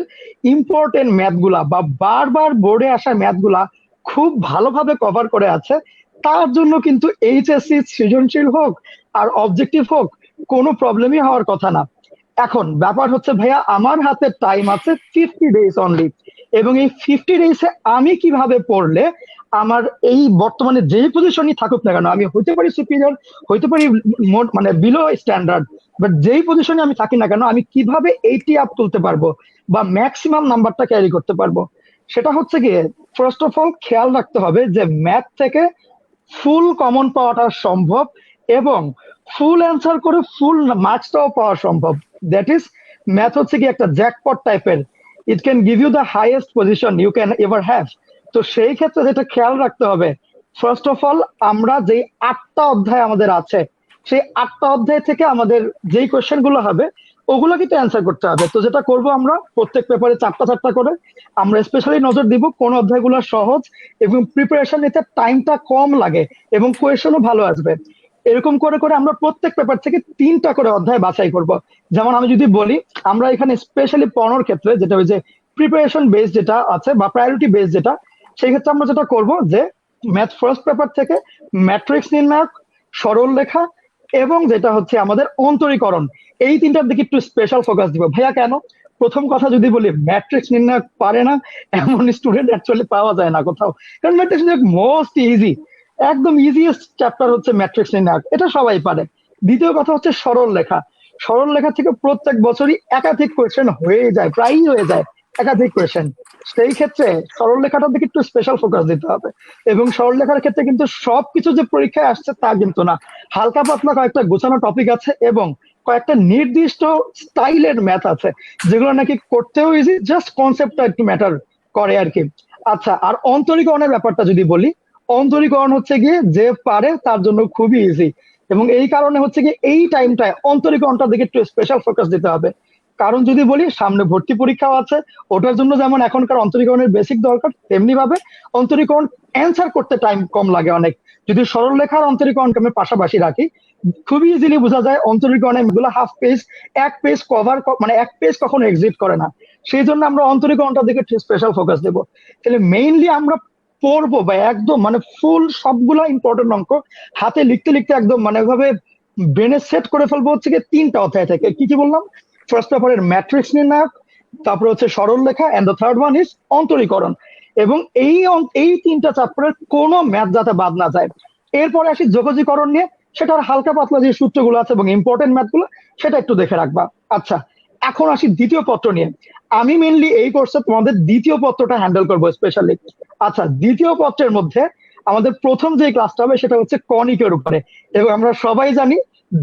ইম্পর্টেন্ট ম্যাথ গুলা বা বারবার বোর্ডে আসা ম্যাথ গুলা খুব ভালোভাবে কভার করে আছে, তার জন্য কিন্তু এইচএসসি সৃজনশীল হোক আর অবজেক্টিভ হোক, কোনো প্রবলেমই হওয়ার কথা না। এখন ব্যাপার হচ্ছে ভাইয়া, আমার হাতে টাইম আছে 50 ডেজ অনলি, এবং এই 50 ডেজে আমি কিভাবে পড়লে আমার এই বর্তমানে যেই পজিশনই থাকুক না কেন, আমি হইতে পারি সুপিরিয়র, হইতে পারি মানে বিলো স্ট্যান্ডার্ড, বাট যেই পজিশনে আমি থাকি না কেন, আমি কিভাবে 80 আপ তুলতে পারবো বা ম্যাক্সিমাম নাম্বারটা ক্যারি করতে পারবো, সেটা হচ্ছে গিয়ে ফার্স্ট অফ অল খেয়াল রাখতে হবে যে ম্যাথ থেকে ফুল কমন পাওয়াটা সম্ভব, এবং ফুল অ্যান্সার করে ফুল মার্কসটাও পাওয়া সম্ভব। দ্যাট ইজ, ম্যাথ হচ্ছে কি একটা জ্যাকপট টাইপের, it can give you the highest position you can ever have. তো সেই ক্ষেত্রে যেটা খেয়াল রাখতে হবে, ফার্স্ট অফ অল আমরা যে 8টা অধ্যায় আমাদের আছে, সেই 8টা অধ্যায় থেকে আমাদের যেই কোয়েশ্চেন গুলো হবে ওগুলো কিন্তু অ্যান্সার করতে হবে। তো যেটা করব, আমরা প্রত্যেক পেপারে 4টা করে আমরা স্পেশালি নজর দিব কোন অধ্যায়গুলো সহজ এবং প্রিপারেশন নিতে টাইমটা কম লাগে এবং কোয়েশ্চেনও ভালো আসবে। এরকম করে করে আমরা প্রত্যেক পেপার থেকে 3টা করে অধ্যায় বাছাই করব। যেমন আমি যদি বলি, আমরা এখানে স্পেশালি পড়ানোর ক্ষেত্রে যেটা ওই যে প্রিপারেশন বেস যেটা আছে বা প্রায়োরিটি বেস যেটা, সেই ক্ষেত্রে আমরা যেটা করব যে ম্যাথ ফার্স্ট পেপার থেকে ম্যাট্রিক্স নির্ণায়ক, সরল লেখা এবং যেটা হচ্ছে আমাদের অন্তরীকরণ, এই 3টার দিকে একটু স্পেশাল ফোকাস দিব। ভাইয়া কেন? প্রথম কথা যদি বলি, ম্যাট্রিক্স নির্ণায়ক পারে না এমন স্টুডেন্ট অ্যাকচুয়ালি পাওয়া যায় না কোথাও, কারণ ম্যাট্রিক্স নির্ণায়ক মোস্ট ইজি, একদম ইজিয়েস্ট চ্যাপ্টার হচ্ছে ম্যাট্রিক্স নির্ণায়ক, এটা সবাই পারে। দ্বিতীয় কথা হচ্ছে সরল লেখা। সরল লেখা থেকে প্রত্যেক বছরই একাধিক কোয়েশ্চেন হয়ে যায়, প্রায়ই হয়ে যায় একাধিক কোয়েশ্চেন। সেই ক্ষেত্রে সরল লেখাটার দিকে একটু স্পেশাল ফোকাস দিতে হবে। এবং সরল লেখার ক্ষেত্রে কিন্তু সবকিছু যে পরীক্ষায় আসছে তা কিন্তু না, হালকা পাতলা কয়েকটা গোছানো টপিক আছে এবং কয়েকটা নির্দিষ্ট স্টাইলের ম্যাথ আছে যেগুলো নাকি করতেও ইজি, জাস্ট কনসেপ্টটা একটু ম্যাটার করে আর কি। আচ্ছা, আর অন্তরীকরণের ব্যাপারটা যদি বলি, অন্তরীকরণ হচ্ছে গিয়ে যে পারে তার জন্য খুবই ইজি, এবং এই কারণে হচ্ছে গিয়ে এই টাইমটায় অন্তরীকরণটার দিকে একটু স্পেশাল ফোকাস দিতে হবে। কারণ যদি বলি, সামনে ভর্তি পরীক্ষাও আছে, ওটার জন্য যেমন এখনকার অন্তরীকরণের বেসিক দরকার, তেমনি ভাবে অন্তরীকরণ অ্যান্সার করতে টাইম কম লাগে অনেক। যদি সরল লেখার অন্তরীকরণকে আমি পাশাপাশি রাখি, খুবই ইজিলি বোঝা যায় অন্তরীকরণে এগুলো হাফ পেজ, এক পেজ কভার, মানে এক পেজ কখনো এক্সিট করে না। সেই জন্য আমরা অন্তরীকরণটার দিকে স্পেশাল ফোকাস দেবো। তাহলে মেইনলি আমরা পড়বো বা একদম মানে ফুল সবগুলা ইম্পর্টেন্ট অঙ্ক হাতে লিখতে লিখতে একদম মানে ওইভাবে ব্রেনে সেট করে ফেলবো হচ্ছে কি 3টা অধ্যায় থেকে। কি কি বললাম? ফার্স্ট পেপারের ম্যাট্রিক্স নির্ণায়ক, তারপরে হচ্ছে সরল লেখা, and the third one is অন্তরীকরণ। এবং এই 3টা চ্যাপ্টারের কোনো ম্যাথ যাতে বাদ না যায়। এরপরে আসি যোগজীকরণ নিয়ে, সেটার হালকা পাতলা যে সূত্রগুলো আছে এবং ইম্পর্টেন্ট ম্যাথগুলো সেটা একটু দেখে রাখবা। আচ্ছা, এখন আসি দ্বিতীয় পত্র নিয়ে। আমি মেনলি এই কোর্সে তোমাদের দ্বিতীয় পত্রটা হ্যান্ডেল করবো স্পেশালি। আচ্ছা, দ্বিতীয় পত্রের মধ্যে আমাদের প্রথম যে ক্লাসটা হবে সেটা হচ্ছে কনিকের উপরে। এবং আমরা সবাই জানি,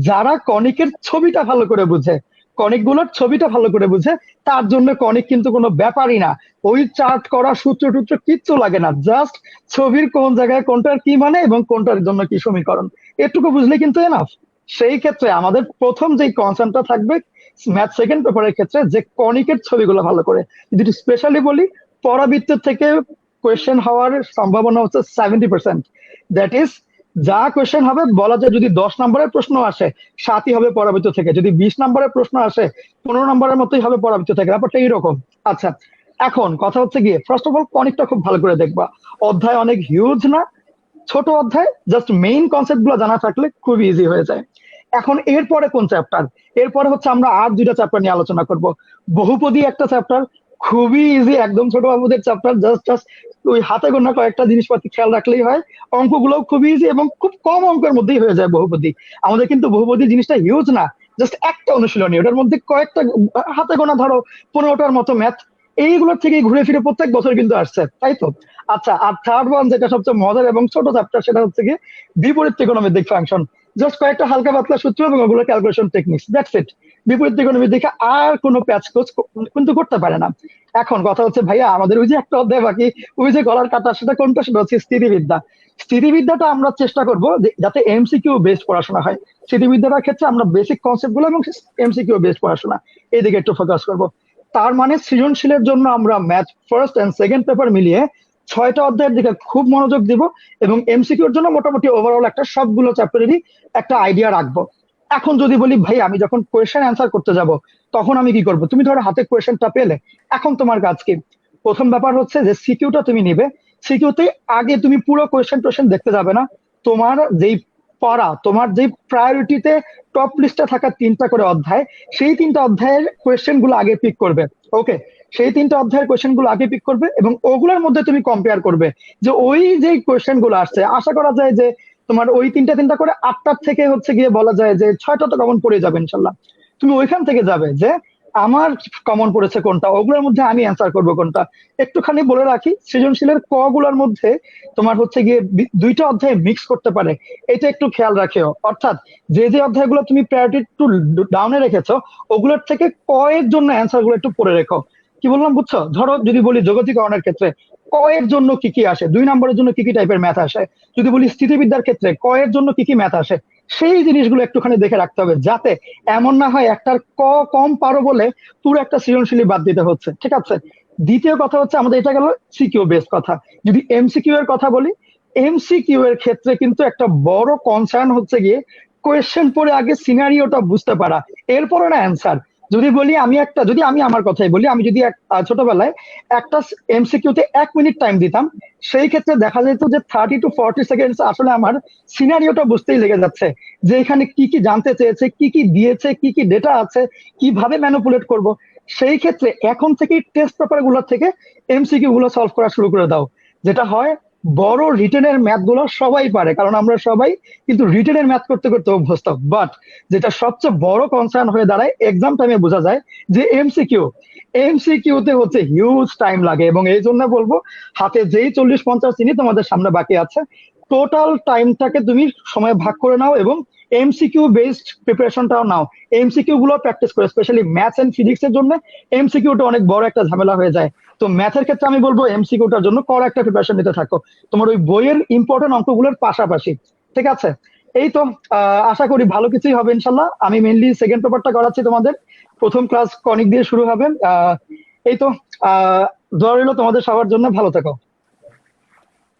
যারা কনিকের ছবিটা ভালো করে বুঝে, কনিক গুলোর ছবিটা ভালো করে বুঝে, তার জন্য কনিক কিন্তু কোনো ব্যাপারই না। ওই চার্ট করা সূত্র টুত্র কিচ্ছু লাগে না, জাস্ট ছবির কোন জায়গায় কোনটার কি মানে এবং কোনটার জন্য কি সমীকরণ, এটুকু বুঝলে কিন্তু এনাফ। সেই ক্ষেত্রে আমাদের প্রথম যে কনসার্নটা থাকবে ম্যাথ সেকেন্ড পেপারের ক্ষেত্রে যে কনিকের ছবিগুলো ভালো করে, যদি স্পেশালি বলি পরাবৃত্ত থেকে কোয়েশ্চেন হওয়ার সম্ভাবনা হচ্ছে 70%। দ্যাট ইজ যা কোয়েশ্চেন হবে বলা যায় যদি 10 নম্বরের প্রশ্ন আসে 7ই হবে পরাবৃত্ত থেকে, যদি 20 নম্বরের প্রশ্ন আসে 15 নম্বরের মতোই হবে পরাবৃত্ত থেকে, ব্যাপারটা এইরকম। আচ্ছা, এখন কথা হচ্ছে গিয়ে ফার্স্ট অফ অল কনিকটা খুব ভালো করে দেখবা। অধ্যায় অনেক হিউজ না, ছোট অধ্যায়, জাস্ট মেইন কনসেপ্ট গুলো জানা থাকলে খুব ইজি হয়ে যায়। এখন এরপরে কোন চ্যাপ্টার? এরপরে হচ্ছে আমরা আর দুইটা চ্যাপ্টার নিয়ে আলোচনা করব। বহুপদী একটা চ্যাপ্টার, খুবই ইজি, একদম ছোট বাবুদের চ্যাপ্টার, জাস্ট জাস্ট ওই হাতে গোনা কয়েকটা জিনিসপাতি খেয়াল রাখলেই হয়। অঙ্কগুলোও খুবই ইজি এবং খুব কম অঙ্কের মধ্যেই হয়ে যায় বহুপদী। আমাদের কিন্তু বহুপদী জিনিসটা হিউজ না, জাস্ট একটা অনুশীলনী, ওটার মধ্যে কয়েকটা হাতে গোনা ধরো 15টার মতো ম্যাথ, এইগুলোর থেকেই ঘুরে ফিরে প্রত্যেক বছর কিন্তু আসছে, তাই তো? আচ্ছা, আর থার্ড ওয়ান যেটা সবচেয়ে মজার এবং ছোট চ্যাপ্টার, সেটা হচ্ছে কি বিপরীত ত্রিকোণমিতিক ফাংশন। জাস্ট কয়েকটা হালকা পাতলা সূত্র এবং ওগুলো ক্যালকুলেশন টেকনিক্স, দ্যাটস ইট। বিপরীত ত্রিকোণমিতি দেখে আর কোনো প্যাচ কোচ কিন্তু করতে পারে না। এখন কথা হচ্ছে ভাইয়া, আমাদের ওই যে একটা অধ্যায় বাকি, ওই যে গলার কাটা, সেটা কোনটা? সেটা হচ্ছে স্থিতিবিদ্যা। স্থিতিবিদ্যাটা আমরা চেষ্টা করবো যাতে এমসিকিউ বেসড পড়াশোনা হয়। স্থিতিবিদ্যাটার ক্ষেত্রে আমরা বেসিক কনসেপ্ট গুলো এবং এমসিকিউ বেসড পড়াশোনা এইদিকে একটু ফোকাস করবো। তার মানে সৃজনশীলের জন্য আমরা math first and second paper মিলিয়ে 6টা অধ্যায়ের দিকে খুব মনোযোগ দিব এবং এমসিকিউর জন্য মোটামুটি ওভারঅল একটা সবগুলো চ্যাপ্টারেরই একটা আইডিয়া রাখবো। এখন যদি বলি ভাই আমি যখন কোয়েশ্চেন অ্যান্সার করতে যাব তখন আমি কি করব? তুমি ধরো হাতে কোয়েশ্চেনটা পেলে, এখন তোমার কাজ কি? প্রথম ব্যাপার হচ্ছে যে সিকিউটা তুমি নিবে। সিকিউতে আগে তুমি পুরো কোয়েশ্চেন দেখতে যাবে না, তোমার যেই পড়া, তোমার যেই প্রায়োরিটিতে টপ লিস্টে থাকা 3টা করে অধ্যায়, সেই 3টা অধ্যায়ের কোয়েশ্চেন গুলো আগে পিক করবে। ওকে, সেই 3টা অধ্যায়ের কোয়েশ্চেন গুলো আগে পিক করবে এবং ওগুলোর মধ্যে তুমি কম্পেয়ার করবে যে ওই যে কোয়েশ্চেন গুলো আসছে, আশা করা যায় যে তোমার ওই তিনটা করে 8টার থেকে হচ্ছে গিয়ে বলা যায় যে 6টা তো কমন পড়ে যাবে ইনশাল্লাহ। তুমি ওইখান থেকে যাবে যে আমার কমন পড়েছে কোনটা, ওগুলোর মধ্যে আমি অ্যান্সার করবো কোনটা। একটুখানি বলে রাখি, সৃজনশীলের ক গুলোর মধ্যে তোমার হচ্ছে গিয়ে 2টা অধ্যায় মিক্স করতে পারে, এটা একটু খেয়াল রাখিও। অর্থাৎ যে যে অধ্যায়গুলো তুমি প্রায়োরিটি একটু ডাউনে রেখেছো, ওগুলোর থেকে ক এর জন্য অ্যান্সার গুলো একটু পড়ে রেখো। কি বললাম বুঝছো? ধরো যদি বলি যোগতিকরণের ক্ষেত্রে ক এর জন্য কি কি আসে, 2 নম্বরের জন্য কি কি টাইপের ম্যাথ আসে, যদি বলি স্থিতিবিদ্যার ক্ষেত্রে ক এর জন্য কি কি ম্যাথ আসে, সেই জিনিসগুলো একটুখানি দেখে রাখতে হবে, যাতে এমন না হয় একটার ক কম পারো বলে পুরো একটা সৃজনশীল বাদ দিতে হচ্ছে, ঠিক আছে? দ্বিতীয় কথা হচ্ছে আমাদের এটা গেল সিকিউ বেস কথা। যদি এমসিকিউ এর কথা বলি, এমসিকিউ এর ক্ষেত্রে কিন্তু একটা বড় কনসার্ন হচ্ছে গিয়ে কোয়েশ্চেন পড়ে আগে সিনারিওটা বুঝতে পারা, এরপরে না অ্যান্সার। যদি আমি আমার কথাই বলি, আমি যদি ছোটবেলায় একটা এমসিকিউতে 1 মিনিট টাইম দিতাম, সেই ক্ষেত্রে দেখা যেত যে 30 to 40 সেকেন্ড আসলে আমার সিনারিওটা বুঝতেই লেগে যাচ্ছে, যে এখানে কি কি জানতে চেয়েছে, কি কি দিয়েছে, কি কি ডেটা আছে, কিভাবে ম্যানিপুলেট করব। সেই ক্ষেত্রে এখন থেকেই টেস্ট পেপার গুলো থেকে এমসিকিউ গুলো সলভ করা শুরু করে দাও। যেটা হয়, বড় রিটেনের ম্যাথ গুলো সবাই পারে, কারণ আমরা সবাই কিন্তু রিটেনের ম্যাথ করতে করতে অভ্যস্ত। বাট যেটা সবচেয়ে বড় কনসার্ন হয়ে দাঁড়ায় এক্সাম টাইমে বোঝা যায় যে এমসিকিউতে হচ্ছে হিউজ টাইম লাগে, এবং এই জন্য বলবো হাতে যেই 40-50 মিনিট তোমাদের সামনে বাকি আছে, টোটাল টাইমটাকে তুমি সময় ভাগ করে নাও এবং এমসিকিউ বেসড প্রিপারেশনটাও নাও। এমসিকিউ গুলো প্র্যাকটিস করে, স্পেশালি ম্যাথস এন্ড ফিজিক্স এর জন্য এমসিকিউটা অনেক বড় একটা ঝামেলা হয়ে যায়। তো ম্যাথের ক্ষেত্রে আমি বলবো এমসিকিউটার জন্য কড়া একটা প্রিপারেশন নিতে থাকো, তোমার ওই বইয়ের ইম্পর্টেন্ট অঙ্কগুলোর পাশাপাশি, ঠিক আছে? এই তো, আশা করি ভালো কিছুই হবে ইনশাল্লাহ। আমি মেইনলি সেকেন্ড পেপারটা করাচ্ছি তোমাদের, প্রথম ক্লাস কনিক দিয়ে শুরু হবে। এই তো, দোয়া রইলো তোমাদের সবার জন্য, ভালো থেকো।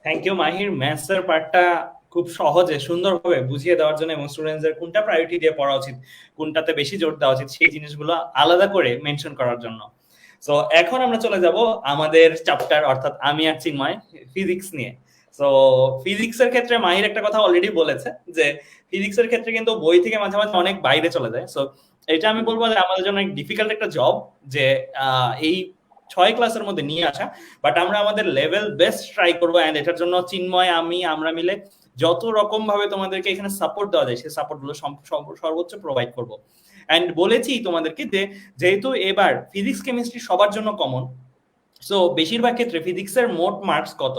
থ্যাংক ইউ মাহির, ম্যাথস এর পার্টটা খুব সহজে সুন্দরভাবে বুঝিয়ে দেওয়ার জন্য এবং স্টুডেন্টদের কোনটা প্রায়োরিটি দিয়ে পড়া উচিত, কোনটাতে বেশি জোর দেওয়া উচিত, সেই জিনিসগুলো আলাদা করে মেনশন করার জন্য। সো এখন আমরা চলে যাব আমাদের চ্যাপ্টার, অর্থাৎ আমি আর চিন্ময়, ফিজিক্স নিয়ে। সো ফিজিক্স এর ক্ষেত্রে মাহির একটা কথা অলরেডি বলেছে যে ফিজিক্স এর ক্ষেত্রে কিন্তু বই থেকে মাঝে মাঝে অনেক বাইরে চলে যায়। সো এটা আমি বলবো যে আমাদের জন্য ডিফিকাল্ট একটা জব, যে এই 6 ক্লাসের মধ্যে নিয়ে আসা। বাট আমরা আমাদের লেভেল বেস্ট ট্রাই করবো, এন্ড এটার জন্য চিন্ময়, আমরা মিলে যত রকম ভাবে তোমাদেরকে এখানে সাপোর্ট দেওয়া যায় সেই সাপোর্ট গুলো সর্বোচ্চ প্রোভাইড করবো। এন্ড বলেছি তোমাদেরকে যে যেহেতু এবার ফিজিক্স কেমিস্ট্রি সবার জন্য কমন, সো বেশিরভাগ ক্ষেত্রে ফিজিক্সের মোট মার্কস কত,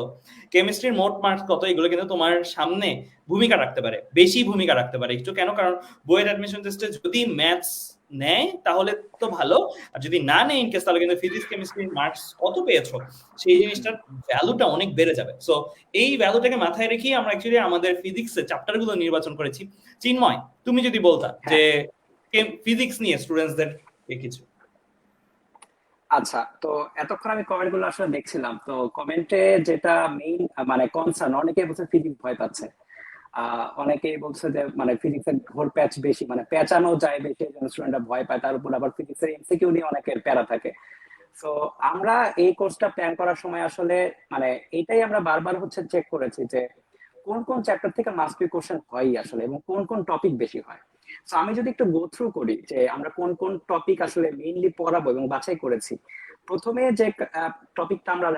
কেমিস্ট্রির মোট মার্কস কত, এগুলো কিন্তু তোমার সামনে ভূমিকা রাখতে পারে, বেশি ভূমিকা রাখতে পারে একটু। কেন? কারণ বইয়ের অ্যাডমিশন টেস্টে যদি ম্যাথস নেয় তাহলে তো ভালো, আর যদি না নেয় ইন কেস তাহলে কিন্তু ফিজিক্স কেমিস্ট্রির মার্কস কত পেয়েছো সেই জিনিসটার ভ্যালুটা অনেক বেড়ে যাবে। সো এই ভ্যালুটাকে মাথায় রেখেই আমরা অ্যাকচুয়ালি আমাদের ফিজিক্সের চ্যাপ্টারগুলো নির্বাচন করেছি। চিন্ময়, তুমি যদি বলতা যে ফিজিক্স নিয়ে স্টুডেন্টসদের কিছু। আচ্ছা, তো এতক্ষণ আমি কমেন্ট গুলো আসলে দেখছিলাম, তো কমেন্টে যেটা মেইন মানে কনসার্ন, অনেকেই বলছে ফিজিক্স ভয় পাচ্ছে, অনেকেই বলছে যে মানে ফিজিক্সের ঘোর প্যাচ বেশি, মানে পেঁচানো যায় বেশি, স্টুডেন্টরা ভয় পায়, তার উপর আবার ফিজিক্সের এমসিকিউ নিয়ে অনেকের প্যারা থাকে। তো আমরা এই কোর্সটা প্ল্যান করার সময় আসলে মানে এটাই আমরা বারবার হচ্ছে চেক করেছি যে কোন কোন চ্যাপ্টার থেকে মাস্ট বি কোশ্চেন হয় আসলে, এবং কোন কোন টপিক বেশি হয়। তো আমি যদি একটু গো থ্রু করি যে আমরা কোন কোন টপিক আসলে মেইনলি পড়াবো এবং বাছাই করেছি। প্রথমে যে টপিকটা আমরা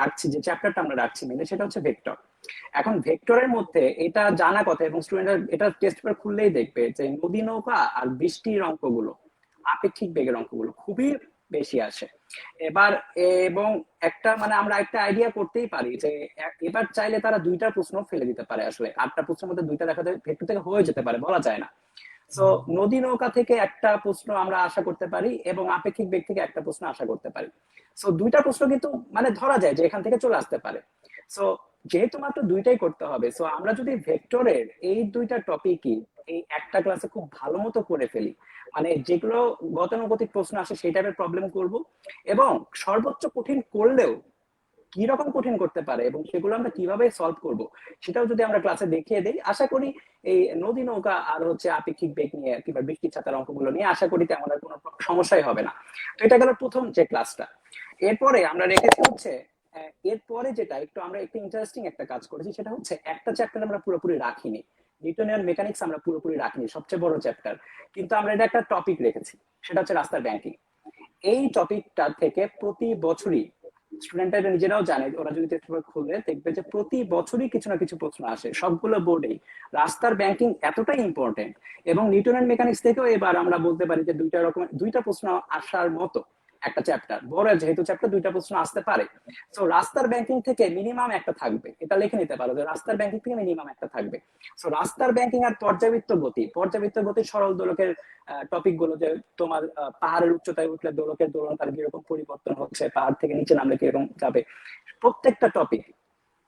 রাখছি, যে চ্যাপ্টারটা আমরা রাখছি মেইনলি, সেটা হচ্ছে ভেক্টর। এখন ভেক্টরের মধ্যে এটা জানা কথা, এবং স্টুডেন্টরা এটা টেস্ট পেপার খুললেই দেখবে যে নদী নৌকা আর বৃষ্টির অঙ্কগুলো, আপেক্ষিক বেগের অঙ্কগুলো খুবই বেশি আসে এবার। এবং একটা মানে আমরা একটা আইডিয়া করতেই পারি যে এবার চাইলে তারা দুইটা প্রশ্ন ফেলে দিতে পারে, আসলে 8টা প্রশ্নের মধ্যে দুইটা দেখা যায় ভেক্টর থেকে হয়ে যেতে পারে, বলা যায় না। তো নদী নৌকা থেকে একটা প্রশ্ন আমরা আশা করতে পারি, এবং আপেক্ষিক বেগ থেকে একটা প্রশ্ন আশা করতে পারি। সো দুইটা প্রশ্ন কিন্তু মানে ধরা যায় যে এখান থেকে চলে আসতে পারে। সো যেহেতু মাত্র দুইটাই করতে হবে, সো আমরা যদি ভেক্টরের এই দুইটা টপিকই এই একটা ক্লাসে খুব ভালো মতো করে ফেলি, মানে যেগুলো গতানুগতিক প্রশ্ন আসে সেই টাইপের প্রবলেম করব, এবং সর্বোচ্চ কঠিন করলেও কি রকম কঠিন করতে পারে এবং সেগুলো আমরা কিভাবে সলভ করব সেটাও যদি আমরা ক্লাসে দেখিয়ে দেই, আশা করি এই নদী নৌকা আর হচ্ছে আপেক্ষিক বেগ নিয়ে কিংবা বৃষ্টির ছাতার অঙ্কগুলো নিয়ে আশা করি তেমন আর কোনো সমস্যাই হবে না। তো এটা গেল প্রথম যে ক্লাসটা। এরপরে আমরা রেখেছি হচ্ছে এরপরে যেটা একটু আমরা একটু ইন্টারেস্টিং একটা কাজ করেছি, সেটা হচ্ছে একটা চ্যাপ্টার আমরা পুরোপুরি রাখিনি, নিউটনিয়ান মেকানিক্স আমরা পুরোপুরি রাখিনি, সবচেয়ে বড় চ্যাপ্টার, কিন্তু আমরা এটা একটা টপিক রেখেছি, সেটা হচ্ছে রাস্তার ব্যাংকিং। এই টপিকটা থেকে প্রতি বছরই স্টুডেন্টরা নিজেরাও জানে, ওরা যদি টেস্ট পেপার খুলে দেখবে যে প্রতি বছরই কিছু না কিছু প্রশ্ন আসে সবগুলো বোর্ডেই। রাস্তার ব্যাংকিং এতটাই ইম্পর্টেন্ট, এবং নিউটনিয়ান মেকানিক্স থেকেও এবার আমরা বলতে পারি যে দুইটা প্রশ্ন আসার মতো একটা চ্যাপ্টার, বড় যেহেতু চ্যাপ্টার দুইটা প্রশ্ন আসতে পারে। তো রাস্তার ব্যাংকিং থেকে মিনিমাম একটা থাকবে, এটা লিখে নিতে পারো যে রাস্তার ব্যাংকিং থেকে মিনিমাম একটা থাকবে। তো রাস্তার ব্যাংকিং আর পর্যাবৃত্ত গতি সরল দোলকের টপিক গুলো, যে তোমার পাহাড়ের উচ্চতায় উঠলে দোলকের দোলন তার কিরকম পরিবর্তন হচ্ছে, পাহাড় থেকে নিচে নামলে কিরকম যাবে, প্রত্যেকটা টপিক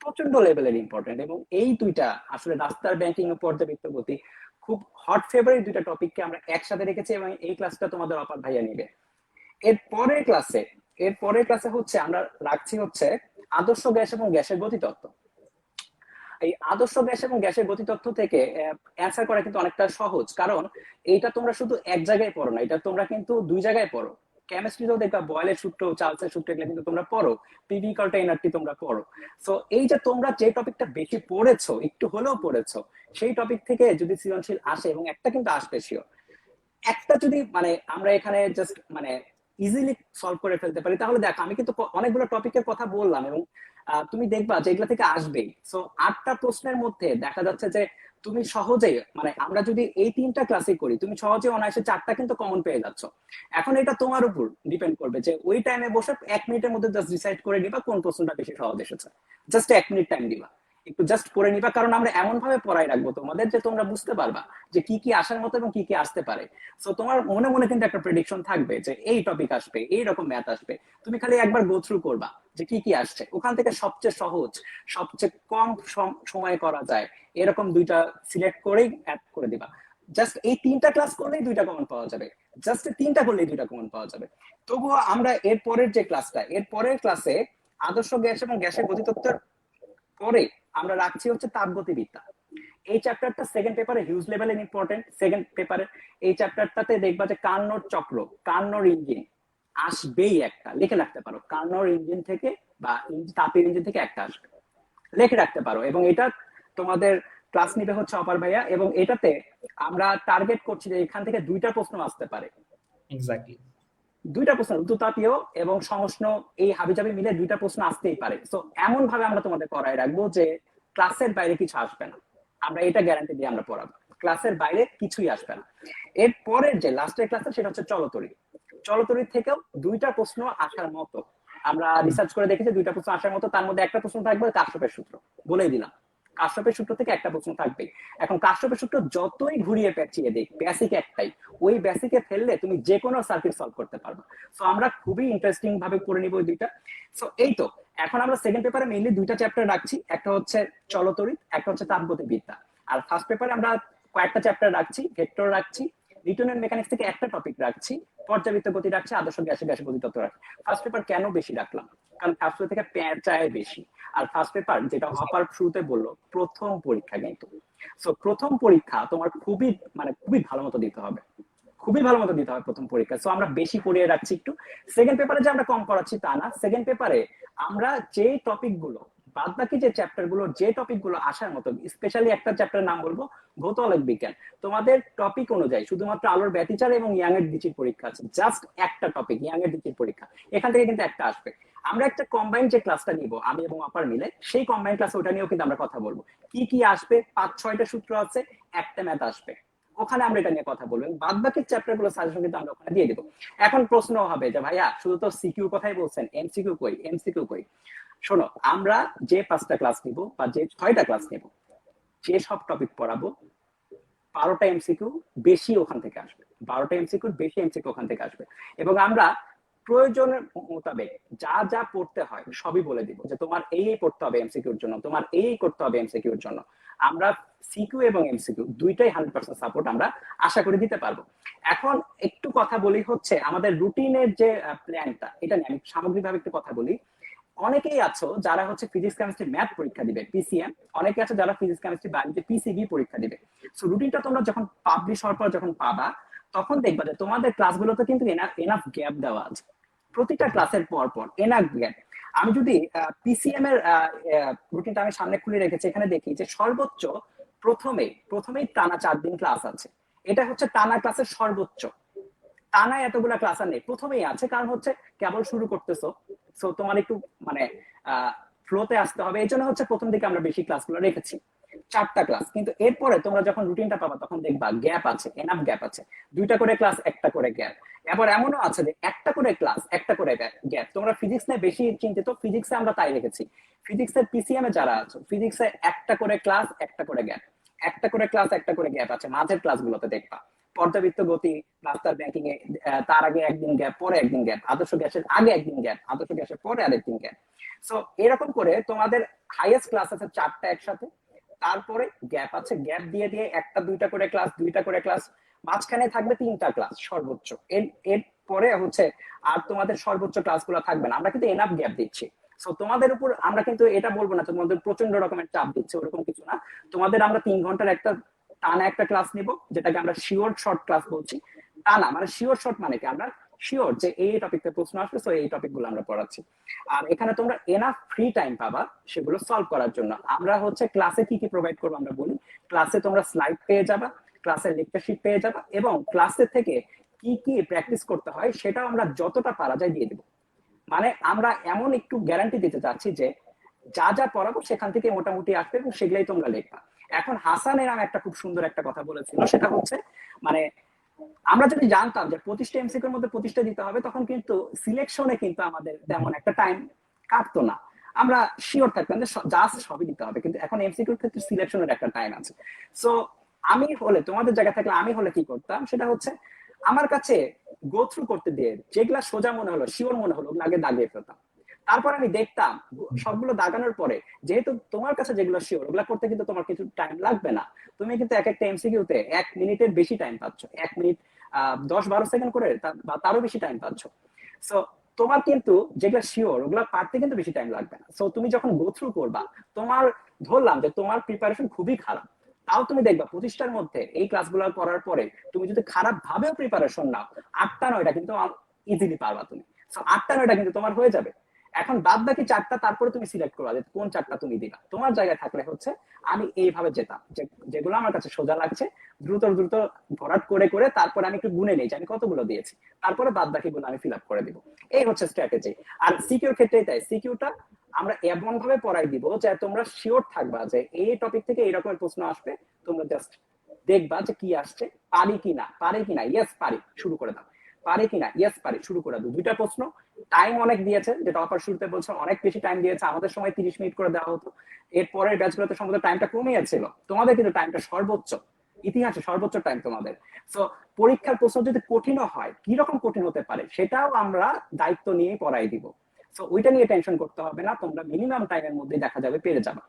প্রচন্ড লেভেলের ইম্পর্টেন্ট। এবং এই দুইটা আসলে রাস্তার ব্যাংকিং ও পর্যাবৃত্ত গতি খুব হট ফেভারিট দুইটা টপিককে আমরা একসাথে রেখেছি, এবং এই ক্লাসটা তোমাদের অপার ভাইয়া নিবে। এর পরের ক্লাসে হচ্ছে আমরা রাখছি হচ্ছে আদর্শ গ্যাস এবং গ্যাসের গতিতত্ত্ব। এই আদর্শ গ্যাস এবং গ্যাসের গতিতত্ত্ব থেকে অ্যান্সার করা কিন্তু অনেকটা সহজ, কারণ এইটা তোমরা শুধু এক জায়গায় পড়ো না, এটা তোমরা কিন্তু দুই জায়গায় পড়ো। কেমিস্ট্রিতেও দেখবা বয়েলের সূত্র, চার্লসের সূত্র, এগুলো কিন্তু তোমরা পড়ো, পিভি ইকুয়াল এনআরটি তোমরা পড়ো। সো এই যে তোমরা যে টপিকটা বেশি পড়েছো, একটু হলেও পড়েছো, সেই টপিক থেকে যদি সৃজনশীল আসে, এবং একটা কিন্তু আসবে শিওর, একটা যদি মানে আমরা এখানে জাস্ট মানে ইজিলি সলভ করে ফেলতে পারি, তাহলে দেখো আমি কিন্তু অনেকগুলো টপিকের কথা বললাম, এবং তুমি দেখবা যে এগুলা থেকে আসবেই। সো 8টা প্রশ্নের মধ্যে দেখা যাচ্ছে যে তুমি সহজেই মানে আমরা যদি এই 3টা ক্লাসে করি, তুমি সহজে অনায়াসে 4টা কিন্তু কমন পেয়ে যাচ্ছ। এখন এটা তোমার উপর ডিপেন্ড করবে যে ওই টাইমে বসে 1 মিনিটের মধ্যে জাস্ট ডিসাইড করে নিবা কোন প্রশ্নটা বেশি সহজ এসেছে, জাস্ট 1 মিনিট টাইম দিবা, একটু জাস্ট পড়ে নিবা, কারণ আমরা এমন ভাবে পড়াই রাখবো তোমাদের যে তোমরা বুঝতে পারবা যে কি কি আসার মতো এবং কি কি আসতে পারে। সো তোমার মনে মনে কিন্তু একটা প্রেডিকশন থাকবে যে এই টপিক আসবে, এই রকম ম্যাথ আসবে, তুমি খালি একবার গো থ্রু করবা যে কি কি আসছে, ওখান থেকে সবচেয়ে সহজ সবচেয়ে কম সময় করা যায় এরকম দুইটা সিলেক্ট করেই অ্যাড করে দিবা। জাস্ট এই 3টা ক্লাস করলেই 2টা কমন পাওয়া যাবে, জাস্ট 3টা করলেই 2টা কমন পাওয়া যাবে। তবুও আমরা এর পরের ক্লাসে আদর্শ গ্যাস এবং গ্যাসের গতিতত্ত্বের পরে আমরা রাখছি হচ্ছে তাপগতিবিদ্যা। এই চ্যাপ্টারটা সেকেন্ড পেপারে হিউজ লেভেলের ইম্পর্টেন্ট। সেকেন্ড পেপারে এই চ্যাপ্টারটাতে দেখবা যে কার্নোর চক্র, কার্নোর ইঞ্জিন আসবেই, একটা লিখে রাখতে পারো, কার্নোর ইঞ্জিন থেকে বা তাপের ইঞ্জিন থেকে একটা আসবে, লিখে রাখতে পারো। এবং এটা তোমাদের ক্লাস নিবে হচ্ছে অপার ভাইয়া, এবং এটাতে আমরা টার্গেট করছি যে এখান থেকে 2টা প্রশ্ন আসতে পারে, এক্স্যাক্টলি 2টা প্রশ্ন, ঋতুতাপীয় এবং সংশ্ন, এই হাবিজাবি মিলে 2টা প্রশ্ন আসতেই পারে। তো এমন ভাবে আমরা তোমাদের করাই রাখবো যে ক্লাসের বাইরে কিছু আসবে না, আমরা এটা গ্যারান্টি দিয়ে আমরা পড়াবো, ক্লাসের বাইরে কিছুই আসবে না। এর পরের যে লাস্টের ক্লাসটা সেটা হচ্ছে চলতরি থেকেও 2টা প্রশ্ন আসার মতো আমরা রিসার্চ করে দেখেছি, 2টা প্রশ্ন আসার মতো, তার মধ্যে একটা প্রশ্ন থাকবে কারশফের সূত্র, বলেই দিলাম কাশ্যপের সূত্র থেকে একটা প্রশ্ন থাকবে। এখন কাশ্যপের সূত্র যতই ঘুরিয়ে পেঁচিয়ে দিক, বেসিক একটাই, ওই বেসিকে ফেললে তুমি যে কোনো সার্কিট সলভ করতে পারবে। সো আমরা খুবই ইন্টারেস্টিং ভাবে করে নিব ওই দুইটা। সো এই তো, এখন আমরা সেকেন্ড পেপারে মেইনলি দুইটা চ্যাপ্টার রাখছি, একটা হচ্ছে চলতরিৎ, একটা হচ্ছে তাপগতিবিদ্যা। আর ফার্স্ট পেপারে আমরা কয়েকটা চ্যাপ্টার রাখছি, ভেক্টর রাখছি, নিউটনের মেকানিক্স থেকে একটা টপিক রাখছি, পর্যাবৃত্ত গতি রাখছি, আদর্শ গ্যাসে গ্যাসে গতিতত্ত্ব রাখছি। ফার্স্ট পেপার কেন বেশি রাখলাম, কারণ ফার্স্ট পেপার থেকে পেঁচায় বেশি। আর ফার্স্ট পেপার যেটা অপার শুরুতে বললো, প্রথম পরীক্ষা কিন্তু। সো প্রথম পরীক্ষা তোমার খুবই ভালো মতো দিতে হবে, খুবই ভালো মতো দিতে হবে প্রথম পরীক্ষা। সো আমরা বেশি পড়িয়ে রাখছি একটু। সেকেন্ড পেপারে যে আমরা কম করাচ্ছি তা না, সেকেন্ড পেপারে আমরা যে টপিক গুলো, বাদ বাকি যে চ্যাপ্টার গুলো, যে টপিক গুলো আসার মতো, স্পেশালি একটা চ্যাপ্টারের নাম বলবো ভৌতোলক বিজ্ঞান। তোমাদের টপিক অনুযায়ী শুধুমাত্র আলোর ব্যতিচার এবং ইয়াং এর দ্বিতীয় পরীক্ষা আছে, জাস্ট একটা টপিক ইয়াং এর দ্বিতীয় পরীক্ষা, এখান থেকে কিন্তু একটা আসবে। আমরা একটা কম্বাইন্ড যে ক্লাসটা নিব আমি এবং আপার মিলে, সেই কম্বাইন্ড ক্লাসে ওটা নিয়েও কিন্তু আমরা কথা বলবো। কি কি আসবে, 5-6টা সূত্র আছে, একটা ম্যাথ আসবে, ওখানে আমরা এটা নিয়ে কথা বলবো। বাদ বাকি চ্যাপ্টার গুলো সাজেশন কিন্তু আমরা ওখানে দিয়ে দেবো। এখন প্রশ্ন হবে যে ভাইয়া শুধু তো সিকিউ কথাই বলছেন, এমসিকিউ কই, এমসিকিউ কই? শোনো, আমরা যে 5টা ক্লাস নিব বা যে 6টা ক্লাস নিব, যে সব টপিক পড়াবো, 12টা এমসিকিউ বেশি ওখান থেকে আসবে, 12টা এমসিকিউ বেশি এমসিকিউ ওখান থেকে আসবে। এবং আমরা প্রয়োজনের মোতাবেক যা যা পড়তে হয় সবই বলে দিব, যে তোমার এই পড়তে হবে এমসিকিউর জন্য, তোমার এই করতে হবে এমসিকিউর জন্য। আমরা সিকিউ এবং এমসিকিউ দুইটাই 100% সাপোর্ট আমরা আশা করে দিতে পারবো। এখন একটু কথা বলি হচ্ছে আমাদের রুটিনের যে প্ল্যানটা, এটা নিয়ে আমি সামগ্রিকভাবে একটু কথা বলি। অনেকেই আছো যারা হচ্ছে ফিজিক্স কেমিস্ট্রি ম্যাথ পরীক্ষা দিবে পিসিএম, অনেকে আছে যারা ফিজিক্স কেমিস্ট্রি বায়োলজি পিসিবি পরীক্ষা দিবে। সো রুটিনটা তোমরা যখন পাবলিশ হওয়ার পর যখন পাবা, তখন দেখবা যে তোমাদের ক্লাসগুলোতে কিন্তু এনাফ গ্যাপ দেওয়া আছে, প্রতিটা ক্লাসের পর পর এনাফ গ্যাপ। আমি যদি পিসিএম এর রুটিনটা আমি সামনে খুলে রেখেছি, এখানে দেখি যে সর্বোচ্চ প্রথমেই টানা 4 দিন ক্লাস আছে। এটা হচ্ছে টানা ক্লাসের সর্বোচ্চ, টানা এতগুলা ক্লাস আর নেই, প্রথমেই আছে। কারণ হচ্ছে কেবল শুরু করতেছো, সো তোমার একটু ফ্লোতে আসতে হবে, এই জন্য হচ্ছে প্রথম দিকে আমরা বেশি ক্লাসগুলো রেখেছি, 4টা ক্লাস। কিন্তু এরপরে তোমরা যখন রুটিনটা পাবা তখন দেখবা গ্যাপ আছে, এনাফ গ্যাপ আছে, 2টা করে ক্লাস, 1টা করে গ্যাপ। এবার এমনও আছে যে 1টা করে ক্লাস, 1টা করে গ্যাপ। তোমরা ফিজিক্স নিয়ে বেশি চিন্তিত, ফিজিক্সে আমরা তাই রেখেছি। ফিজিক্সের পিসিএম এ যারা আছো, ফিজিক্সে 1টা করে ক্লাস, 1টা করে গ্যাপ, 1টা করে ক্লাস, 1টা করে গ্যাপ আছে। মাঝের ক্লাসগুলোতে দেখবা পর্যাবৃত্ত গতি, মাস্টার ব্যাংকিং এ তার আগে একদিন গ্যাপ, পরে একদিন গ্যাপ, আদর্শ গ্যাসের আগে একদিন গ্যাপ, আদর্শ গ্যাসের পরে আরেকদিন গ্যাপ। সো এরকম করে তোমাদের হাইয়েস্ট ক্লাস আছে 4টা একসাথে, তারপরে গ্যাপ আছে, গ্যাপ দিয়ে দিয়ে 1টা 2টা করে ক্লাস, 2টা করে ক্লাস, মাঝখানে থাকবে 3টা ক্লাস সর্বোচ্চ। এর পরে হচ্ছে আর তোমাদের সর্বোচ্চ ক্লাসগুলো থাকবে না, আমরা কিন্তু এনাফ গ্যাপ দিচ্ছি। সো তোমাদের উপর আমরা কিন্তু এটা বলবো না তোমাদের প্রচন্ড রকমের চাপ দিচ্ছে, ওরকম কিছু না। তোমাদের আমরা 3 ঘন্টার একটা টানা একটা ক্লাস নিব, যেটাকে আমরা শিওর শর্ট ক্লাস বলছি। টানা মানে শিওর শর্ট মানে কি, আমরা শিওর যে এই টপিকে প্রশ্ন আসবে, তো এই টপিক গুলো আমরা পড়াচ্ছি। আর এখানে তোমরা এনাফ ফ্রি টাইম পাবা সেগুলো সলভ করার জন্য। আমরা হচ্ছে ক্লাসে কি কি প্রোভাইড করবো আমরা বলি, ক্লাসে তোমরা স্লাইড পেয়ে যাবা, ক্লাসের লেকচার শিট পেয়ে যাবা, এবং ক্লাসের থেকে কি কি প্র্যাকটিস করতে হয় সেটাও আমরা যতটা পারা যায় দিয়ে দেবো। মানে আমরা এমন একটু গ্যারান্টি দিতে চাচ্ছি যে যা যা পড়াবো সেখান থেকে মোটামুটি আসবে এবং সেগুলাই তোমরা লিখবা। এখন হাসান এরাম একটা খুব সুন্দর একটা কথা বলেছিল, সেটা হচ্ছে আমরা যদি জানতাম যে 25টা এমসিকিউর মধ্যে 25টা দিতে হবে, তখন কিন্তু সিলেকশনে কিন্তু আমাদের তেমন একটা টাইম কাটতো না, আমরা শিওর থাকতাম যে জাস্ট সবই দিতে হবে। কিন্তু এখন এমসিকিউর ক্ষেত্রে সিলেকশনের একটা টাইম আছে। সো আমি হলে, তোমাদের জায়গায় থাকলে আমি হলে কি করতাম, সেটা হচ্ছে আমার কাছে গো থ্রু করতে দিয়ে যেগুলা সোজা মনে হলো, শিওর মনে হলো, ওগুলো আগে দাগিয়ে ফেলতাম। তারপর আমি দেখতাম সবগুলো দাগানোর পরে, যেহেতু তোমার কাছে যেগুলো শিওর ওগুলা করতে কিন্তু তোমার কিছু টাইম লাগবে না, তুমি কিন্তু এক একটা এমসিকিউতে 1 মিনিটের বেশি টাইম পাচ্ছ, 1 মিনিট 10-12 সেকেন্ড করে বা তারও বেশি টাইম পাচ্ছ। সো তোমার কিন্তু যেগুলো শিওর ওগুলা পারতে কিন্তু বেশি টাইম লাগবে না। সো তুমি যখন গো থ্রু করবা, তোমার ধরলাম যে তোমার প্রিপারেশন খুবই খারাপ, তাও তুমি দেখবা 25টার মধ্যে এই ক্লাসগুলো করার পরে তুমি যদি খারাপ ভাবেও প্রিপারেশন নাও, 8টা-9টা কিন্তু ইজিলি পারবা তুমি। সো 8টা-9টা কিন্তু তোমার হয়ে যাবে। এখন বাদ বাকি 4টা তারপরে তুমি সিলেক্ট করবা যে কোন 4টা তুমি দিবা। তোমার জায়গায় থাকলে হচ্ছে আমি এইভাবে যেতাম, যেগুলো আমার কাছে সোজা লাগছে দ্রুত দ্রুত ভরাট করে করে তারপরে আমি একটু গুনে নেই যে আমি কতগুলো দিয়েছি, তারপরে বাদ বাকি গুলো আমি ফিল আপ করে দিব। এই হচ্ছে স্ট্র্যাটেজি। আর সিকিউর ক্ষেত্রেই তাই, সিকিউটা আমরা এমন ভাবে পড়াই দিব যে তোমরা শিওর থাকবা যে এই টপিক থেকে এইরকমের প্রশ্ন আসবে, তোমরা জাস্ট দেখবা যে কি আসছে, পারি কিনা, ইয়েস পারি, শুরু করে দাও। পারে কিনা? ইয়েস পারে, শুরু করে দাও। দুইটা প্রশ্ন, টাইম অনেক দিয়েছে, যেটা অফার শুরুতে বলছে অনেক বেশি টাইম দিয়েছে, আমাদের সময় 30 মিনিট করে দেওয়া হতো, এর পরের ব্যাচগুলোতে সম্ভবত টাইমটা কমিয়েছিল, তোমাদের কিন্তু টাইমটা সর্বোচ্চ, ইতিহাসে সর্বোচ্চ টাইম তোমাদের। সো পরীক্ষার প্রশ্ন যদি কঠিনও হয়, কি রকম কঠিন হতে পারে সেটাও আমরা দায়িত্ব নিয়ে পড়াই দিব। সো ওইটা নিয়ে টেনশন করতে হবে না, তোমরা মিনিমাম টাইমের মধ্যে দেখা যাবে পেরে যাবে।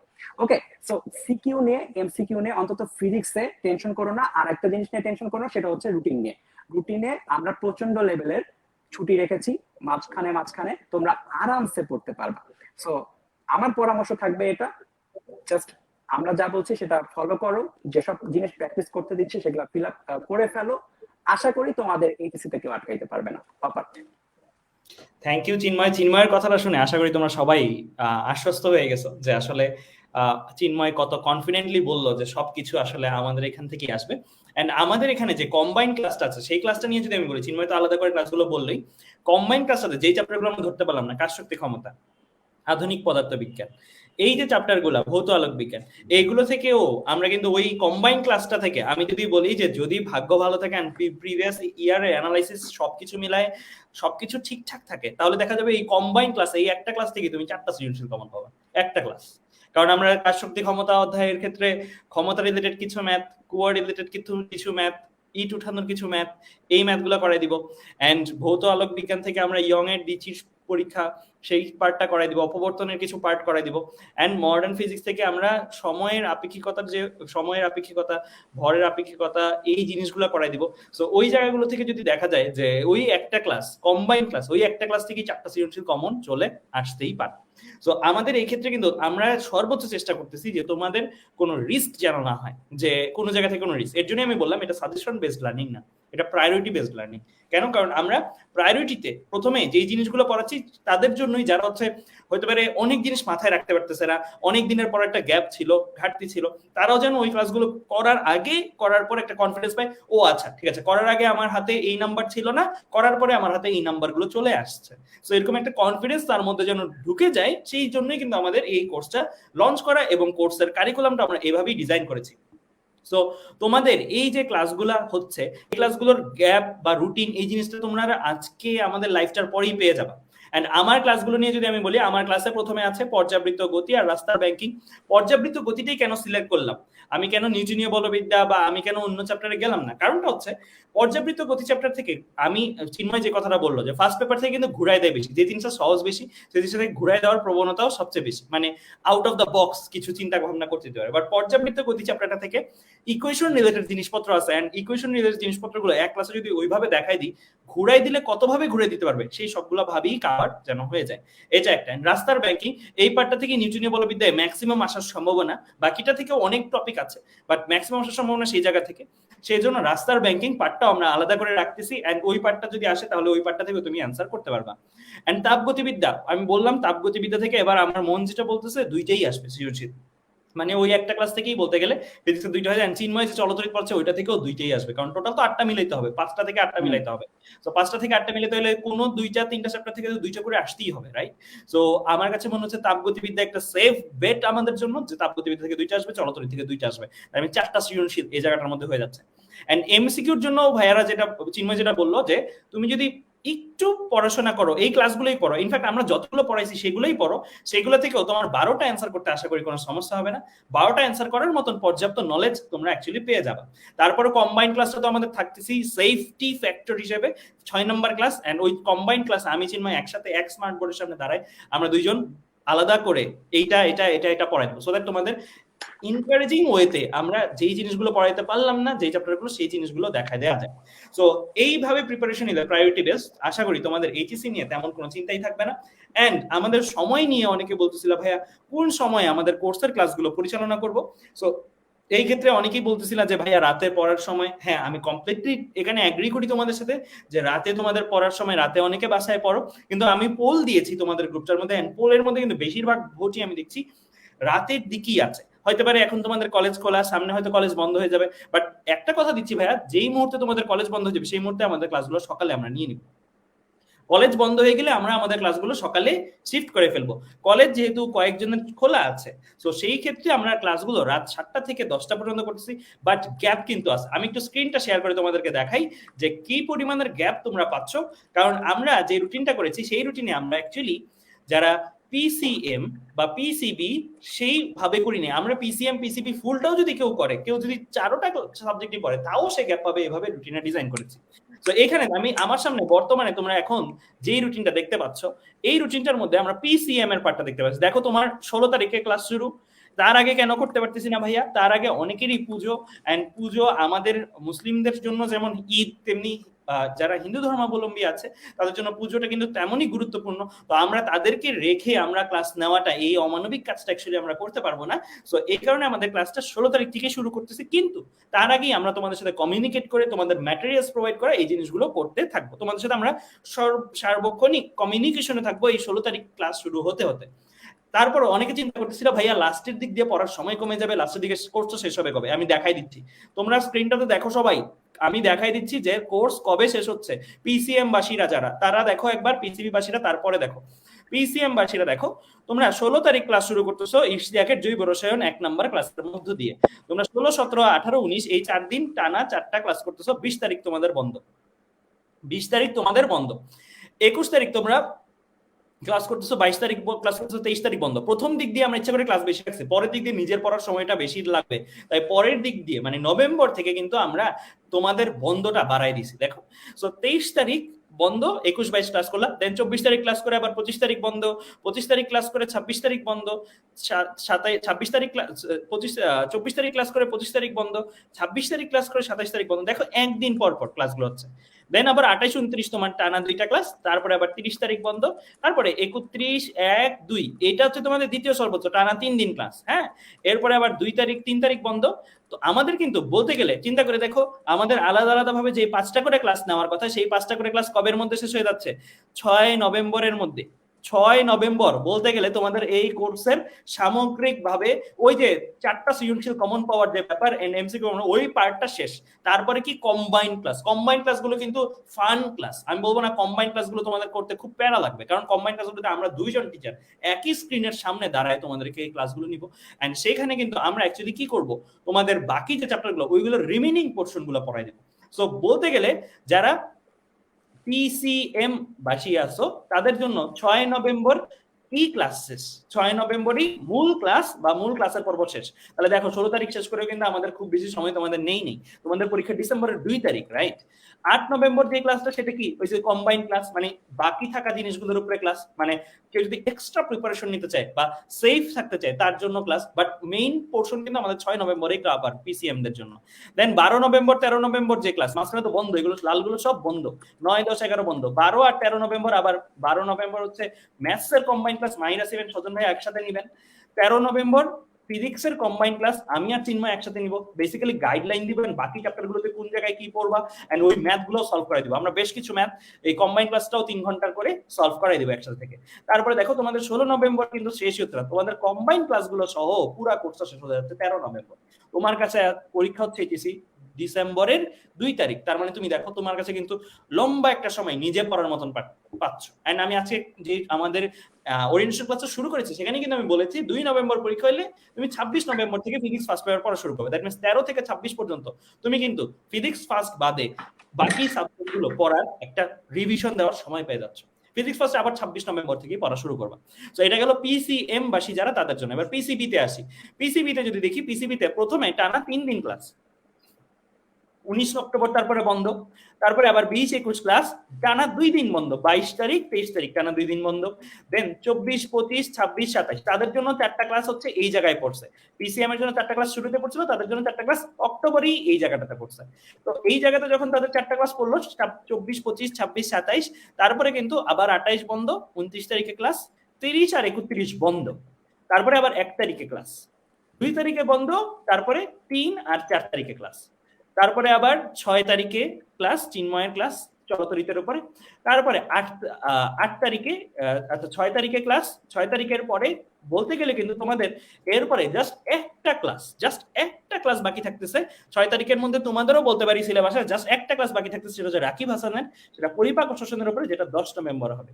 ওকে, সো সিকিউ নিয়ে, এমসিকিউ নিয়ে অন্তত ফিজিক্সে টেনশন করো না। আর একটা জিনিস নিয়ে টেনশন করো, সেটা হচ্ছে রুটিন নিয়ে। রুটিনে আমরা প্রচন্ড লেভেলের ছুটি রেখেছি, মাঝখানে মাঝখানে তোমরা আরামসে পড়তে পারবা। সো আমার পরামর্শ থাকবে এটা, জাস্ট আমরা যা বলছি সেটা ফলো করো, যেসব জিনিস প্র্যাকটিস করতে দিচ্ছি সেগুলো ফিল আপ করে ফেলো। আশা করি তোমাদের এইচএসসি তে কেউ আটকাইতে পারবে না। অপার। থ্যাংক ইউ চিন্ময়। চিন্ময়ের কথাটা শুনে আশা করি তোমরা সবাই আশ্বস্ত হয়ে গেছো যে আসলে চিন্ময় কত কনফিডেন্টলি বললো যে সবকিছু আসলে আমাদের এখান থেকেই আসবে। এন্ড আমাদের এখানে যে কম্বাইন ক্লাসটা আছে সেই ক্লাসটা নিয়ে যদি আমি বলি, চিন্ময় তো আলাদা করে ক্লাসগুলো বললেই, কম্বাইন ক্লাসটাতে যেই চ্যাপ্টারগুলো আমরা ধরতে পারলাম না, কাজ শক্তি ক্ষমতা, আধুনিক পদার্থবিজ্ঞান, এই যে চ্যাপ্টারগুলো, ভৌত আলোক বিজ্ঞান, এইগুলো থেকেও আমরা কিন্তু ওই কম্বাইন ক্লাসটা থেকে, আমি যদি বলি যে যদি ভাগ্য ভালো থাকে প্রিভিয়াস ইয়ারের অ্যানালাইসিস সবকিছু মিলায় সবকিছু ঠিকঠাক থাকে, তাহলে দেখা যাবে এই কম্বাইন ক্লাস, এই একটা ক্লাস থেকে তুমি 4টা সৃজনশীল কমন পাবে, একটা ক্লাস। কারণ আমরা কাজ শক্তি ক্ষমতা অধ্যায়ের ক্ষেত্রে ক্ষমতা রিলেটেড কিছু ম্যাথ, কুয়ার রিলেটেড কিছু ম্যাথ, ইট উঠানোর কিছু ম্যাথ, এই ম্যাথগুলো করাই দিব। এন্ড ভৌত আলোক বিজ্ঞান থেকে আমরা ইয়ং এর ডিচির পরীক্ষা, সেই পার্টটা করাই দিব, অপবর্তনের কিছু পার্ট করাই দিব। এন্ড মডার্ন ফিজিক্স থেকে আমরা সময়ের আপেক্ষিকতা, ভরের আপেক্ষিকতা, এই জিনিসগুলো করাই দিব। সো ওই জায়গাগুলো থেকে যদি দেখা যায় যে ওই একটা ক্লাস, কম্বাইন ক্লাস, ওই একটা ক্লাস থেকে 4টা সৃজনশীল কমন চলে আসতেই পারে। সো আমাদের এই ক্ষেত্রে কিন্তু আমরা সর্বোচ্চ চেষ্টা করতেছি যে তোমাদের কোনো রিস্ক যেন না হয়, যে কোনো জায়গা থেকে কোনো রিস্ক। এর জন্য আমি বললাম এটা সাজেশন বেসড লার্নিং না, এটা প্রায়োরিটি বেসড লার্নিং। কেন? কারণ আমরা প্রায়োরিটিতে প্রথমে যেই জিনিসগুলো পড়াচ্ছি তাদের জন্যই, যারা হচ্ছে হতে পারে অনেক জিনিস মাথায় রাখতে পারতেছে না, অনেক দিনের পর একটা গ্যাপ ছিল, ঘাটতি ছিল, তারাও যেন ওই ক্লাসগুলো করার পর একটা কনফিডেন্স পায়, ও আচ্ছা ঠিক আছে, করার আগে আমার হাতে এই নাম্বার ছিল না, করার পরে আমার হাতে এই নাম্বারগুলো চলে আসছে। সো এরকম একটা কনফিডেন্স তার মধ্যে যেন ঢুকে যায়, সেই জন্যই কিন্তু আমাদের এই কোর্সটা লঞ্চ করা, এবং কোর্সের কারিকুলামটা আমরা এভাবেই ডিজাইন করেছি। সো তোমাদের এই যে ক্লাসগুলা হচ্ছে, এই ক্লাসগুলোর গ্যাপ বা রুটিন, এই জিনিসটা তোমরা আজকে আমাদের লাইফটার পরেই পেয়ে যাবা। এন্ড আমার ক্লাসগুলো নিয়ে যদি আমি বলি, আমার ক্লাসে প্রথমে আছে পর্যাবৃত্ত গতি আর রাস্তার ব্যাংকিং। পর্যাবৃত্ত গতিটাই কেন সিলেক্ট করলাম, আমি কেন নিউটনীয় বলবিদ্যা বা আমি কেন অন্য চ্যাপ্টারে গেলাম না, কারণটা হচ্ছে পর্যাবৃত্ত গতি চ্যাপ্টার থেকে আমি, চিন্ময় যে কথাটা বললো যে ফার্স্ট পেপার থেকে কিন্তু ঘুরাই দেয় বেশি, যে জিনিসটা সহজ বেশি সেই জিনিসটা থেকে ঘুরাই দেওয়ার প্রবণতাও সবচেয়ে বেশি, মানে আউট অফ দ্য বক্স কিছু চিন্তা ভাবনা করতে দিতে পারে। বাট পর্যাবৃত্ত গতি চ্যাপ্টারটা থেকে ইকুয়েশন রিলেটেড জিনিসপত্র আছে, এন্ড ইকুয়েশন রিলেটেড জিনিসপত্রগুলো এক ক্লাসে যদি ওইভাবে দেখাই দিই, ঘুরাই দিলে কতভাবে ঘুরে দিতে পারবে সেই সবগুলো ভাবেই কাভার যেন হয়ে যায়, এটা একটা। রাস্তার ব্যাংকিং, এই পার্টটা থেকে নিউটনীয় বলবিদ্যায় ম্যাক্সিমাম আসার সম্ভাবনা, বাকিটা থেকে অনেক টপিক আছে বাট ম্যাক্সিমাম আসার সম্ভাবনা সেই জায়গা থেকে, সেই জন্য রাস্তার ব্যাংকিং পার্টটাও আমরা আলাদা করে রাখতেছি। এন্ড ওই পার্টটা যদি আসে তাহলে ওই পার্টটা থেকে তুমি অ্যান্সার করতে পারবা। এন্ড তাপগতিবিদ্যা, আমি বললাম তাপগতিবিদ্যা থেকে এবার আমার মন যেটা বলতেছে দুইটাই আসবে সৃজনশীল, মানে ওই একটা ক্লাস থেকেই বলতে গেলে ফিজিক্সের দুইটা হয়, চিন্ময় যে চলতরিৎ পড়ছে ওইটা থেকেও দুইটাই আসবে, কারণ টোটাল তো 8টা মিলাইতে হবে, 5টা থেকে 8টা মিলাইতে হবে। তো 5টা থেকে 8টা মিলাইতে হলে কোনো 2টা 3টা চ্যাপ্টার থেকে দুইটা করে আসতেই হবে, রাইট? সো আমার কাছে মনে হচ্ছে তাপগতিবিদ্যা একটা সেফ বেট আমাদের জন্য, যে তাপগতিবিদ্যা থেকে দুইটা আসবে, চলতরিৎ থেকে দুইটা আসবে, আমি 4টা সৃজনশীল এই জায়গাটার মধ্যে হয়ে যাচ্ছে। এন্ড এমসিকিউর জন্য ভাইয়ারা যেটা, চিন্ময় যেটা বললো যে তুমি যদি একটু পড়াশোনা করো, এই ক্লাসগুলোই পড়ো, ইনফ্যাক্ট আমরা যতগুলো পড়াইছি সেগুলোই পড়ো, সেগুলো থেকেও তোমার 12টা অ্যান্সার করতে আশা করি কোনো সমস্যা হবে না। 12টা অ্যান্সার করার মতন পর্যাপ্ত নলেজ তোমরা অ্যাকচুয়ালি পেয়ে যাবে। তারপরে কম্বাইন ক্লাসটা তো আমাদের থাকতেছি সেফটি ফ্যাক্টর হিসেবে 6 নম্বর ক্লাস, এন্ড ওই কম্বাইন ক্লাস আমি চিন্ময় একসাথে এক স্মার্ট বোর্ডের সামনে দাঁড়াই, আমরা দুইজন আলাদা করে এইটা পড়াই দেবো, সো দ্যাট তোমাদের ইনকারেজিং ওয়েতে আমরা যেই জিনিসগুলো পড়াইতে পারলাম না, যেই চ্যাপ্টারগুলো, সেই জিনিসগুলো দেখা দেওয়া যায়। সো এইভাবে প্রিপারেশন নিলে প্রায়োরিটি বেসড, আশা করি তোমাদের এইচএসসি নিয়ে তেমন কোনো চিন্তাই থাকবে না। এন্ড আমাদের সময় নিয়ে অনেকে বলতেছিল ভাইয়া কোন সময় আমাদের কোর্সের ক্লাসগুলো পরিচালনা করব। সো এই ক্ষেত্রে অনেকেই বলতেছিল যে ভাইয়া রাতে পড়ার সময়, হ্যাঁ আমি কমপ্লিটলি এখানে এগ্রি করি তোমাদের সাথে যে রাতে তোমাদের পড়ার সময়, রাতে অনেকে বাসায় পড়ো, কিন্তু আমি পোল দিয়েছি তোমাদের গ্রুপটার মধ্যে, এন্ড পোলের মধ্যে কিন্তু বেশিরভাগ ভোটই আমি দেখছি রাতের দিকেই আছে। হয়তো পারে এখন তোমাদের কলেজ খোলা, সামনে হয়তো কলেজ বন্ধ হয়ে যাবে, বাট একটা কথা দিচ্ছি ভাইয়া, যেই মুহূর্তে তোমাদের কলেজ বন্ধ হয়ে যাবে সেই মুহূর্তে আমাদের ক্লাসগুলো সকালে আমরা নিয়ে নিব। কলেজ বন্ধ হয়ে গেলে আমরা আমাদের ক্লাসগুলো সকালে শিফট করে ফেলবো। কলেজ যেহেতু কয়েকজনের খোলা আছে, তো সেই ক্ষেত্রে আমরা ক্লাসগুলো রাত 7টা থেকে 10টা পর্যন্ত করতেছি, বাট গ্যাপ কিন্তু আছে। আমি একটু স্ক্রিনটা শেয়ার করে তোমাদেরকে দেখাই যে কি পরিমাণের গ্যাপ তোমরা পাচ্ছ। কারণ আমরা যে রুটিনটা করেছি সেই রুটিনে আমরা অ্যাকচুয়ালি যারা পিসিএম বা পিসিবি সেইভাবে করিনি। আমরা পিসিএম পিসিবি ফুলটাও যদি কেউ করে, কেউ যদি 4টা সাবজেক্টই পড়ে, তাও সে গ্যাপ পাবে, এভাবে রুটিনটা ডিজাইন করেছি। তো এখানে আমি আমার সামনে বর্তমানে তোমরা এখন যেই রুটিনটা দেখতে পাচ্ছ, এই রুটিনটার মধ্যে আমরা পিসিএম এর পার্টটা দেখতে পাচ্ছি। দেখো তোমার 16 তারিখে ক্লাস শুরু, তার আগে কেন করতে পারতেছি না ভাইয়া? তার আগে অনেকেরই পুজো, এন্ড পুজো আমাদের মুসলিমদের জন্য যেমন ঈদ, তেমনি যারা হিন্দু ধর্মাবলম্বী আছে তাদের জন্য পুজোটা কিন্তু তেমনই গুরুত্বপূর্ণ। তো আমরা তাদেরকে রেখে আমরা ক্লাস নেওয়াটা, এই অমানবিক কাজটা অ্যাকচুয়ালি আমরা করতে পারবো না। সো এই কারণে আমাদের ক্লাসটা 16 তারিখ থেকে শুরু করতেছি, কিন্তু তার আগেই আমরা তোমাদের সাথে কমিউনিকেট করে তোমাদের ম্যাটেরিয়ালস প্রোভাইড করা এই জিনিসগুলো করতে থাকবো। তোমাদের সাথে আমরা সার্বক্ষণিক কমিউনিকেশনে থাকবো এই 16 তারিখ ক্লাস শুরু হতে হতে। তারপর অনেকে চিন্তা করতেছিল ভাইয়া লাস্টের দিক দিয়ে পড়ার সময় কমে যাবে, লাস্টের দিকে কোর্স শেষ হবে কবে? আমি দেখাই দিচ্ছি, তোমরা স্ক্রিনটাতে দেখো সবাই, আমি দেখাই দিচ্ছি যে কোর্স কবে শেষ হচ্ছে। পিসিএম বাসীরা যারা, তারা দেখো একবার, পিসিবি বাসীরা তারপরে দেখো। পিসিএম বাসীরা দেখো, তোমরা 16 তারিখ ক্লাস শুরু করতেছো ইশতিয়াকের জৈব রসায়ন 1 নাম্বার ক্লাসের মধ্য দিয়ে। তোমরা 16, 17, 18, 19 এই 4 দিন টানা 4টা ক্লাস করতেছো। 20 তারিখ তোমাদের বন্ধ, 20 তারিখ তোমাদের বন্ধ। 21 তারিখ তোমরা ক্লাস করতেছো, 22 তারিখ ক্লাস করতেছো, 23 তারিখ বন্ধ। প্রথম দিক দিয়ে আমরা ইচ্ছা করে ক্লাস বেশি রাখছি, পরের দিক দিয়ে নিজের পড়ার সময়টা বেশি লাগবে, তাই পরের দিক দিয়ে মানে নভেম্বর থেকে কিন্তু আমরা তোমাদের বন্ধটা বাড়াই দিছি। দেখো, সো 23 তারিখ বন্ধ, 21, 22 ক্লাস করলাম, দেন 24 তারিখ ক্লাস করে আবার 25 তারিখ বন্ধ, 25 তারিখ ক্লাস করে 26 তারিখ বন্ধ, 26 তারিখ 24 তারিখ ক্লাস করে 25 তারিখ বন্ধ, 26 তারিখ ক্লাস করে 27 তারিখ বন্ধ। দেখো একদিন পর পর ক্লাসগুলো হচ্ছে। দেন আবার 28, 29 তোমার টানা 2টা ক্লাস, তারপরে আবার 30 তারিখ বন্ধ, তারপরে 31, 1, 2 এটা হচ্ছে তোমাদের দ্বিতীয় সর্বোচ্চ টানা 3 দিন ক্লাস। হ্যাঁ, এরপরে আবার 2 তারিখ 3 তারিখ বন্ধ। তো আমাদের কিন্তু বলতে গেলে চিন্তা করে দেখো, আমাদের আলাদা আলাদা ভাবে যে 5টা করে ক্লাস নেওয়ার কথা, সেই 5টা করে ক্লাস কবের মধ্যে শেষ হয়ে যাচ্ছে? 6 নভেম্বরের মধ্যে। 6 নভেম্বর বলতে গেলে তোমাদের এই কোর্সের সামগ্রিক ভাবে ওই যে 4টা সৃজনশীল কমন পাওয়ার যে ব্যাপার, এমসিকিউ ওই পার্টটা শেষ। তারপরে কি কম্বাইন ক্লাস। কম্বাইন ক্লাসগুলো কিন্তু ফান ক্লাস, আমি বলবো না কম্বাইন ক্লাসগুলো তোমাদের করতে খুব প্যারা লাগবে, কারণ কম্বাইন ক্লাসগুলোতে আমরা 2জন টিচার একই স্ক্রিনের সামনে দাঁড়ায় তোমাদেরকে এই ক্লাসগুলো নিব। এন্ড সেখানে কিন্তু আমরা অ্যাকচুয়ালি কি করব, তোমাদের বাকি যে চ্যাপ্টারগুলো ওইগুলোর রিমেইনিং পোর্শনগুলো পড়াই দেব। সো বলতে গেলে যারা পিসিএম বাসী আছো তাদের জন্য 6 নভেম্বর কি ক্লাস শেষ, 6 নভেম্বরই মূল ক্লাস বা মূল ক্লাসের পর্ব শেষ। তাহলে দেখো 16 তারিখ শেষ করে কিন্তু আমাদের খুব বেশি সময় তোমাদের নেই, তোমাদের পরীক্ষা ডিসেম্বরের 2 তারিখ, রাইট? 8 নভেম্বর যে ক্লাসটা, সেটা কি ওই যে কম্বাইন ক্লাস, মানে বাকি থাকা জিনিসগুলোর উপরে ক্লাস, মানে কেউ যদি এক্সট্রা প্রিপারেশন নিতে চায় বা সেফ থাকতে চায় তার জন্য ক্লাস, বাট মেইন পোর্শন কিন্তু আমাদের 6 নভেম্বরে আবার পিসিএম দের জন্য। দেন 12 নভেম্বর 13 নভেম্বর যে ক্লাস, মাঝখানে তো বন্ধ, এগুলো লালগুলো সব বন্ধ, 9, 10, 11 বন্ধ। 12 আর 13 নভেম্বর আবার 12 নভেম্বর হচ্ছে ম্যাথস এর কম্বাইন ক্লাস, মাইনাস ইভেন সজন ভাই একসাথে নেবেন। 13 নভেম্বর ফিজিক্স এর কম্বাইন ক্লাস, আমি আর চিন্ময় একসাথে নিব। বেসিক্যালি গাইডলাইন দিবেন বাকি চ্যাপ্টারগুলোতে কোন জায়গায় কি পড়বা, এন্ড ওই ম্যাথ গুলো সলভ করে দিব। আমরা বেশ কিছু ম্যাথ এই কম্বাইন ক্লাসটাও 3 ঘন্টার করে সলভ করাই দিব একসাথে থেকে। তারপরে দেখো তোমাদের 16 নভেম্বর কিন্তু শেষই হচ্ছে না, তোমাদের কম্বাইন ক্লাসগুলো সহ পুরো কোর্সটা শেষ হয়ে যাচ্ছে 13 নভেম্বর। তোমার কাছে পরীক্ষা হচ্ছে এইচএসসি ডিসেম্বরের 2 তারিখ। তার মানে তুমি দেখো তোমার কাছে কিন্তু লম্বা একটা সময় নিজে পড়ার মতন পাচ্ছ। এন্ড আমি আজকে যে আমাদের ওরিয়েন্টেশন ক্লাস শুরু করেছি সেখানে কিন্তু আমি বলেছি 2 নভেম্বর পরীক্ষা হলে তুমি 26 নভেম্বর থেকে ফিজিক্স ফার্স্ট পেপার পড়া শুরু করবে। দ্যাট মিন্স 13 থেকে 26 পর্যন্ত তুমি কিন্তু ফিজিক্স ফার্স্ট বাদে বাকি সাবজেক্টগুলো পড়ার একটা রিভিশন দেওয়ার সময় পেয়ে যাচ্ছ। ফিজিক্স ফার্স্ট আবার 26 নভেম্বর থেকে পড়া শুরু করবা। তো এটা গেল পিসিএম বাসী যারা তাদের জন্য। এবার পিসিবি তে আসি। পিসিবি তে যদি দেখি, পিসিবি তে প্রথমে টানা 3 দিন ক্লাস, 19 অক্টোবর তারপরে বন্ধ, তারপরে আবার 20, 21 ক্লাস টানা 2 দিন বন্ধ, 22 তারিখ 23 তারিখ টানা 2 দিন বন্ধ। দেন 24, 25, 26, 27 তাদের জন্য 4টা ক্লাস হচ্ছে এই জায়গায় পড়ছে। পিসিএম এর জন্য 4টা ক্লাস শুরুতে পড়ছিল, তাদের জন্য 4টা ক্লাস অক্টোবরেই এই জায়গাটাতে পড়ছে। তো এই জায়গাতে যখন তাদের 4টা ক্লাস পড়লো 24, 25, 26, 27, তারপরে কিন্তু আবার 28 বন্ধ, 29 তারিখে ক্লাস, 30 আর 31 বন্ধ, তারপরে আবার 1 তারিখে ক্লাস, 2 তারিখে বন্ধ, তারপরে 3 আর 4 তারিখে ক্লাস, তারপরে আবার 6 তারিখে ক্লাস, চিন্ময়ের ক্লাস চলতরিতের উপরে, তারপরে 8 তারিখে 6 তারিখে ক্লাস, 6 তারিখের পরে বলতে গেলে কিন্তু তোমাদের এরপরে জাস্ট একটা ক্লাস বাকি থাকতেছে 6 তারিখের মধ্যে। তোমাদেরও বলতে পারি সিলেবাসে জাস্ট একটা ক্লাস বাকি থাকতেছে, সেটা হচ্ছে রাকিব হাসানের, সেটা পরিপাক ও শ্বসনের উপরে, যেটা 10 নভেম্বর হবে।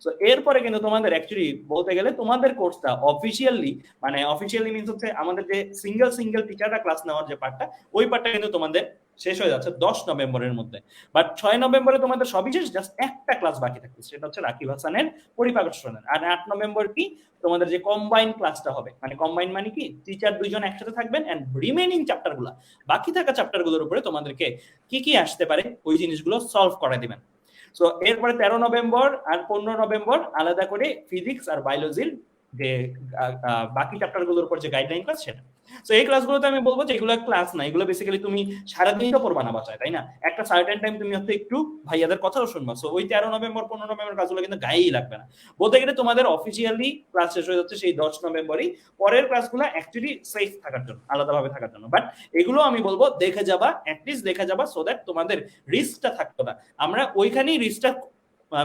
সো এরপরে কিন্তু তোমাদের অ্যাকচুয়ালি বলতে গেলে তোমাদের কোর্সটা অফিসিয়ালি মিন্স হচ্ছে আমাদের যে সিঙ্গেল টিচাররা ক্লাস নেওয়ার যে পার্টটা, ওই পার্টটা কিন্তু তোমাদের শেষ হয়ে যাচ্ছে 10 নভেম্বরের মধ্যে। বাট 6 নভেম্বরে তোমাদের সবই শেষ, জাস্ট একটা ক্লাস বাকি থাকতেছে, সেটা হচ্ছে রাকিব হাসানের পরিপাক ও শ্বসনের। আর 8 নভেম্বর কি তোমাদের যে কম্বাইন ক্লাসটা হবে, মানে কম্বাইন মানে কি টিচার দুইজন একসাথে থাকবেন এন্ড রিমেইনিং চ্যাপ্টারগুলো, বাকি থাকা চ্যাপ্টারগুলোর উপরে তোমাদেরকে কি আসতে পারে ওই জিনিসগুলো সলভ করে দিবেন। সো এরপরে 13 নভেম্বর আর 15 নভেম্বর আলাদা করে ফিজিক্স আর বায়োলজির যে বাকি চ্যাপ্টারগুলোর উপর যে গাইডলাইন ক্লাস সেটা। সো এই ক্লাসগুলোতে আমি বলবো যে এগুলো ক্লাস না, এগুলো বেসিক্যালি তুমি সারাদিনই তো পড়বা না বাসায়, তাই না? একটা সার্টেন টাইম তুমি হচ্ছে একটু ভাইয়াদের কথাও শুনবা। সো ওই 13 নভেম্বর 15 নভেম্বর কাজগুলো কিন্তু গায়েই লাগবে না। বলতে গেলে তোমাদের অফিসিয়ালি ক্লাস শেষ হয়ে যাচ্ছে সেই 10 নভেম্বরই। পরের ক্লাসগুলো অ্যাকচুয়ালি সেফ থাকার জন্য, আলাদাভাবে থাকার জন্য। বাট এগুলো আমি বলবো দেখে যাবা, অ্যাটলিস্ট দেখে যাবা, সো দ্যাট তোমাদের রিস্কটা থাকতো না। আমরা ওইখানেই রিস্কটা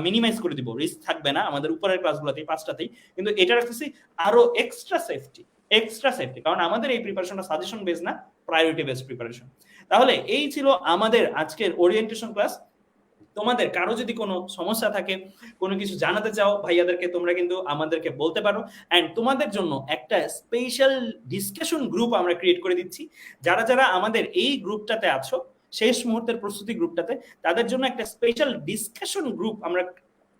মিনিমাইজ করে দিব, রিস্ক থাকবে না আমাদের উপরের ক্লাসগুলোতেই 5টাতেই। কিন্তু এটা রাখতেছি আরো এক্সট্রা সেফটি, কারণ আমাদের এই প্রিপারেশনটা সাজেশন বেস না, প্রায়োরিটি বেস প্রিপারেশন। তাহলে এই ছিল আমাদের আজকের ওরিয়েন্টেশন ক্লাস। তোমাদের কারো যদি কোনো সমস্যা থাকে, কোনো কিছু জানাতে চাও ভাইয়াদেরকে, তোমরা কিন্তু আমাদেরকে বলতে পারো। এন্ড তোমাদের জন্য একটা স্পেশাল ডিসকাশন গ্রুপ আমরা ক্রিয়েট করে দিচ্ছি। যারা যারা আমাদের এই গ্রুপটাতে আছো, শেষ মুহূর্তের প্রস্তুতি গ্রুপটাতে, তাদের জন্য একটা স্পেশাল ডিসকাশন গ্রুপ আমরা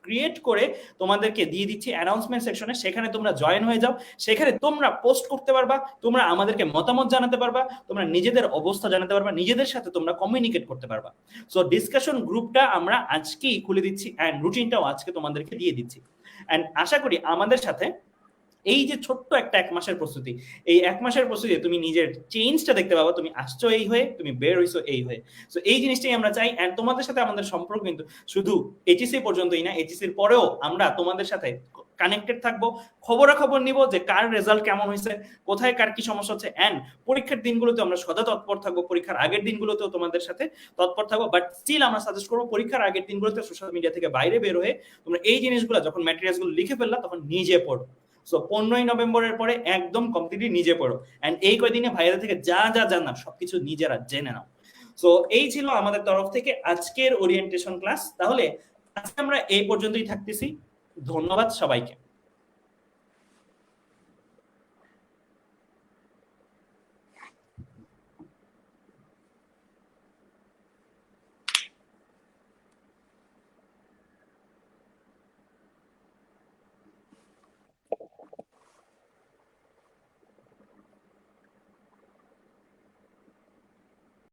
ক্রিয়েট করে তোমাদেরকে দিয়ে দিচ্ছি অ্যানাউন্সমেন্ট সেকশনে। সেখানে তোমরা জয়েন হয়ে যাও, সেখানে তোমরা পোস্ট করতে পারবা, তোমরা আমাদেরকে মতামত জানাতে পারবা, তোমরা নিজেদের অবস্থা জানাতে পারবা, নিজেদের সাথে তোমরা কমিউনিকেট করতে পারবা। সো ডিসকাশন গ্রুপটা আমরা আজকেই খুলে দিচ্ছি এন্ড রুটিনটাও আজকে তোমাদেরকে দিয়ে দিচ্ছি। এন্ড আশা করি আমাদের সাথে এই যে ছোট্ট একটা 1 মাসের প্রস্তুতি, এই 1 মাসের প্রস্তুতিতে তুমি নিজের চেঞ্জটা দেখতে পাবা। তুমি আসছো এই হয়ে, তুমি বের হইছো এই হয়ে। সো এই জিনিসটাই আমরা চাই। এন্ড তোমাদের সাথে আমাদের সম্পর্ক কিন্তু শুধু এইচএসসি পর্যন্তই না, এইচএসসির পরেও আমরা তোমাদের সাথে কানেক্টেড থাকবো, খবরাখবর নিব যে কার রেজাল্ট কেমন হয়েছে, কোথায় কার কি সমস্যা হচ্ছে। এন্ড পরীক্ষার দিনগুলোতে আমরা সদা তৎপর থাকবো, পরীক্ষার আগের দিনগুলোতেও তোমাদের সাথে তৎপর থাকবো। বাট স্টিল আমরা সাজেস্ট করবো পরীক্ষার আগের দিনগুলোতে সোশ্যাল মিডিয়া থেকে বাইরে বের হয়ে তোমরা এই জিনিসগুলো যখন ম্যাটেরিয়ালসগুলো লিখে ফেললা তখন নিজে পড়ো। সো 15 নভেম্বরের পরে একদম কমপ্লিটলি নিজে পড়ো। এন্ড এই কয়দিনে ভাইয়াদের থেকে যা জানা সবকিছু নিজেরা জেনে নাও। সো এই ছিল আমাদের তরফ থেকে আজকের ওরিয়েন্টেশন ক্লাস। তাহলে আজকে আমরা এই পর্যন্তই থাকতেছি। ধন্যবাদ সবাইকে।